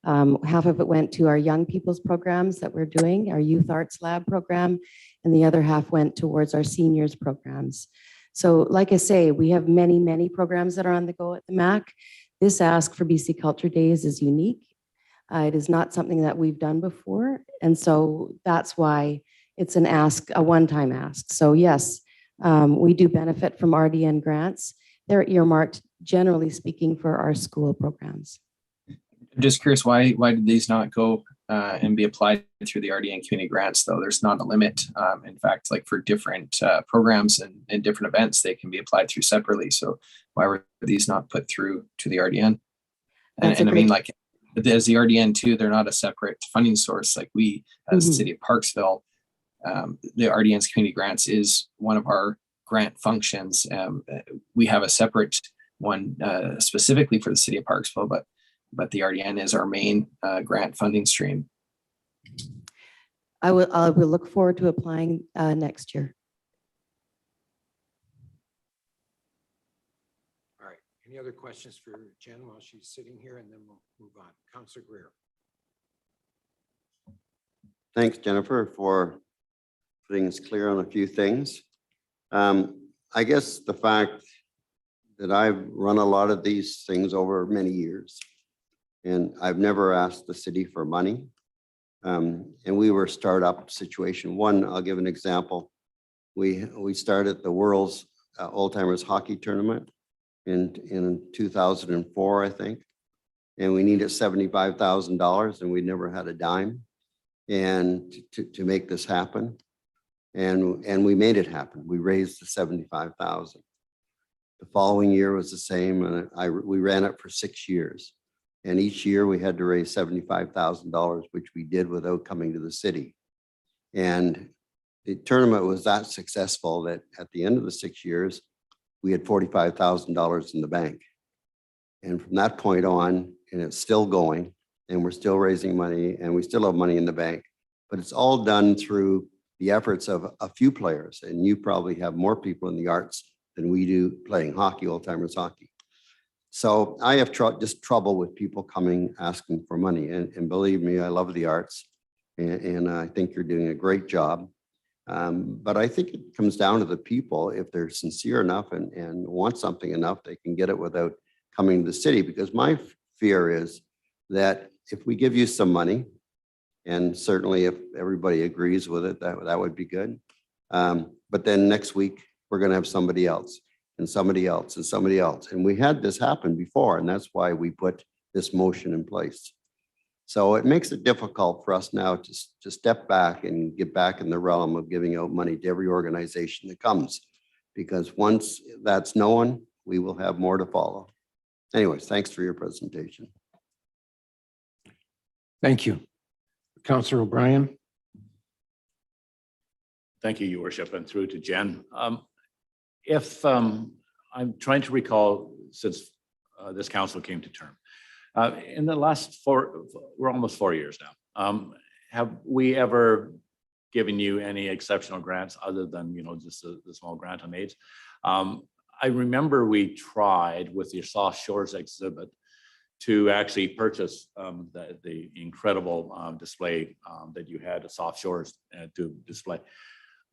Half of it went to our young people's programs that we're doing, our Youth Arts Lab program, and the other half went towards our seniors programs. So like I say, we have many, many programs that are on the go at the MAC. This ask for BC Culture Days is unique. It is not something that we've done before. And so that's why it's an ask, a one-time ask. So yes, we do benefit from RDN grants. They're earmarked, generally speaking, for our school programs. I'm just curious, why did these not go and be applied through the RDN community grants though? There's not a limit. In fact, like for different programs and different events, they can be applied through separately. So why were these not put through to the RDN? And I mean, like as the RDN too, they're not a separate funding source. Like we, as the City of Parksville, the RDN's community grants is one of our grant functions. We have a separate one specifically for the City of Parksville, but the RDN is our main grant funding stream. I will look forward to applying next year. All right. Any other questions for Jen while she's sitting here, and then we'll move on. Councillor Greer. Thanks, Jennifer, for putting us clear on a few things. I guess the fact that I've run a lot of these things over many years, and I've never asked the city for money. And we were startup situation. One, I'll give an example. We started the world's old timers hockey tournament in 2004, I think. And we needed $75,000 and we never had a dime and to make this happen. And we made it happen. We raised the 75,000. The following year was the same, and we ran it for 6 years. And each year we had to raise $75,000, which we did without coming to the city. And the tournament was that successful that at the end of the 6 years, we had $45,000 in the bank. And from that point on, and it's still going, and we're still raising money, and we still have money in the bank. But it's all done through the efforts of a few players. And you probably have more people in the arts than we do playing hockey, old timers hockey. So I have just trouble with people coming asking for money. And believe me, I love the arts and I think you're doing a great job. But I think it comes down to the people. If they're sincere enough and want something enough, they can get it without coming to the city. Because my fear is that if we give you some money, and certainly if everybody agrees with it, that would be good. But then next week, we're going to have somebody else. And somebody else and somebody else. And we had this happen before, and that's why we put this motion in place. So it makes it difficult for us now to step back and get back in the realm of giving out money to every organization that comes. Because once that's known, we will have more to follow. Anyways, thanks for your presentation. Thank you. Councillor O'Brien. Thank you, Your Worship, and through to Jen. If I'm trying to recall since this council came to term, in the last we're almost 4 years now. Have we ever given you any exceptional grants other than, just the small grant on AIDS? I remember we tried with your Soft Shores exhibit to actually purchase the incredible display that you had at Soft Shores to display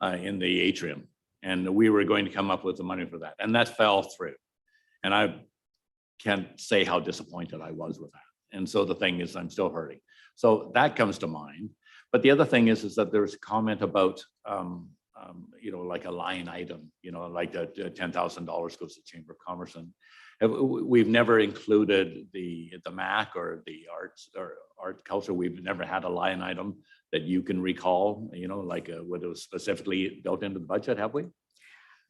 in the atrium. And we were going to come up with the money for that. And that fell through. And I can't say how disappointed I was with that. And so the thing is, I'm still hurting. So that comes to mind. But the other thing is that there's a comment about, like a line item, like the $10,000 goes to the Chamber of Commerce. And we've never included the MAC or the arts or art culture. We've never had a line item that you can recall, like what was specifically built into the budget, have we?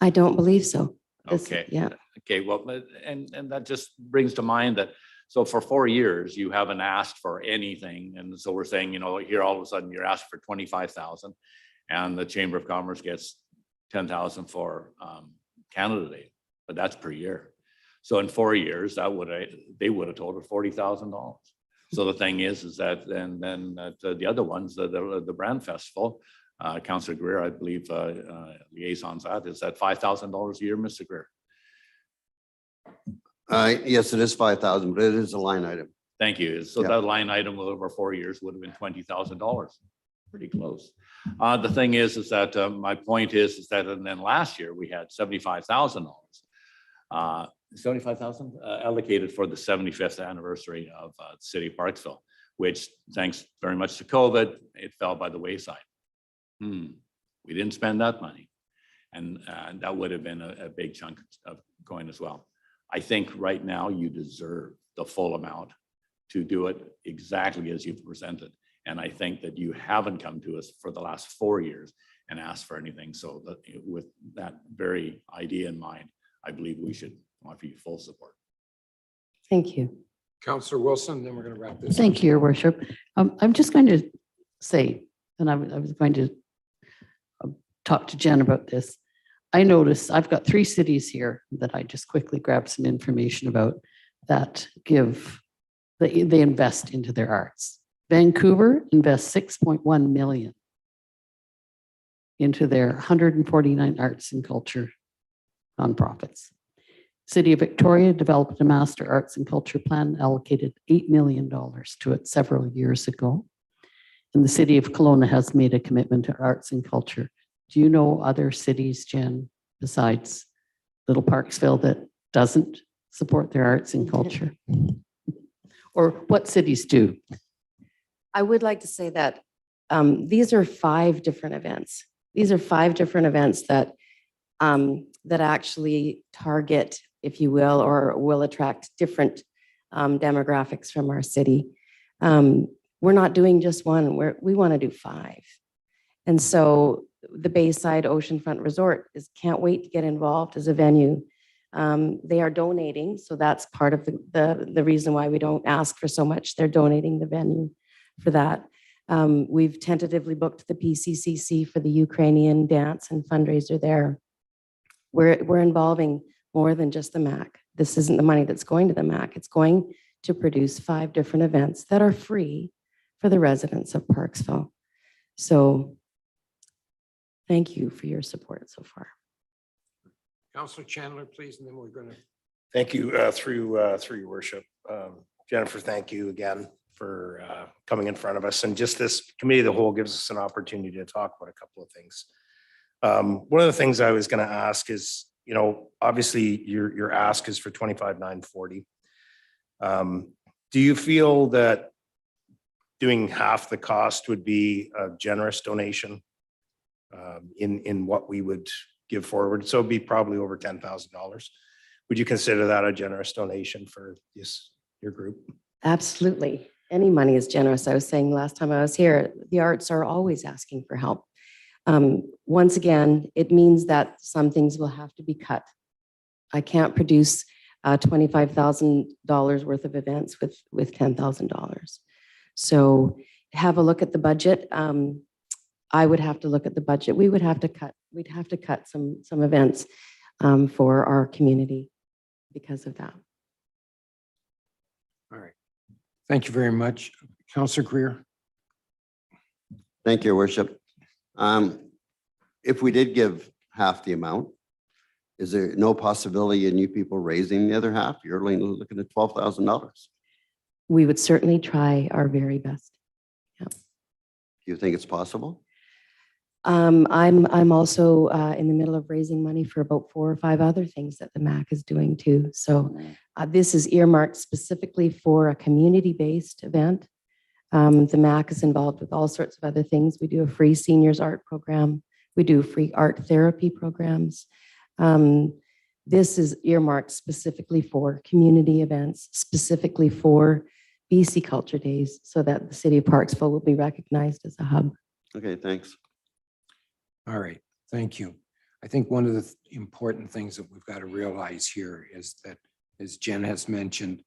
I don't believe so. Okay. Yeah. Okay. Well, and that just brings to mind that, so for 4 years, you haven't asked for anything. And so we're saying, here all of a sudden you're asking for 25,000 and the Chamber of Commerce gets 10,000 for Canada Day, but that's per year. So in 4 years, they would have totaled $40,000. So the thing is that then the other ones, the brand festival, Councillor Greer, I believe, liaisons that is at $5,000 a year, Mr. Greer. Yes, it is 5,000, but it is a line item. Thank you. So that line item over 4 years would have been $20,000. pretty close. The thing is that my point is that, and then last year we had $75,000. 75,000 allocated for the 75th anniversary of the City of Parksville, which thanks very much to COVID, it fell by the wayside. We didn't spend that money. And that would have been a big chunk of going as well. I think right now you deserve the full amount to do it exactly as you've presented. And I think that you haven't come to us for the last 4 years and asked for anything. So that with that very idea in mind, I believe we should offer you full support. Thank you. Councillor Wilson, then we're going to wrap this. Thank you, Your Worship. I'm just going to say, and I was going to talk to Jen about this. I noticed I've got 3 cities here that I just quickly grabbed some information about that they invest into their arts. Vancouver invests 6.1 million into their 149 arts and culture nonprofits. City of Victoria developed a master arts and culture plan, allocated $8 million to it several years ago. And the city of Kelowna has made a commitment to arts and culture. Do you know other cities, Jen, besides Little Parksville, that doesn't support their arts and culture? Or what cities do? I would like to say that these are 5 different events. These are 5 different events that that actually target, if you will, or will attract different demographics from our city. We're not doing just one, we want to do 5. And so the Bayside Oceanfront Resort can't wait to get involved as a venue. They are donating, so that's part of the reason why we don't ask for so much. They're donating the venue for that. We've tentatively booked the PCCC for the Ukrainian dance and fundraiser there. We're involving more than just the MAC. This isn't the money that's going to the MAC. It's going to produce 5 different events that are free for the residents of Parksville. So thank you for your support so far. Councillor Chandler, please, and then we're going to. Thank you through your worship. Jennifer, thank you again for coming in front of us. And just this committee of the whole gives us an opportunity to talk about a couple of things. One of the things I was going to ask is, you know, obviously your ask is for 25,940. Do you feel that doing half the cost would be a generous donation in what we would give forward? So it'd be probably over $10,000. Would you consider that a generous donation for your group? Absolutely. Any money is generous. I was saying last time I was here, the arts are always asking for help. Once again, it means that some things will have to be cut. I can't produce $25,000 worth of events with $10,000. So have a look at the budget. I would have to look at the budget. We would have to cut. We'd have to cut some events for our community because of that. All right. Thank you very much. Councillor Greer. Thank you, Your Worship. If we did give half the amount, is there no possibility of you people raising the other half? You're only looking at $12,000. We would certainly try our very best. Yeah. Do you think it's possible? I'm also in the middle of raising money for about 4 or 5 other things that the MAC is doing too. So this is earmarked specifically for a community-based event. The MAC is involved with all sorts of other things. We do a free seniors art program. We do free art therapy programs. This is earmarked specifically for community events, specifically for BC Culture Days, so that the city of Parksville will be recognized as a hub. Okay, thanks. All right, thank you. I think one of the important things that we've got to realize here is that, as Jen has mentioned,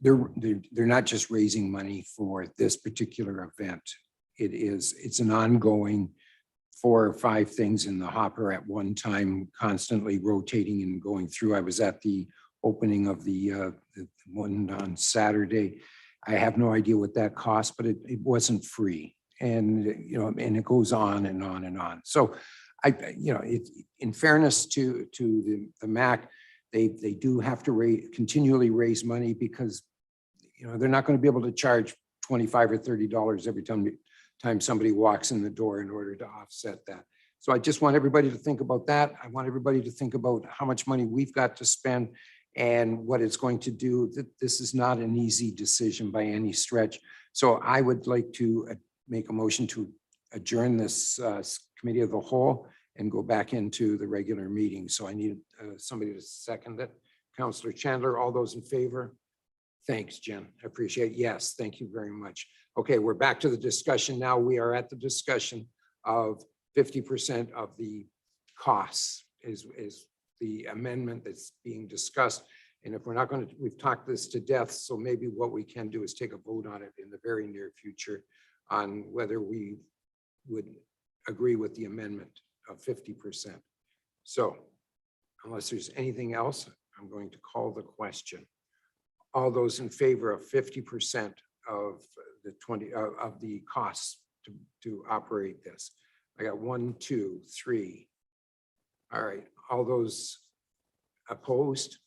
they're not just raising money for this particular event. It's an ongoing 4 or 5 things in the hopper at one time, constantly rotating and going through. I was at the opening of the one on Saturday. I have no idea what that cost, but it wasn't free. And, you know, and it goes on and on and on. So in fairness to the MAC, they do have to continually raise money because, you know, they're not going to be able to charge $25 or $30 every time time somebody walks in the door in order to offset that. So I just want everybody to think about that. I want everybody to think about how much money we've got to spend and what it's going to do. This is not an easy decision by any stretch. So I would like to make a motion to adjourn this committee of the whole and go back into the regular meeting. So I need somebody to second it. Councillor Chandler, all those in favor? Thanks, Jen. I appreciate it. Yes, thank you very much. Okay, we're back to the discussion now. We are at the discussion of 50% of the costs is the amendment that's being discussed. And if we're not going to, we've talked this to death, so maybe what we can do is take a vote on it in the very near future on whether we would agree with the amendment of 50%. So unless there's anything else, I'm going to call the question. All those in favor of 50% of the costs to operate this? I got 1, 2, 3. All right, all those opposed?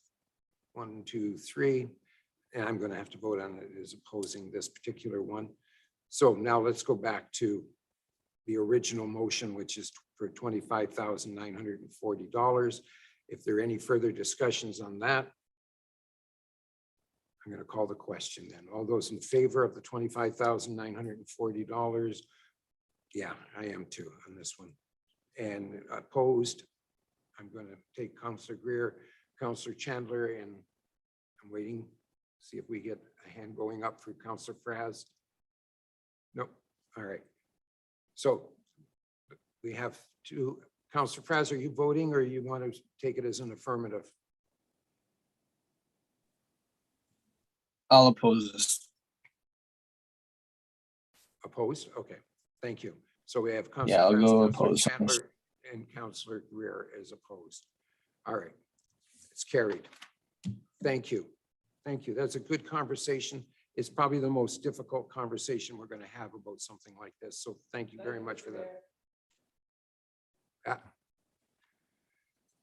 1, 2, 3. And I'm going to have to vote on it as opposing this particular one. So now let's go back to the original motion, which is for $25,940. If there are any further discussions on that, I'm going to call the question then. All those in favor of the $25,940? Yeah, I am too on this one. And opposed, I'm going to take Councillor Greer, Councillor Chandler, and I'm waiting, see if we get a hand going up for Councillor Fraz. Nope. All right. So we have two. Councillor Fraz, are you voting or you want to take it as an affirmative? I'll oppose this. Opposed? Okay, thank you. So we have Yeah, I'll Councillor go Fraz, Councillor opposed. Chandler, and Councillor Greer as opposed. All right, it's carried. Thank you. Thank you. That's a good conversation. It's probably the most difficult conversation we're going to have about something like this. So thank you very much for that.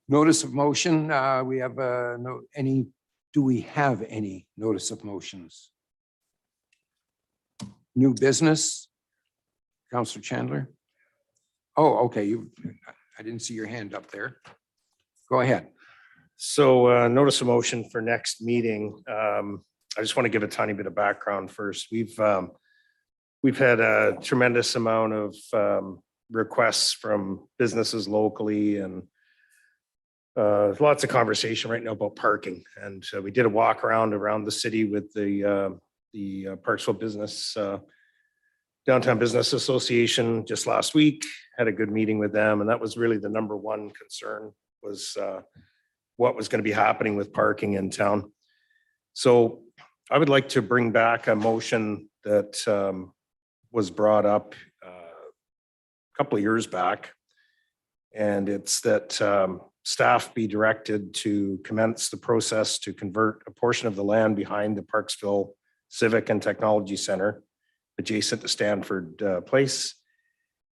Notice of motion. We have do we have any notice of motions? New business? Councillor Chandler? Oh, okay. I didn't see your hand up there. Go ahead. So notice of motion for next meeting. I just want to give a tiny bit of background first. We've had a tremendous amount of requests from businesses locally, and lots of conversation right now about parking. And we did a walk around the city with the Parksville Business Downtown Business Association just last week. Had a good meeting with them, and that was really the number one concern was what was going to be happening with parking in town. So I would like to bring back a motion that was brought up a couple of years back. And it's that staff be directed to commence the process to convert a portion of the land behind the Parksville Civic and Technology Center, adjacent to Stanford Place,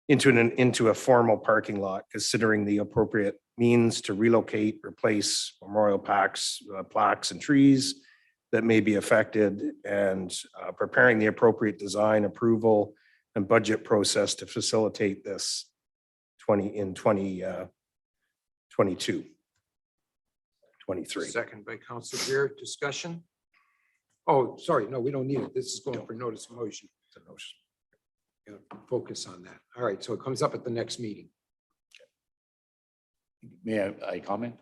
into a formal parking lot, considering the appropriate means to relocate, replace memorial plaques and trees that may be affected, and preparing the appropriate design, approval, and budget process to facilitate this in 2022, 23. Second by Councillor Greer. Discussion? Oh, sorry. No, we don't need it. This is going for notice of motion. Focus on that. All right. So it comes up at the next meeting. May I comment?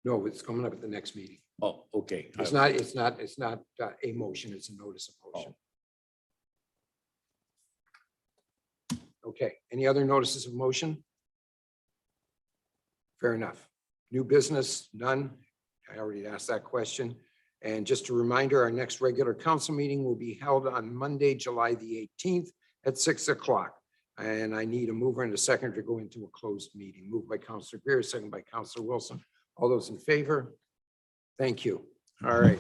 No, it's coming up at the next meeting. Oh, okay. It's not a motion. It's a notice of motion. Okay. Any other notices of motion? Fair enough. New business, none. I already asked that question. And just a reminder, our next regular council meeting will be held on Monday, July the 18th at 6 o'clock. And I need a mover and a second to go into a closed meeting. Moved by Councillor Greer, second by Councillor Wilson. All those in favor? Thank you. All right.